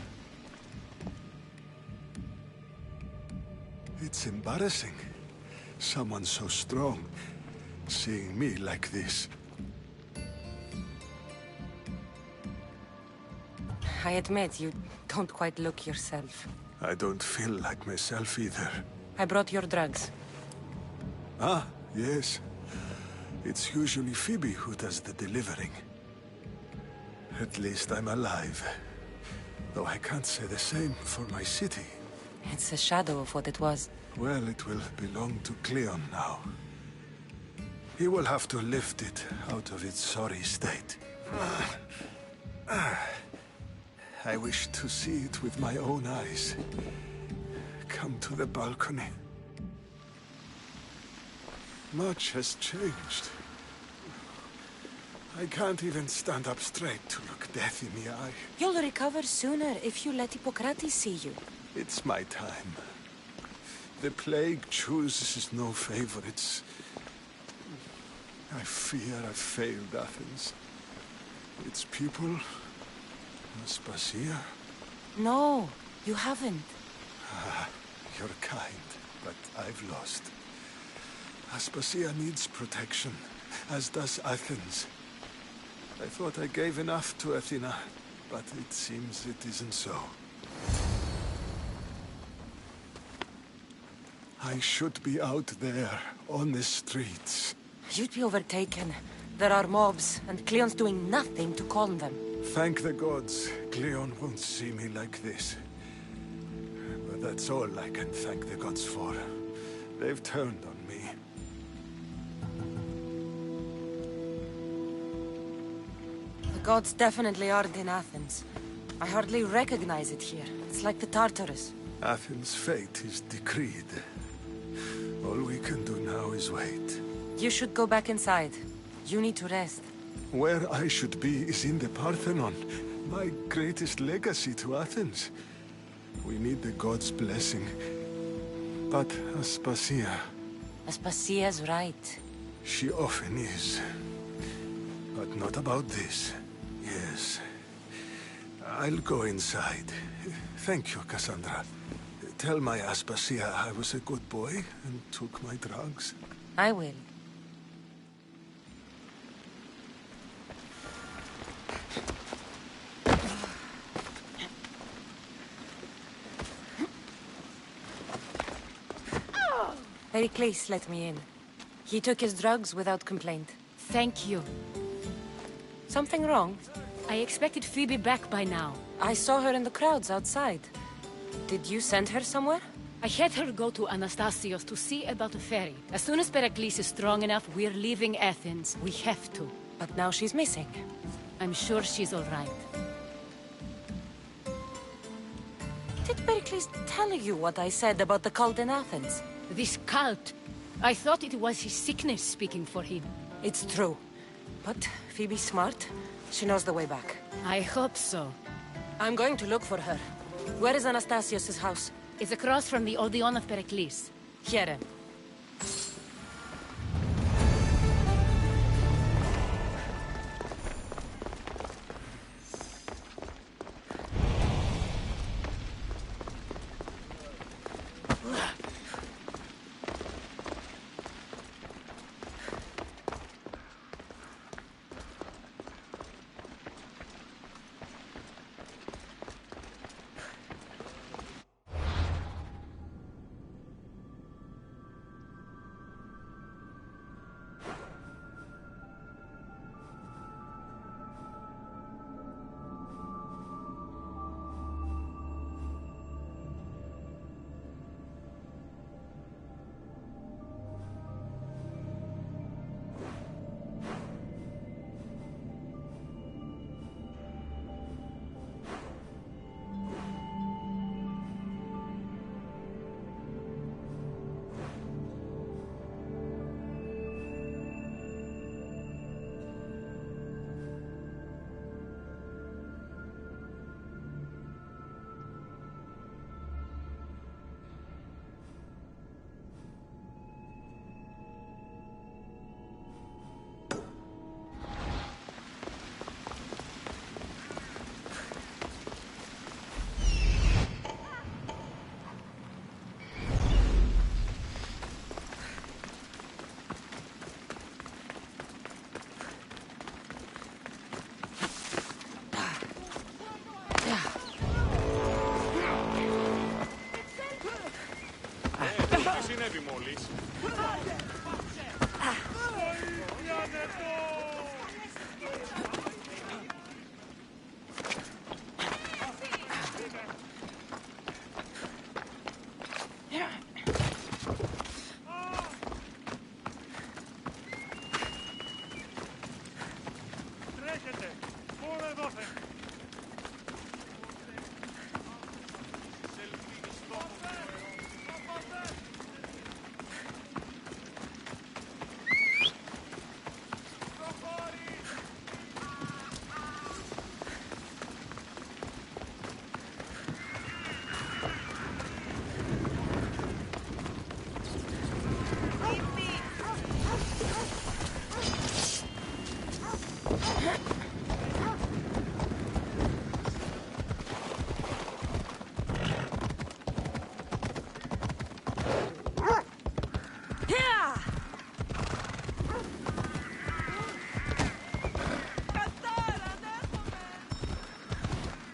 It's embarrassing. Someone so strong, seeing me like this. I admit, you don't quite look yourself. I don't feel like myself either. I brought your drugs. Ah, yes. It's usually Phoebe who does the delivering. At least I'm alive. Though I can't say the same for my city. It's a shadow of what it was. Well, it will belong to Cleon now. He will have to lift it out of its sorry state. I wish to see it with my own eyes. Come to the balcony. Much has changed. I can't even stand up straight to look death in the eye. You'll recover sooner if you let Hippocrates see you. It's my time. The plague chooses no favorites. I fear I've failed Athens. Its people... Aspasia? No, you haven't. Ah, you're kind, but I've lost. Aspasia needs protection, as does Athens. I thought I gave enough to Athena, but it seems it isn't so. I should be out there, on the streets. You'd be overtaken. There are mobs, and Cleon's doing nothing to calm them. Thank the gods, Cleon won't see me like this. But that's all I can thank the gods for. They've turned on me. The gods definitely aren't in Athens. I hardly recognize it here. It's like the Tartarus. Athens' fate is decreed. All we can do now is wait. You should go back inside. You need to rest. Where I should be is in the Parthenon, my greatest legacy to Athens. We need the gods' blessing. But Aspasia... Aspasia's right. She often is. But not about this. Yes. I'll go inside. Thank you, Cassandra. Tell my Aspasia I was a good boy and took my drugs. I will. Pericles let me in. He took his drugs without complaint. Thank you. Something wrong? I expected Phoebe back by now. I saw her in the crowds outside. Did you send her somewhere? I had her go to Anastasios to see about a ferry. As soon as Pericles is strong enough, we're leaving Athens. We have to. But now she's missing. I'm sure she's all right. Did Pericles tell you what I said about the cult in Athens? This cult? I thought it was his sickness speaking for him. It's true. But Phoebe's smart. She knows the way back. I hope so. I'm going to look for her. Where is Anastasios' house? It's across from the Odeon of Pericles. Here. Συνέβη μόλις. Τρέχετε! Πόρε δόθε!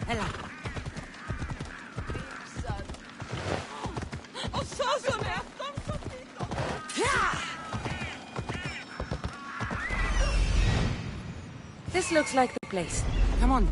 Έλα. Σώζομαι αυτόν στον τίτλο. This looks like the place. Come on.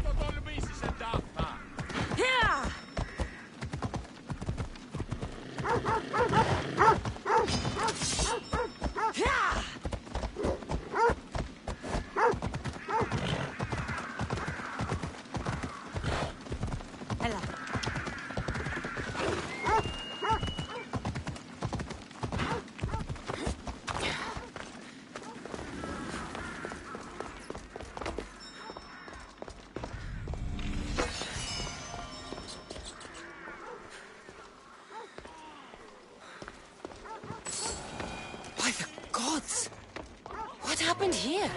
What happened here?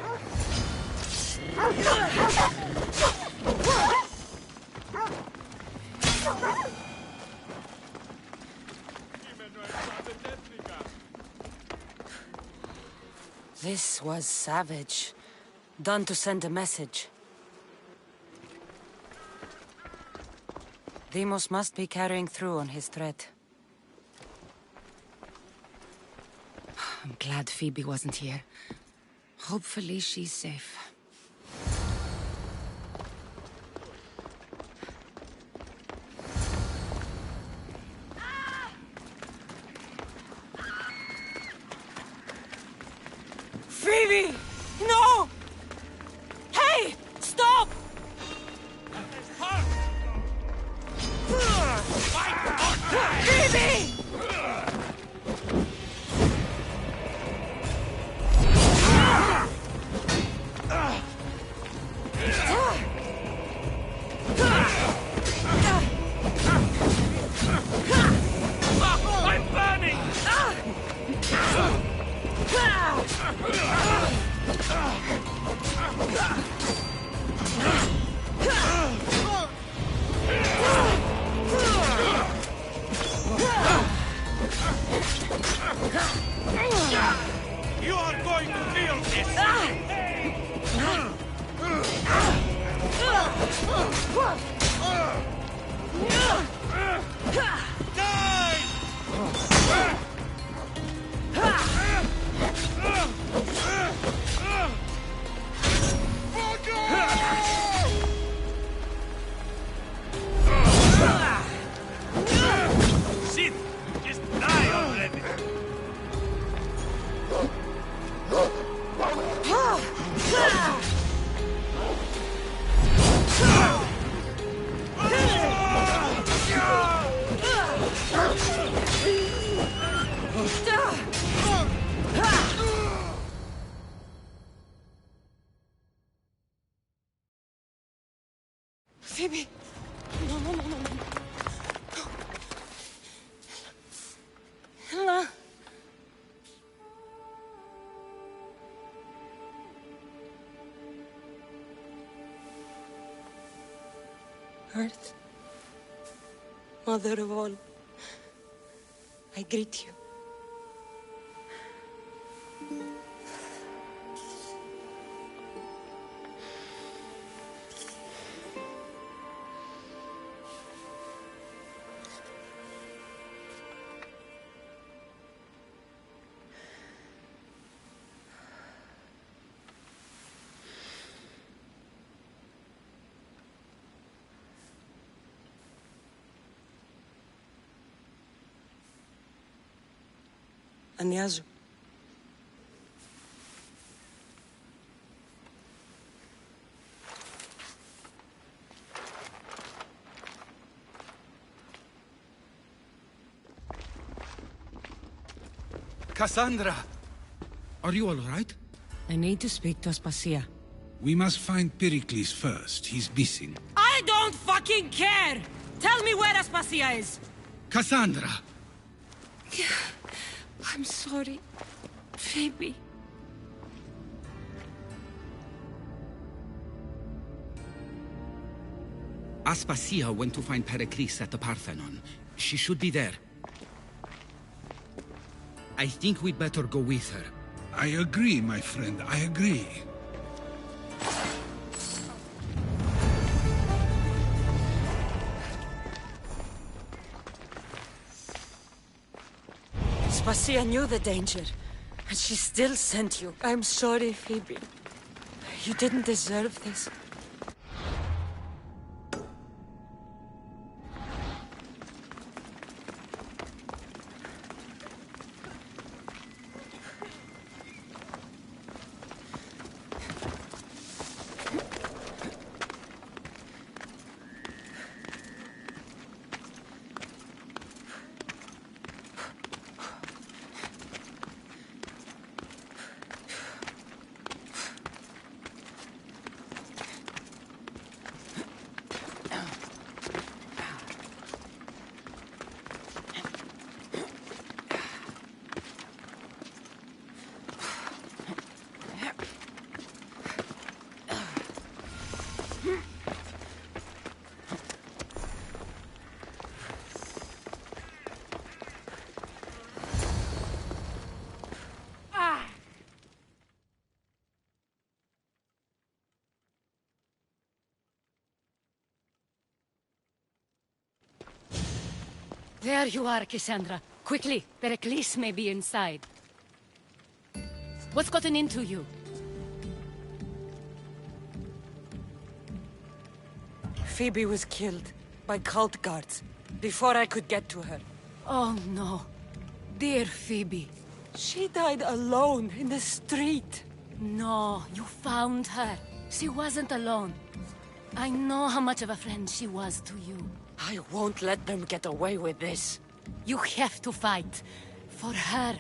This was savage. Done to send a message. Deimos must be carrying through on his threat. I'm glad Phoebe wasn't here. Hopefully she's safe. Phoebe! No! Hey! Stop! Phoebe! Phoebe! No, no, no, no, no. Ella! Earth, Mother of all, I greet you. Ανιάζω. Cassandra! Are you all right? I need to speak to Aspasia. We must find Pericles first. He's missing. I don't fucking care! Tell me where Aspasia is! Cassandra! I'm sorry, Phoebe. Aspasia went to find Pericles at the Parthenon. She should be there. I think we'd better go with her. I agree, my friend. I agree. Aspasia knew the danger, and she still sent you. I'm sorry, Phoebe. You didn't deserve this. There you are, Cassandra. Quickly, Pericles may be inside. What's gotten into you? Phoebe was killed by cult guards before I could get to her. Oh no. Dear Phoebe. She died alone in the street. No, you found her. She wasn't alone. I know how much of a friend she was to you. I won't let them get away with this. You have to fight. For her.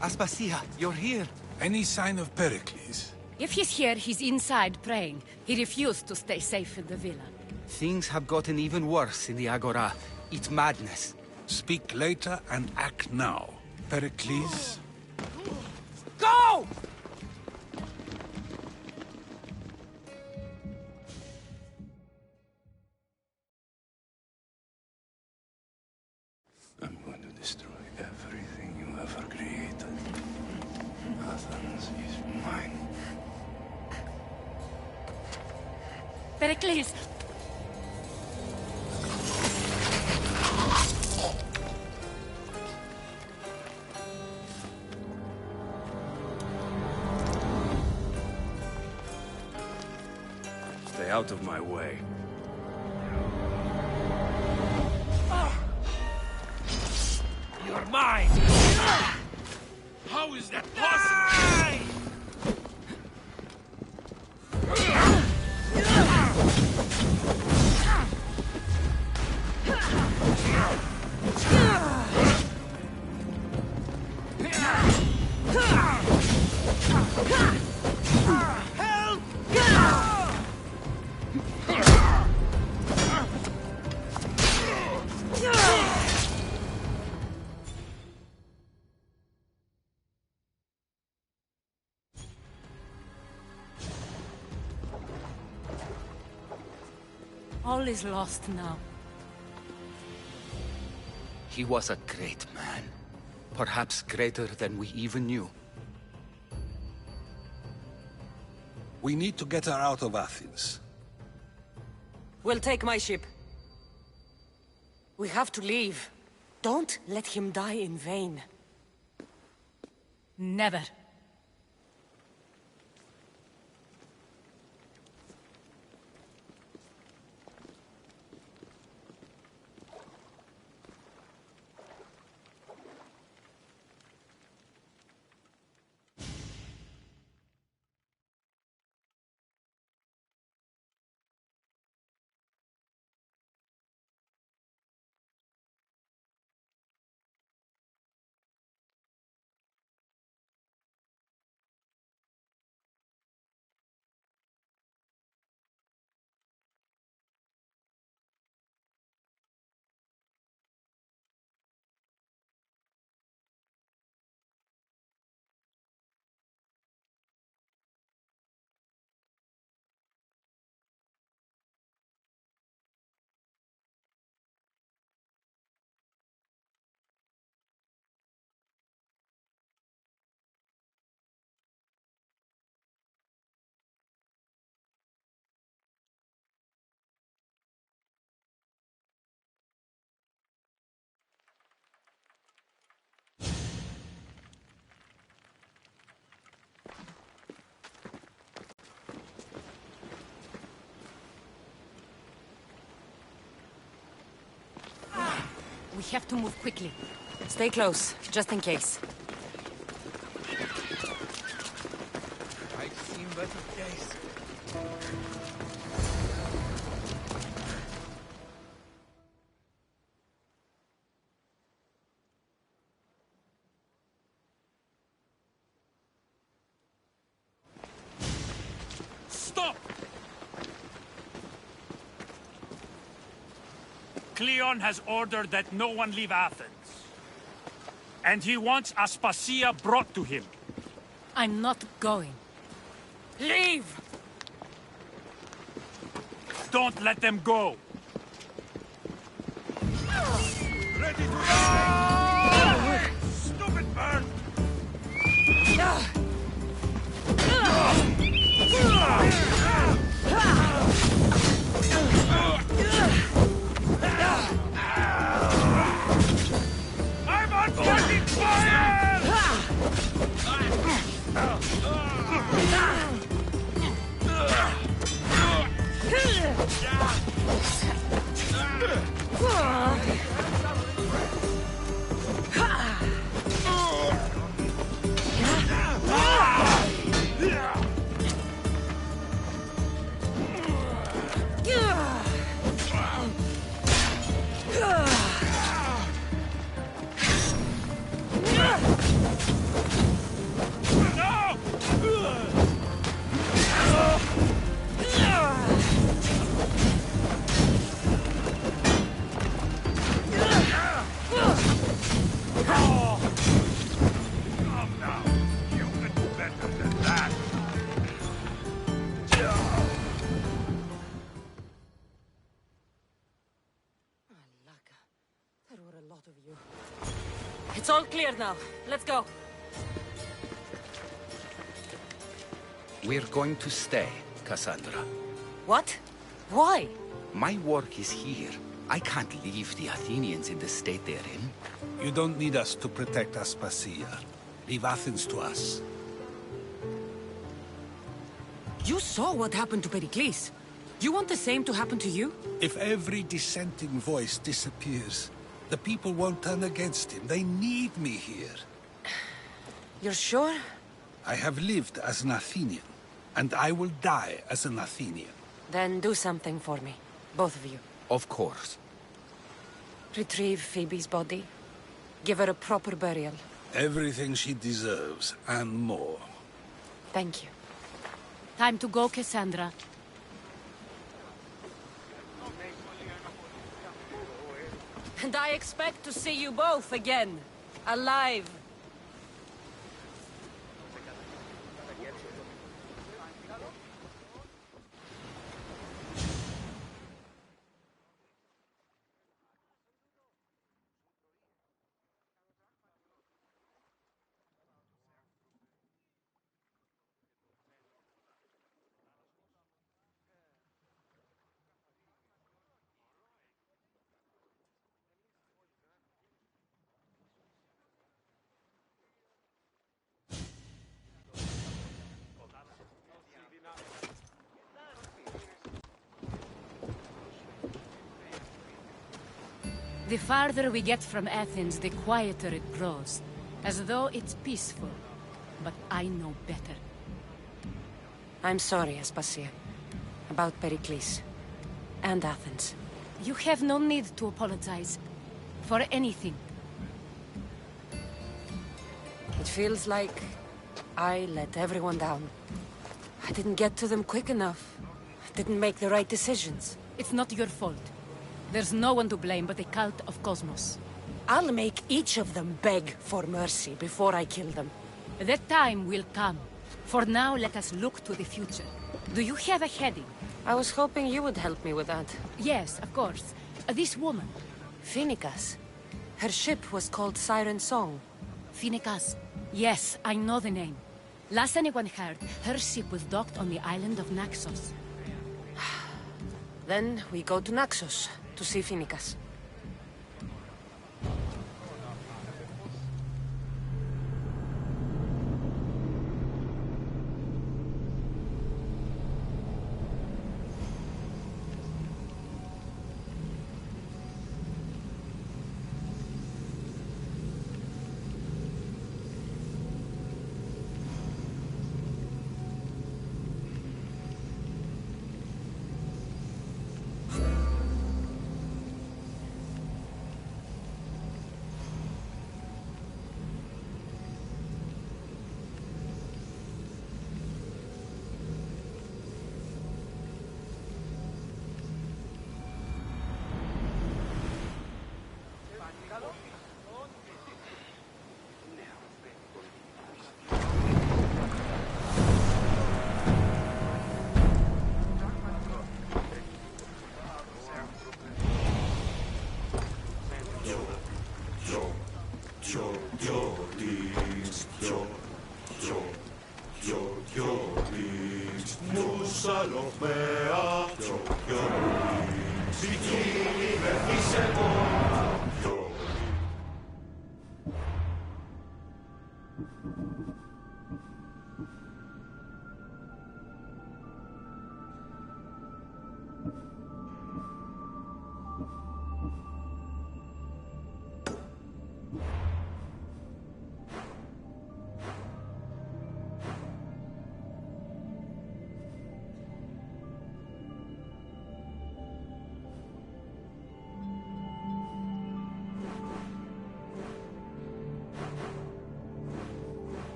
Aspasia, you're here. Any sign of Pericles? If he's here, he's inside praying. He refused to stay safe in the villa. Things have gotten even worse in the Agora. It's madness. Speak later and act now. Pericles? Go! I'm going to destroy everything you ever created. Athens is mine. Pericles! Stay out of my way. You're mine! How is that possible? Help! All is lost now. He was a great man. Perhaps greater than we even knew. We need to get her out of Athens. We'll take my ship. We have to leave. Don't let him die in vain. Never. We have to move quickly. Stay close, just in case. I've seen better days. Stop! Cleon has ordered that no one leave Athens. And he wants Aspasia brought to him. I'm not going. Leave! Don't let them go! Ready to die! Stupid bird! I'm on fucking fire! It's all clear now. Let's go. We're going to stay, Cassandra. What? Why? My work is here. I can't leave the Athenians in the state they're in. You don't need us to protect Aspasia. Leave Athens to us. You saw what happened to Pericles. You want the same to happen to you? If every dissenting voice disappears, the people won't turn against him. They need me here. You're sure? I have lived as an Athenian, and I will die as an Athenian. Then do something for me. Both of you. Of course. Retrieve Phoebe's body. Give her a proper burial. Everything she deserves, and more. Thank you. Time to go, Cassandra. And I expect to see you both again. Alive. The farther we get from Athens, the quieter it grows. As though it's peaceful. But I know better. I'm sorry, Aspasia. About Pericles. And Athens. You have no need to apologize. For anything. It feels like I let everyone down. I didn't get to them quick enough. I didn't make the right decisions. It's not your fault. There's no one to blame but the cult of Cosmos. I'll make each of them beg for mercy before I kill them. That time will come. For now, let us look to the future. Do you have a heading? I was hoping you would help me with that. Yes, of course. This woman. Phoenicas. Her ship was called Siren Song. Phoenicas. Yes, I know the name. Last anyone heard, her ship was docked on the island of Naxos. Then we go to Naxos to see Phoenicas.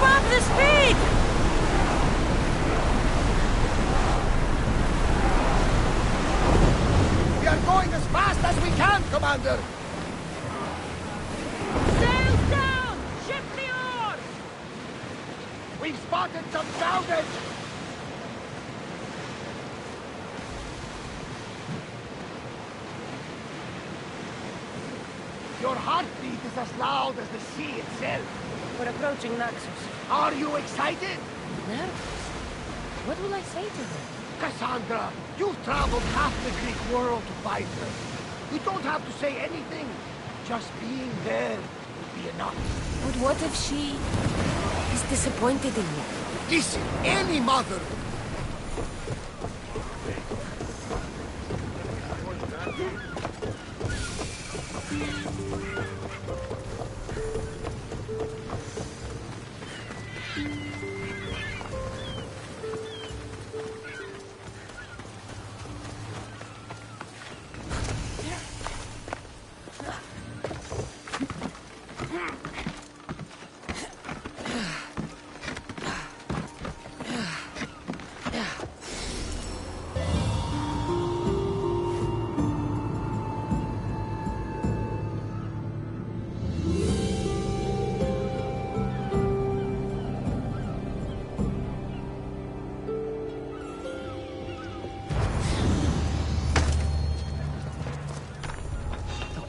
up the speed! We are going as fast as we can, Commander! Sails down! Ship the oars! We've spotted some salvage! Your heartbeat is as loud as the sea itself. We're approaching Naxos. Are you excited? Nervous? What will I say to her? Cassandra, you've traveled half the Greek world to find her. You don't have to say anything. Just being there will be enough. But what if she is disappointed in me? Listen, any mother...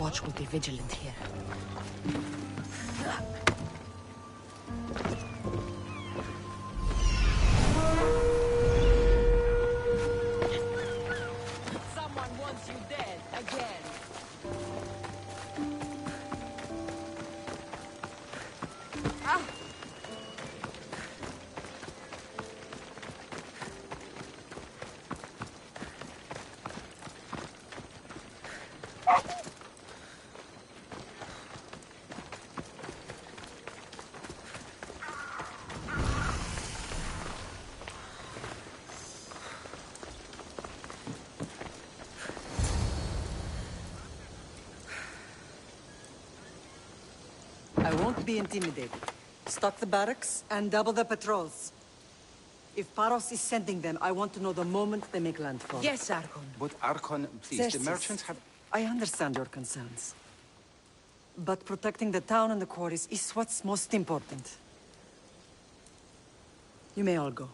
Watch will be vigilant here. Someone wants you dead again. I won't be intimidated. Stock the barracks and double the patrols. If Paros is sending them, I want to know the moment they make landfall. Yes, Archon. But Archon, please, Xerxes, the merchants have... I understand your concerns. But protecting the town and the quarries is what's most important. You may all go.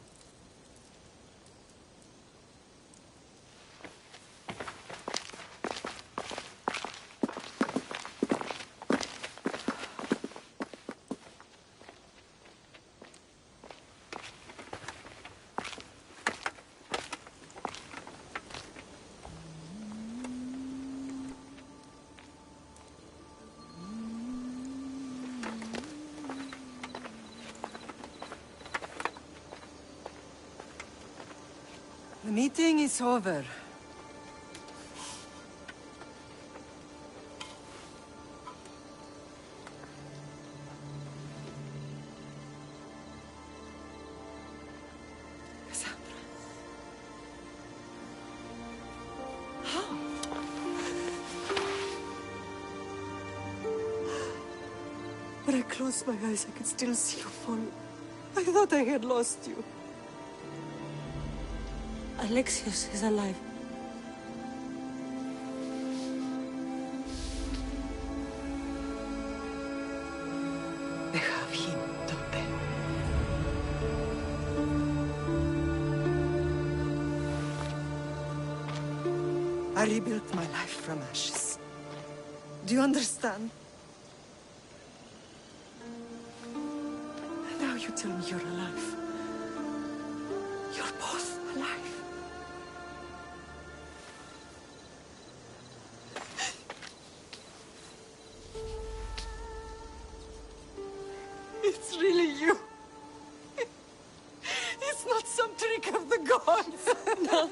The meeting is over. Cassandra. How? When I closed my eyes, I could still see you fall. I thought I had lost you. Alexios is alive. They have him, don't they? I rebuilt my life from ashes. Do you understand? Now you tell me you're alive. You're both alive. It's really you. It's not some trick of the gods. No,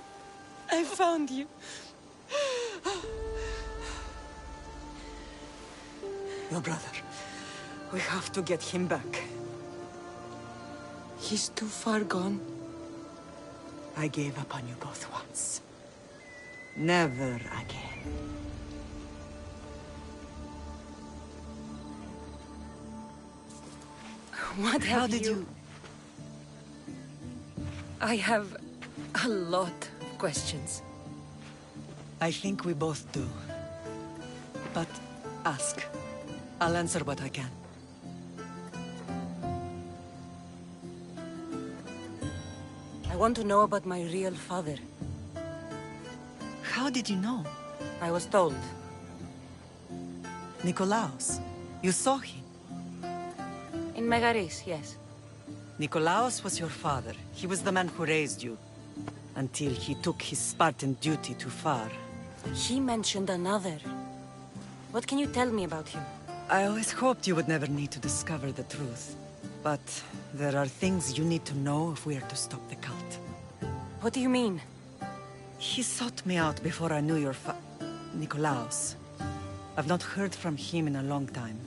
I found you. Your brother. We have to get him back. He's too far gone. I gave up on you both once. Never again. What How have did you... I have a lot of questions. I think we both do. But ask. I'll answer what I can. I want to know about my real father. How did you know? I was told. Nikolaos. You saw him. In Megaris, yes. Nikolaos was your father. He was the man who raised you. Until he took his Spartan duty too far. He mentioned another. What can you tell me about him? I always hoped you would never need to discover the truth. But there are things you need to know if we are to stop the cult. What do you mean? He sought me out before I knew your Nikolaos. I've not heard from him in a long time.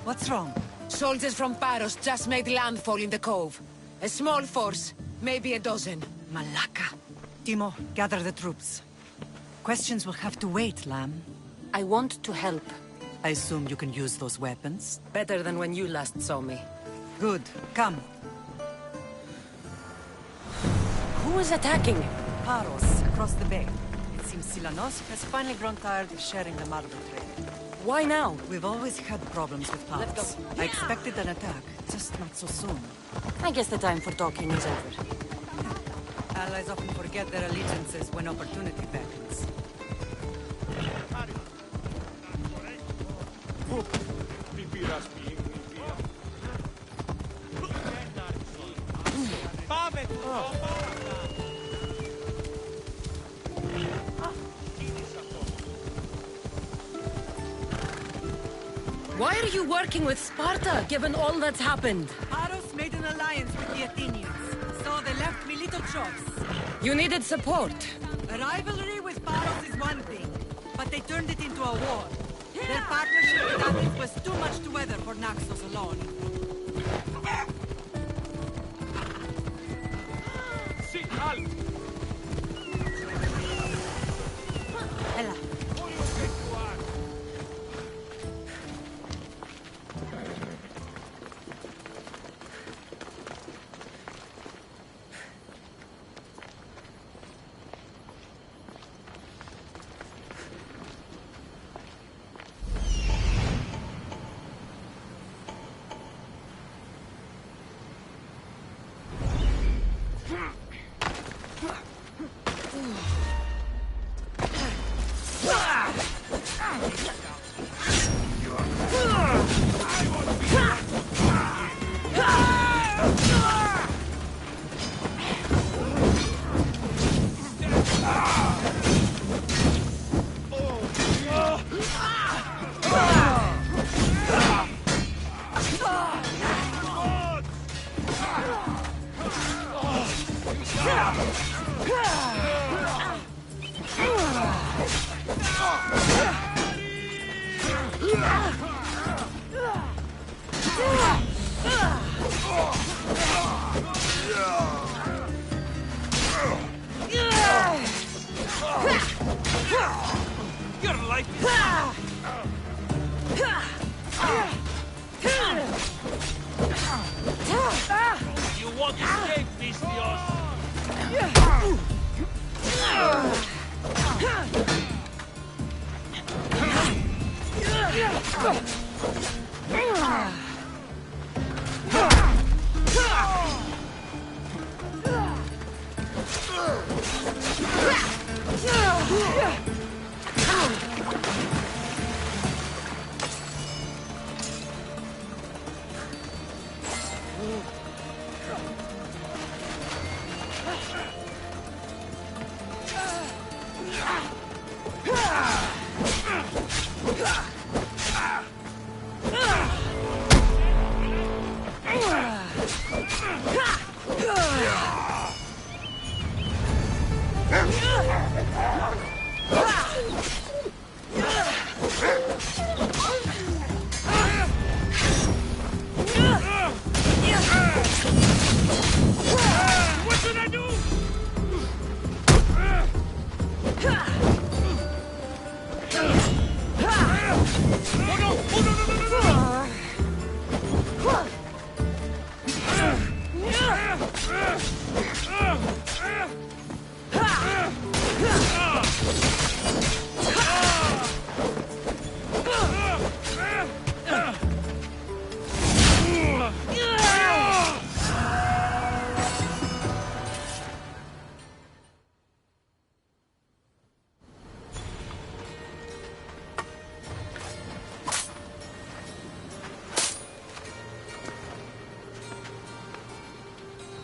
What's wrong? Soldiers from Paros just made landfall in the cove. A small force, maybe a dozen. Malaka. Timo, gather the troops. Questions will have to wait, Lamb. I want to help. I assume you can use those weapons? Better than when you last saw me. Good. Come. Who is attacking? Paros, across the bay. It seems Silanos has finally grown tired of sharing the marble trade. Why now? We've always had problems with Paros. Let's go. I expected an attack, just not so soon. I guess the time for talking is over. Allies often forget their allegiances when opportunity beckons. Why are you working with Sparta, given all that's happened? Paros made an alliance with the Athenians, so they left me little choice. You needed support. A rivalry with Paros is one thing, but they turned it into a war. Their partnership with Athens was too much to weather for Naxos alone. Ella.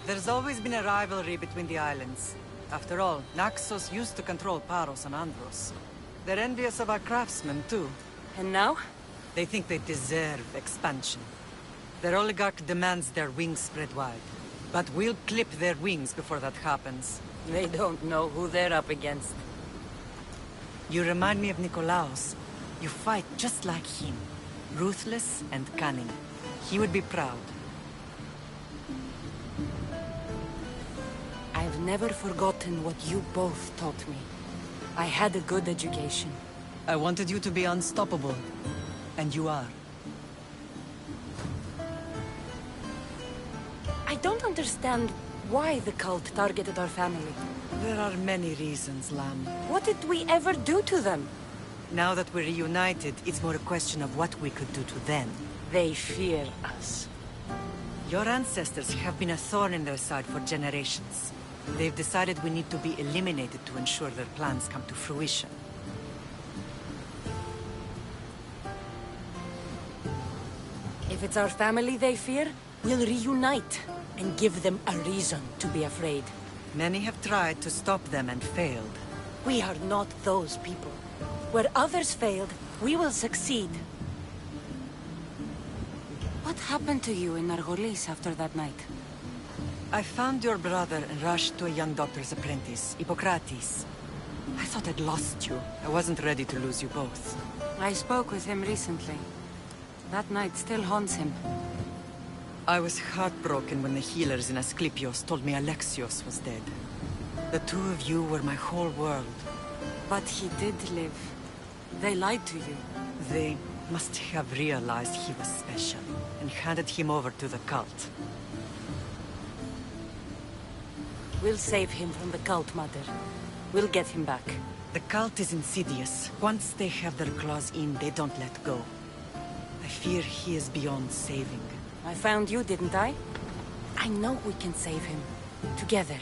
There's always been a rivalry between the islands. After all, Naxos used to control Paros and Andros. They're envious of our craftsmen, too. And now? They think they deserve expansion. Their oligarch demands their wings spread wide. But we'll clip their wings before that happens. They don't know who they're up against. You remind me of Nikolaos. You fight just like him. Ruthless and cunning. He would be proud. I've never forgotten what you both taught me. I had a good education. I wanted you to be unstoppable. And you are. I don't understand why the cult targeted our family. There are many reasons, Lamb. What did we ever do to them? Now that we're reunited, it's more a question of what we could do to them. They fear us. Your ancestors have been a thorn in their side for generations. They've decided we need to be eliminated to ensure their plans come to fruition. If it's our family they fear, we'll reunite and give them a reason to be afraid. Many have tried to stop them and failed. We are not those people. Where others failed, we will succeed. What happened to you in Nargolis after that night? I found your brother and rushed to a young doctor's apprentice, Hippocrates. I thought I'd lost you. I wasn't ready to lose you both. I spoke with him recently. That night still haunts him. I was heartbroken when the healers in Asclepios told me Alexios was dead. The two of you were my whole world. But he did live. They lied to you. They must have realized he was special and handed him over to the cult. We'll save him from the cult, Mother. We'll get him back. The cult is insidious. Once they have their claws in, they don't let go. I fear he is beyond saving. I found you, didn't I? I know we can save him. Together.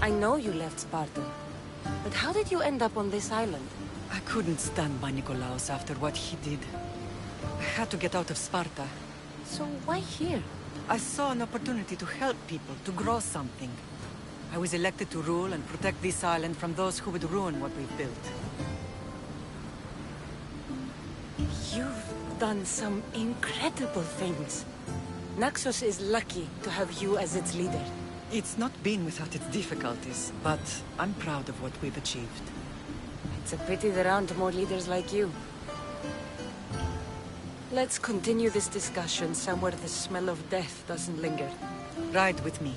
I know you left Sparta. But how did you end up on this island? I couldn't stand by Nikolaos after what he did. I had to get out of Sparta. So why here? I saw an opportunity to help people, to grow something. I was elected to rule and protect this island from those who would ruin what we've built. You've done some incredible things. Naxos is lucky to have you as its leader. It's not been without its difficulties, but I'm proud of what we've achieved. It's a pity there aren't more leaders like you. Let's continue this discussion somewhere the smell of death doesn't linger. Ride with me.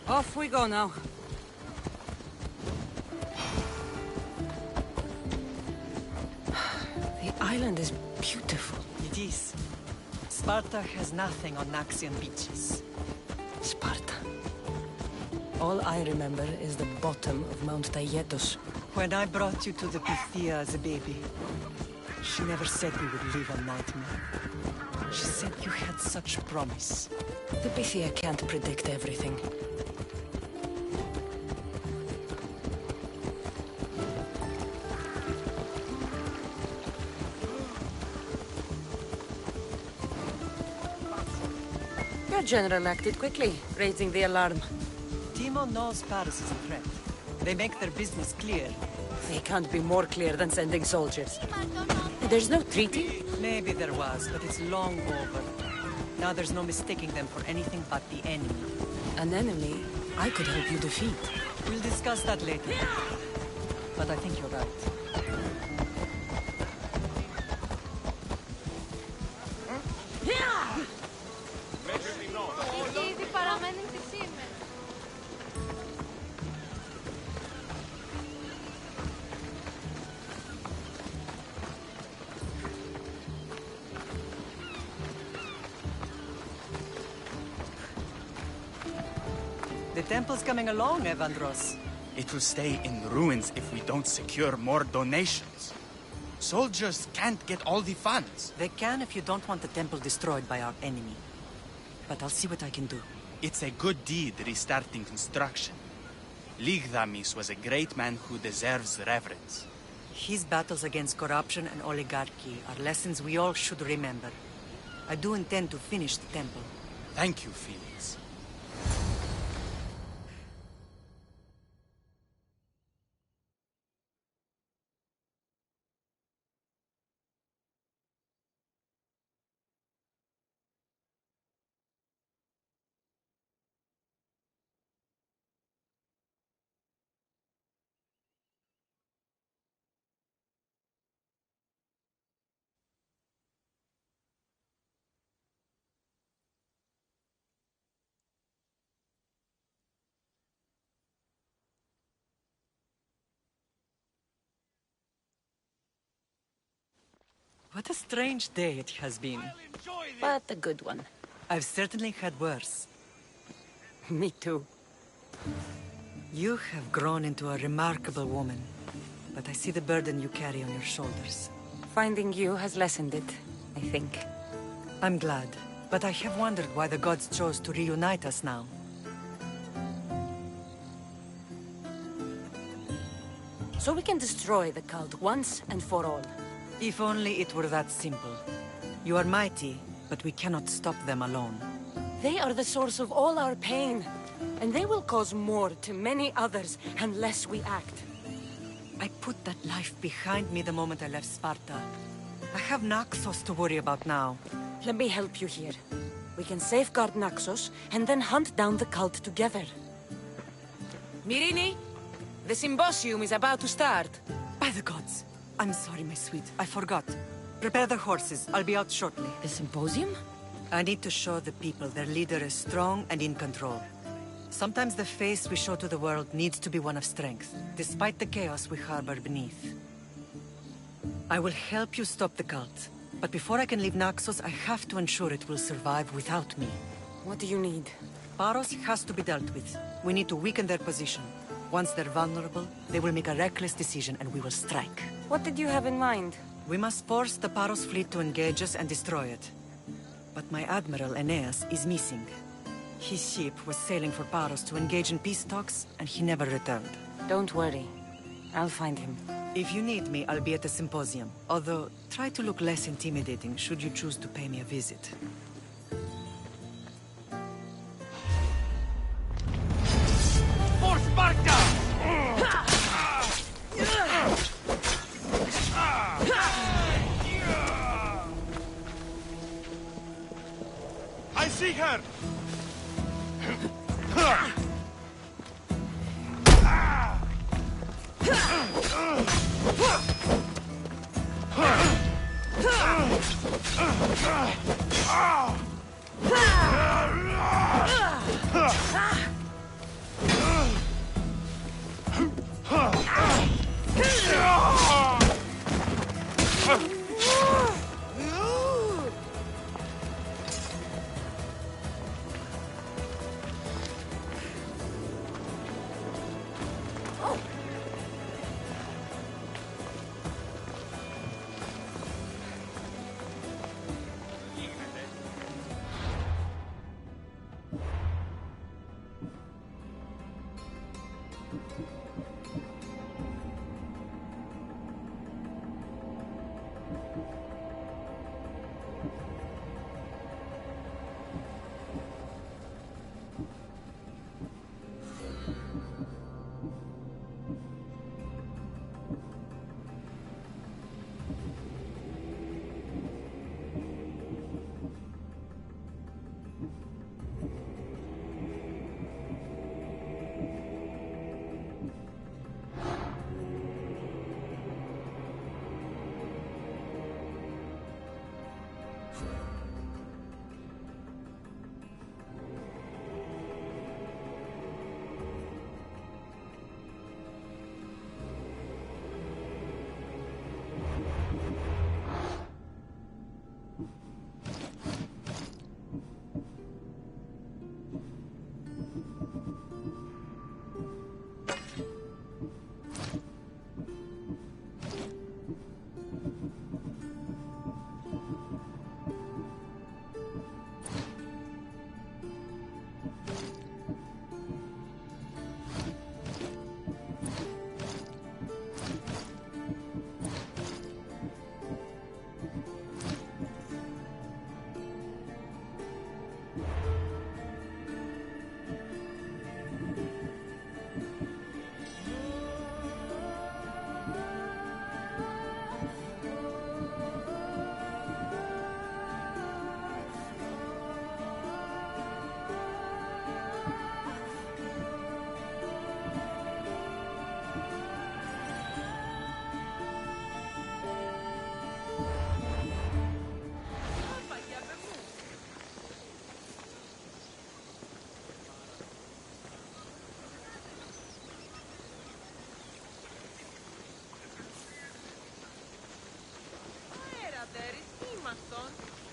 Off we go now. The island is beautiful. It is. Sparta has nothing on Naxian beaches. Sparta. All I remember is the bottom of Mount Taygetos. When I brought you to the Pythia as a baby, she never said we would live a nightmare. She said you had such promise. The Pythia can't predict everything. Your general acted quickly, raising the alarm. Timo knows Paris is a threat. They make their business clear. They can't be more clear than sending soldiers. There's no treaty? Maybe there was, but it's long over. Now there's no mistaking them for anything but the enemy. An enemy I could help you defeat. We'll discuss that later. But I think you're right. The temple's coming along, Evandros. It will stay in ruins if we don't secure more donations. Soldiers can't get all the funds. They can if you don't want the temple destroyed by our enemy. But I'll see what I can do. It's a good deed restarting construction. Ligdamis was a great man who deserves reverence. His battles against corruption and oligarchy are lessons we all should remember. I do intend to finish the temple. Thank you, Felix. What a strange day it has been. But a good one. I've certainly had worse. Me too. You have grown into a remarkable woman, but I see the burden you carry on your shoulders. Finding you has lessened it, I think. I'm glad, but I have wondered why the gods chose to reunite us now. So we can destroy the cult once and for all. If only it were that simple. You are mighty, but we cannot stop them alone. They are the source of all our pain, and they will cause more to many others unless we act. I put that life behind me the moment I left Sparta. I have Naxos to worry about now. Let me help you here. We can safeguard Naxos, and then hunt down the cult together. Myrrine, the symposium is about to start. By the gods! I'm sorry, my sweet. I forgot. Prepare the horses. I'll be out shortly. The symposium? I need to show the people their leader is strong and in control. Sometimes the face we show to the world needs to be one of strength, despite the chaos we harbor beneath. I will help you stop the cult, but before I can leave Naxos, I have to ensure it will survive without me. What do you need? Paros has to be dealt with. We need to weaken their position. Once they're vulnerable, they will make a reckless decision and we will strike. What did you have in mind? We must force the Paros fleet to engage us and destroy it. But my admiral, Aeneas, is missing. His ship was sailing for Paros to engage in peace talks, and he never returned. Don't worry. I'll find him. If you need me, I'll be at the symposium. Although, try to look less intimidating should you choose to pay me a visit. For Sparta! I see her! my son.